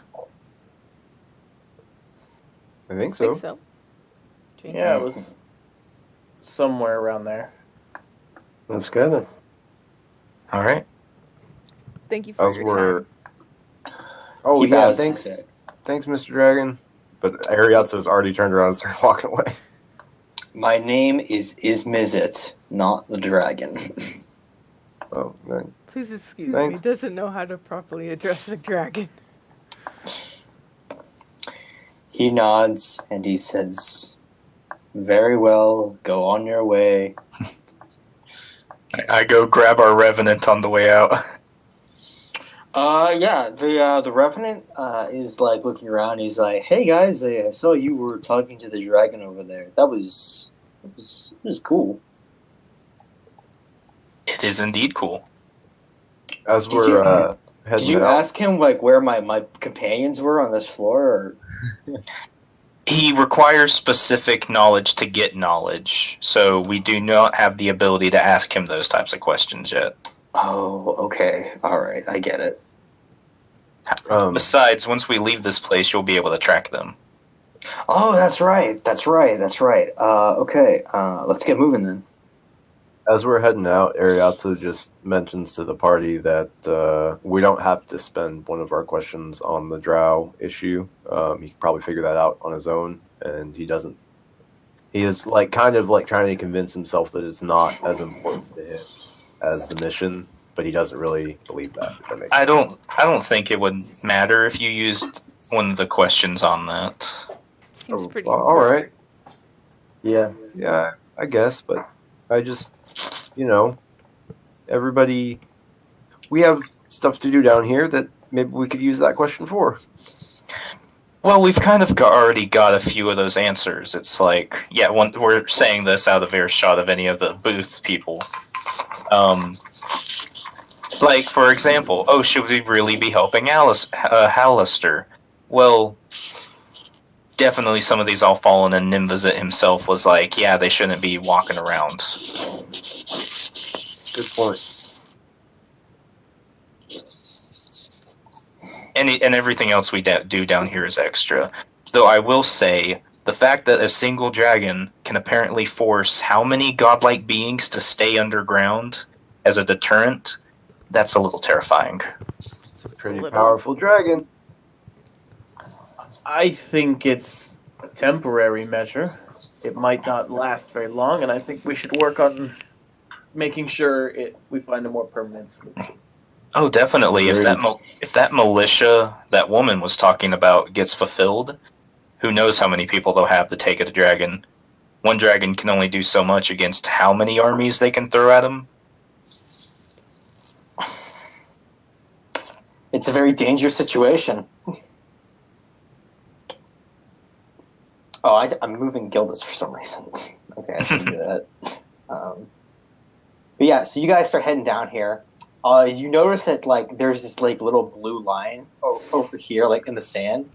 I think I so. think so. Yeah, it was somewhere around there. Let's go then. All right. Thank you for As your we're. time. Oh He yeah, bows. thanks, Mr. Dragon. But Eriazzo's already turned around and started walking away. My name is Ismizit, not the dragon. Oh, man. Please excuse me. Thanks. He doesn't know how to properly address a dragon. He nods and he says, "Very well, go on your way." I go grab our revenant on the way out. Yeah, the Revenant is like looking around. He's like, "Hey guys, I saw you were talking to the dragon over there. It was cool." It is indeed cool. As Did we're Did heading you out. ask him like where my companions were on this floor? Or? He requires specific knowledge to get knowledge, so we do not have the ability to ask him those types of questions yet. Oh, okay, all right, I get it. Besides, once we leave this place, you'll be able to track them. Oh, that's right. Okay, let's get moving then. As we're heading out, Eriazzo just mentions to the party that we don't have to spend one of our questions on the drow issue. He can probably figure that out on his own, and he doesn't. He is like kind of like trying to convince himself that it's not as important to him as the mission, but he doesn't really believe that. If that makes I sense. don't think it would matter if you used one of the questions on that. Seems pretty Well, all right. important. Yeah, I guess, but I just, everybody, we have stuff to do down here that maybe we could use that question for. Well, we've kind of already got a few of those answers. It's like, we're saying this out of earshot of any of the booth people. Like, for example, should we really be helping Hallister? Well, definitely some of these all fallen, and Nimvazit himself was like, yeah, they shouldn't be walking around. Good point. And everything else we do down here is extra. Though I will say, the fact that a single dragon can apparently force how many godlike beings to stay underground as a deterrent, that's a little terrifying. It's a pretty powerful dragon. I think it's a temporary measure. It might not last very long, and I think we should work on making sure we find a more permanent solution. Oh, definitely. If that militia that woman was talking about gets fulfilled, who knows how many people they'll have to take at a dragon. One dragon can only do so much against how many armies they can throw at him. It's a very dangerous situation. Oh, I'm moving Gildas for some reason. Okay, I should do that. But yeah, so you guys start heading down here. You notice that like there's this like little blue line over here, like in the sand,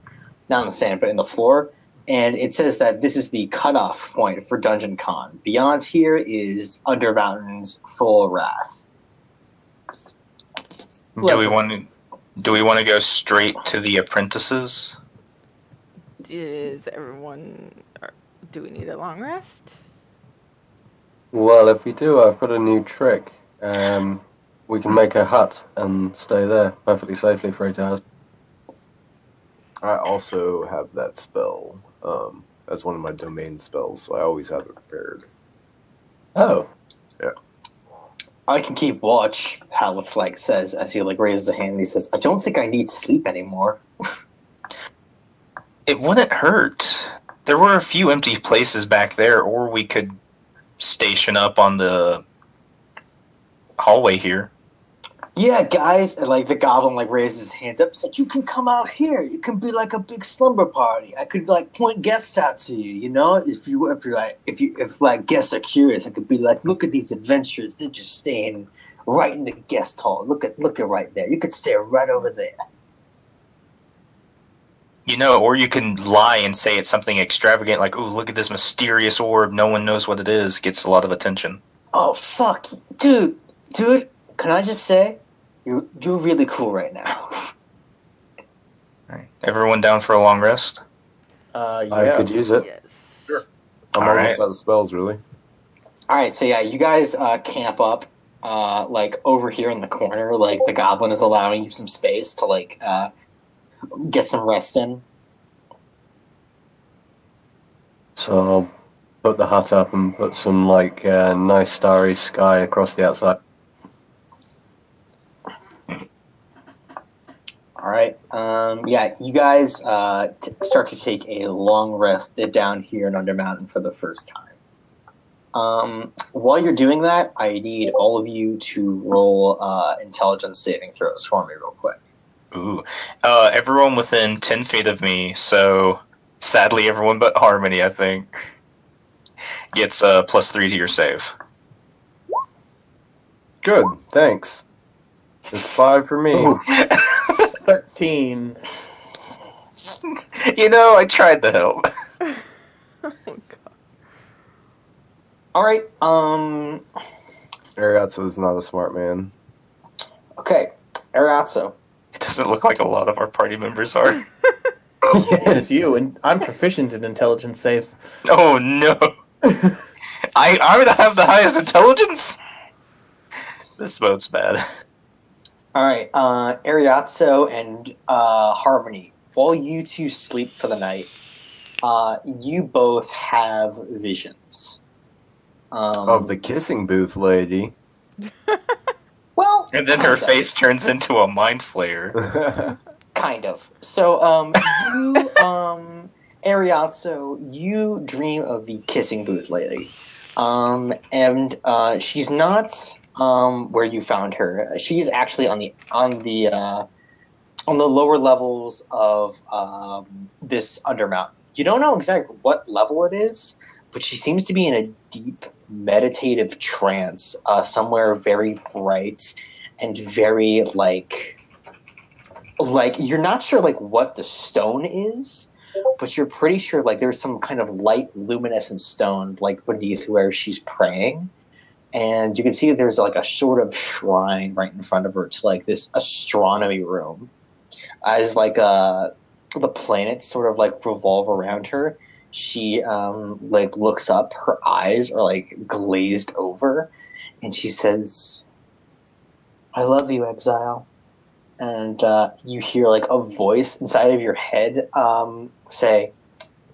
not in the sand, but in the floor, and it says that this is the cutoff point for Dungeon Con. Beyond here is Undermountain's full wrath. Do we want to go straight to the apprentices? Is everyone? Do we need a long rest? Well, if we do, I've got a new trick. We can make a hut and stay there perfectly safely for 8 hours. I also have that spell as one of my domain spells, so I always have it prepared. Oh. Yeah. I can keep watch, Halif like says as he like raises a hand and he says, I don't think I need sleep anymore. It wouldn't hurt. There were a few empty places back there, or we could station up on the hallway here. Yeah, guys, and like the goblin like raises his hands up. It's like, you can come out here. You can be like a big slumber party. I could like point guests out to you. You know, if guests are curious, I could be like, look at these adventurers. They're just staying right in the guest hall. Look at right there. You could stay right over there. You know, or you can lie and say it's something extravagant, like, "Ooh, look at this mysterious orb. No one knows what it is." Gets a lot of attention. Oh fuck, dude. Can I just say, you're really cool right now. Right. Everyone down for a long rest? I could use it. Yes. Sure. I'm All almost right. out of spells, really. All right, so yeah, you guys camp up, like over here in the corner. Like the goblin is allowing you some space to like get some rest in. So I'll put the hut up and put some like nice starry sky across the outside. All right, yeah, you guys start to take a long rest down here in Undermountain for the first time. While you're doing that, I need all of you to roll intelligence saving throws for me real quick. Ooh. Everyone within 10 feet of me, so sadly everyone but Harmony, I think, gets +3 to your save. Good, thanks. It's 5 for me. 13. You know, I tried to help. Oh god. All right, Eriazzo is not a smart man. okay, Eriazzo. It doesn't look like a lot of our party members are. It's you, and I'm proficient in intelligence saves. Oh no. I would have the highest intelligence? This boat's bad. All right, Eriazzo and Harmony, while you two sleep for the night, you both have visions. Of the kissing booth lady. Well, And then her kind of. face turns into a mind flayer. Kind of. So, you, Eriazzo, you dream of the kissing booth lady. And she's not where you found her. She's actually on the lower levels of this Undermountain. You don't know exactly what level it is, but she seems to be in a deep meditative trance, somewhere very bright and very like you're not sure like what the stone is, but you're pretty sure like there's some kind of light luminescent stone like beneath where she's praying. And you can see there's like a sort of shrine right in front of her to like this astronomy room. As like the planets sort of like revolve around her, she like looks up, her eyes are like glazed over, and she says, I love you, Exile. And you hear like a voice inside of your head say,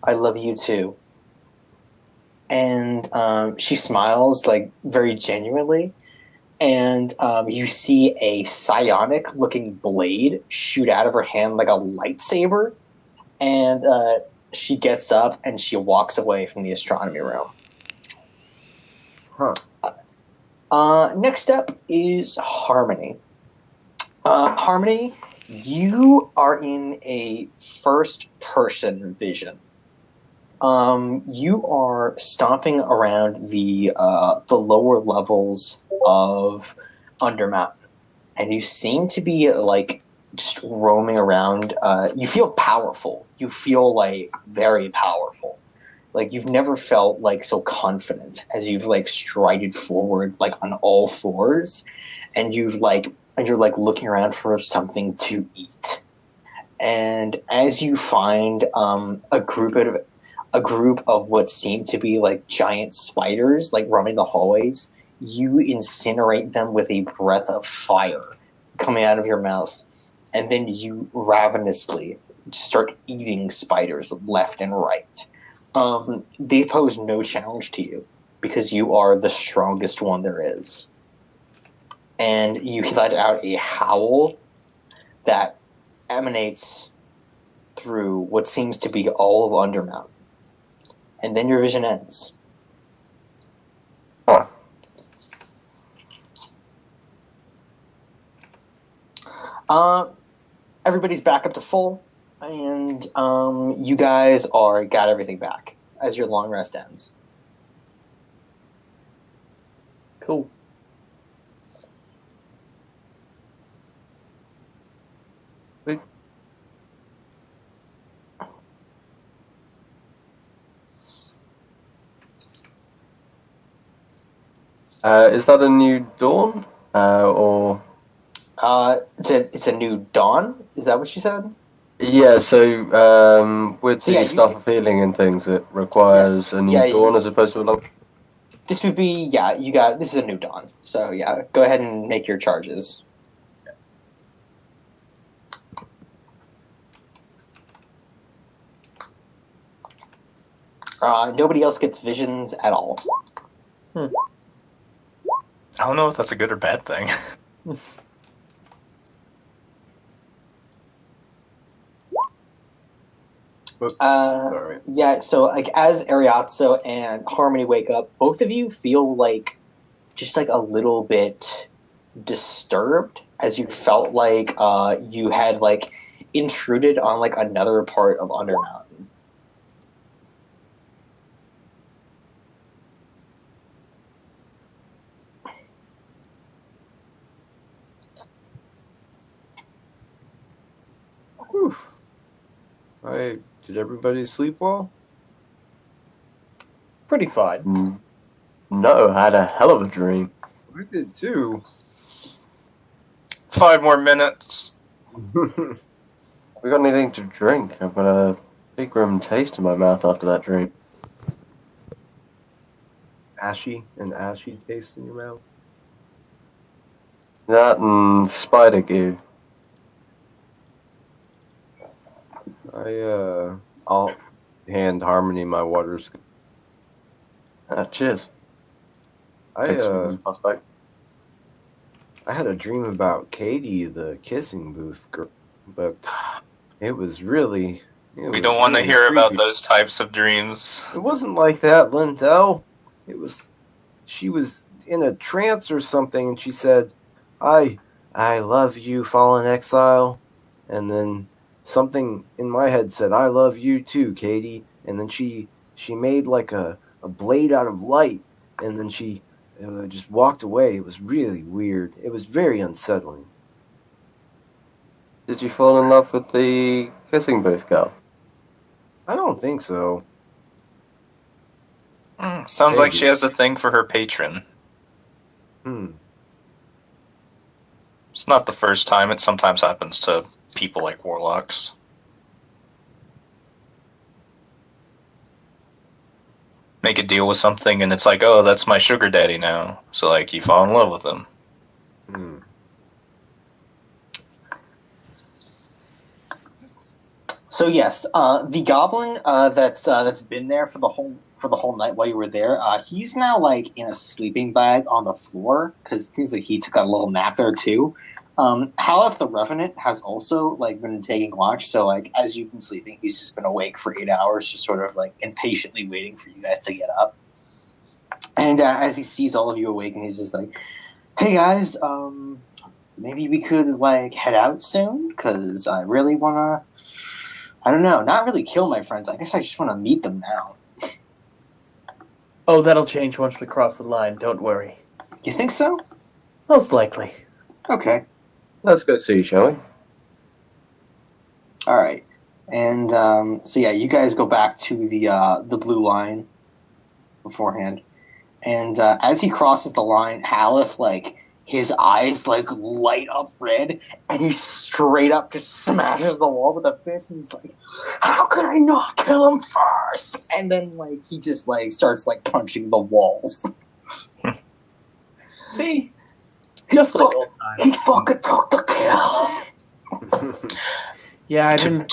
I love you too. And she smiles like very genuinely, and you see a psionic looking blade shoot out of her hand like a lightsaber, and she gets up and she walks away from the astronomy room. Next up is Harmony. Harmony, you are in a first-person vision. you are stomping around the lower levels of Undermountain, and you seem to be like just roaming around. You feel powerful. You feel like very powerful. Like you've never felt like so confident as you've like strided forward like on all fours, and you're like looking around for something to eat. And as you find a group of what seem to be like giant spiders like roaming the hallways, you incinerate them with a breath of fire coming out of your mouth, and then you ravenously start eating spiders left and right. They pose no challenge to you because you are the strongest one there is. And you let out a howl that emanates through what seems to be all of Undermount. And then your vision ends. Huh. Everybody's back up to full, and you guys got everything back as your long rest ends. Cool. Wait. Is that a new dawn? Or It's a new dawn. Is that what you said? yeah, so with So, the yeah, stuff of healing and things, it requires Yes. a new Yeah, dawn as opposed to a long. This would be this is a new dawn. So yeah, go ahead and make your charges. Nobody else gets visions at all. I don't know if that's a good or bad thing. Oops, sorry. Yeah, so like as Eriazzo and Harmony wake up, both of you feel like just like a little bit disturbed, as you felt like you had like intruded on like another part of Undermountain. Whew. Did everybody sleep well? Pretty fine. No, I had a hell of a dream. I did too. 5 more minutes. We got anything to drink? I've got a big grim taste in my mouth after that dream. Ashy taste in your mouth. That and spider goo. I'll hand Harmony my water skin. Cheers. I Pass back. I had a dream about Katie, the kissing booth girl, but it was really. We don't want to hear about those types of dreams. It wasn't like that, Lindell. She was in a trance or something, and she said, I love you, fallen exile. And then something in my head said, I love you too, Katie. And then she made like a blade out of light, and then she just walked away. It was really weird. It was very unsettling. Did you fall in love with the kissing booth girl? I don't think so. Sounds like she has a thing for her patron. It's not the first time. It sometimes happens to people like warlocks. Make a deal with something and it's like, oh, that's my sugar daddy now. So like you fall in love with him. So yes, the goblin that's been there for the whole night while you were there, he's now like in a sleeping bag on the floor because it seems like he took a little nap there too. Haleth the Revenant has also like been taking watch, so like as you've been sleeping, he's just been awake for 8 hours, just sort of like impatiently waiting for you guys to get up. And as he sees all of you awake, and he's just like, "Hey guys, maybe we could like head out soon because I really wanna I don't know. Not really kill my friends. I guess I just want to meet them now. Oh, that'll change once we cross the line. Don't worry. You think so? Most likely. Okay. Let's go see, shall we? All right. And so yeah, you guys go back to the blue line beforehand, and as he crosses the line, Haleth, like, his eyes like light up red, and he straight up just smashes the wall with a fist, and he's like, "How could I not kill him first?" And then like he just like starts like punching the walls. See, just like old times. He fucking took the kill. Yeah, I didn't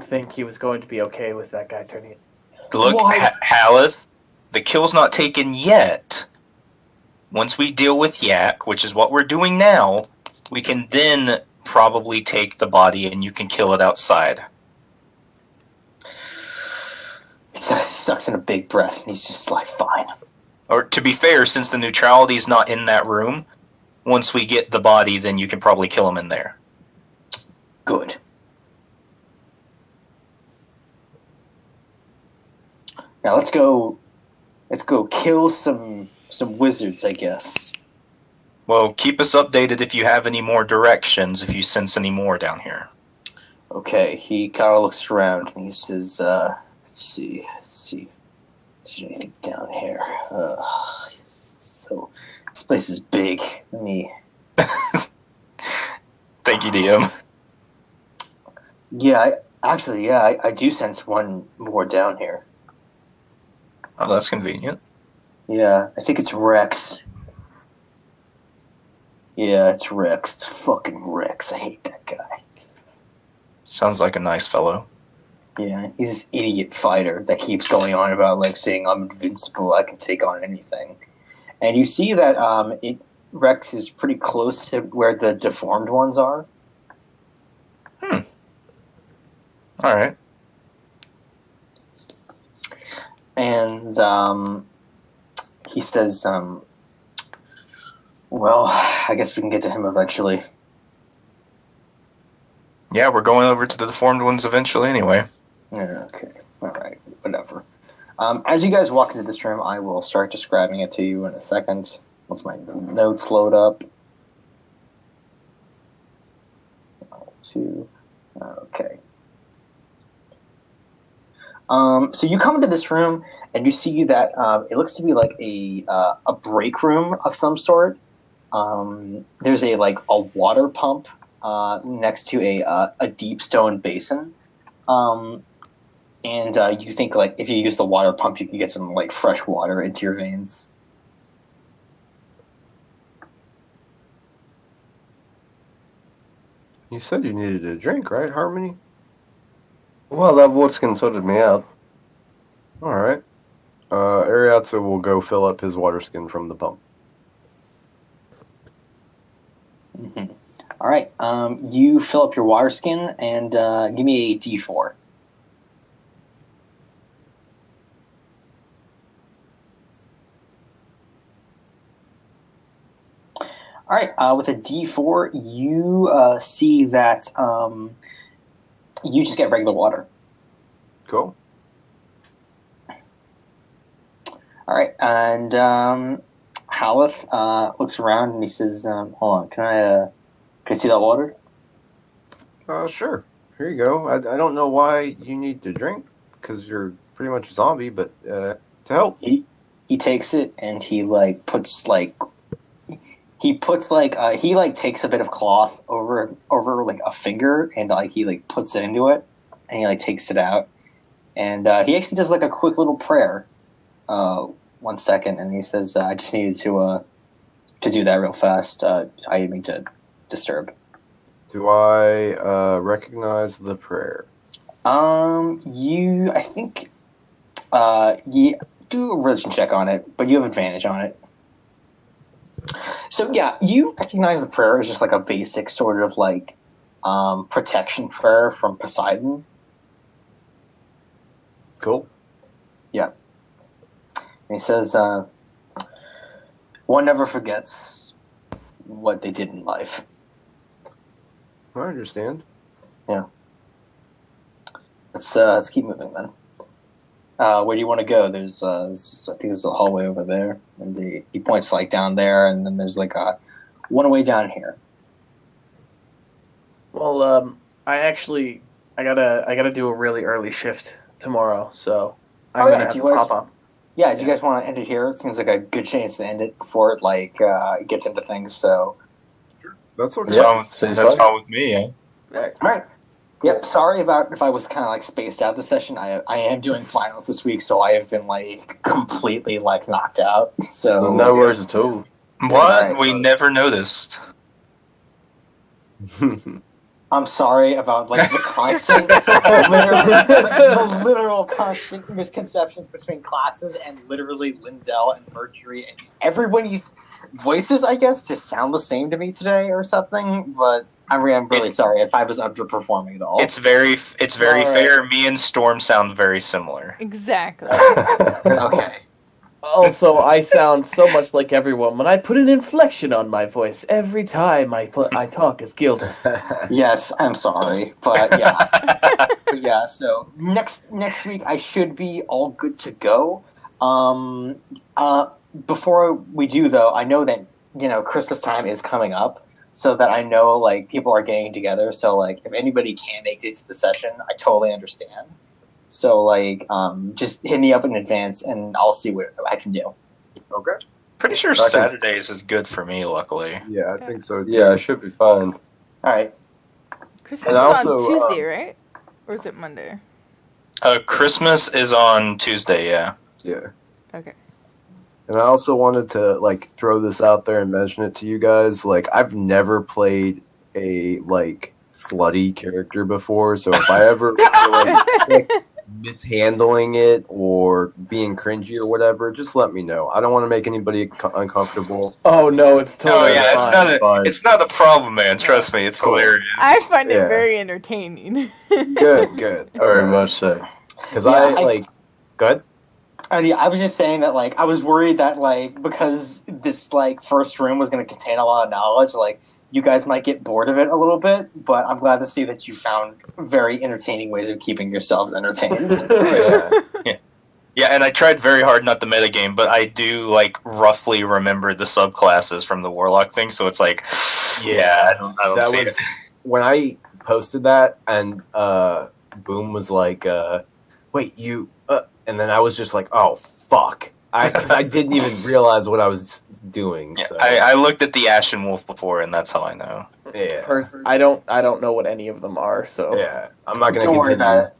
think he was going to be okay with that guy turning. Look, Haleth, the kill's not taken yet. Once we deal with Yak, which is what we're doing now, we can then probably take the body and you can kill it outside. He sucks in a big breath, and he's just like, fine. Or, to be fair, since the neutrality's not in that room, once we get the body, then you can probably kill him in there. Good. Now let's go kill some wizards, I guess. Well, keep us updated if you have any more directions, if you sense any more down here. Okay, he kind of looks around and he says, let's see. Is there anything down here? So, this place is big. Let me... Thank you, DM. Yeah, I do sense one more down here. Oh, that's convenient. Yeah, I think it's Rex. Yeah, it's Rex. It's fucking Rex. I hate that guy. Sounds like a nice fellow. Yeah, he's this idiot fighter that keeps going on about, like, saying, I'm invincible, I can take on anything. And you see that Rex is pretty close to where the deformed ones are. Alright. And he says, well, I guess we can get to him eventually. Yeah, we're going over to the deformed ones eventually anyway. Yeah, okay. Alright, whatever. As you guys walk into this room, I will start describing it to you in a second, once my notes load up. Okay. So you come into this room, and you see that it looks to be like a break room of some sort. There's a water pump next to a deep stone basin. And you think, like, if you use the water pump, you can get some, like, fresh water into your veins. You said you needed a drink, right, Harmony? Well, that water skin sorted me out. All right. Eriazzo will go fill up his water skin from the pump. Mm-hmm. All right. You fill up your water skin and give me a D4. All right. With a D4, you see that you just get regular water. Cool. All right, and Haleth looks around and he says, "Hold on, can I see that water?" Sure. Here you go. I don't know why you need to drink, because you're pretty much a zombie, but to help. He takes it and he takes a bit of cloth over like a finger and he puts it into it and he takes it out and he actually does like a quick little prayer. 1 second, and he says, "I just needed to do that real fast. I didn't mean to disturb." Do I recognize the prayer? I think, you do a religion check on it, but you have advantage on it. So yeah, you recognize the prayer as just like a basic sort of protection prayer from Poseidon. Cool. Yeah. And he says, one never forgets what they did in life. I understand. Yeah. Let's keep moving then. Where do you want to go? There's I think there's a hallway over there, and he points like down there, and then there's like a one way down here. Well, I gotta do a really early shift tomorrow, so I'm gonna have to pop up. Yeah, do you guys want to end it here? It seems like a good chance to end it before it gets into things. So That's okay. That's fine with me. Yeah. all right. Yep. Sorry about if I was kind of like spaced out this session. I am doing finals this week, so I have been like completely like knocked out. So no worries at all. What? Right. We never noticed. I'm sorry about like the constant, the literal constant misconceptions between classes, and literally Lindell and Mercury and everybody's voices, I guess, just sound the same to me today or something. But I'm really sorry if I was underperforming at all. It's very fair. Me and Storm sound very similar. Exactly. Okay. Also, I sound so much like everyone when I put an inflection on my voice every time I talk as Gildas. Yes, I'm sorry, but yeah. So next week I should be all good to go. Before we do though, I know that Christmas time is coming up, so that I know like people are getting together. So like if anybody can't make it to the session, I totally understand. So, like, just hit me up in advance, and I'll see what I can do. Okay. Pretty sure Saturdays is good for me, luckily. Yeah, I think so, too. Yeah, I should be fine. All right. Christmas And is also, on Tuesday, right? Or is it Monday? Christmas is on Tuesday, yeah. Yeah. Okay. And I also wanted to, like, throw this out there and mention it to you guys. Like, I've never played a, like, slutty character before, so if I ever like mishandling it or being cringy or whatever, just let me know. I don't want to make anybody uncomfortable. Oh no, it's totally fine. It's not a problem, man. Trust me, it's hilarious. I find it very entertaining. Good. Very much so. Because good. I was just saying that like I was worried that like because this like first room was going to contain a lot of knowledge, like you guys might get bored of it a little bit, but I'm glad to see that you found very entertaining ways of keeping yourselves entertained. Yeah, and I tried very hard not to metagame, but I do, like, roughly remember the subclasses from the Warlock thing, so it's like, I don't see it. When I posted that, and Boom was like, wait, you... and then I was just like, oh, fuck. Because I didn't even realize what I was doing. Yeah, so. I looked at the Ashen Wolf before, and that's how I know. Yeah. I don't know what any of them are, so yeah, I'm not going to Don't worry continue about it.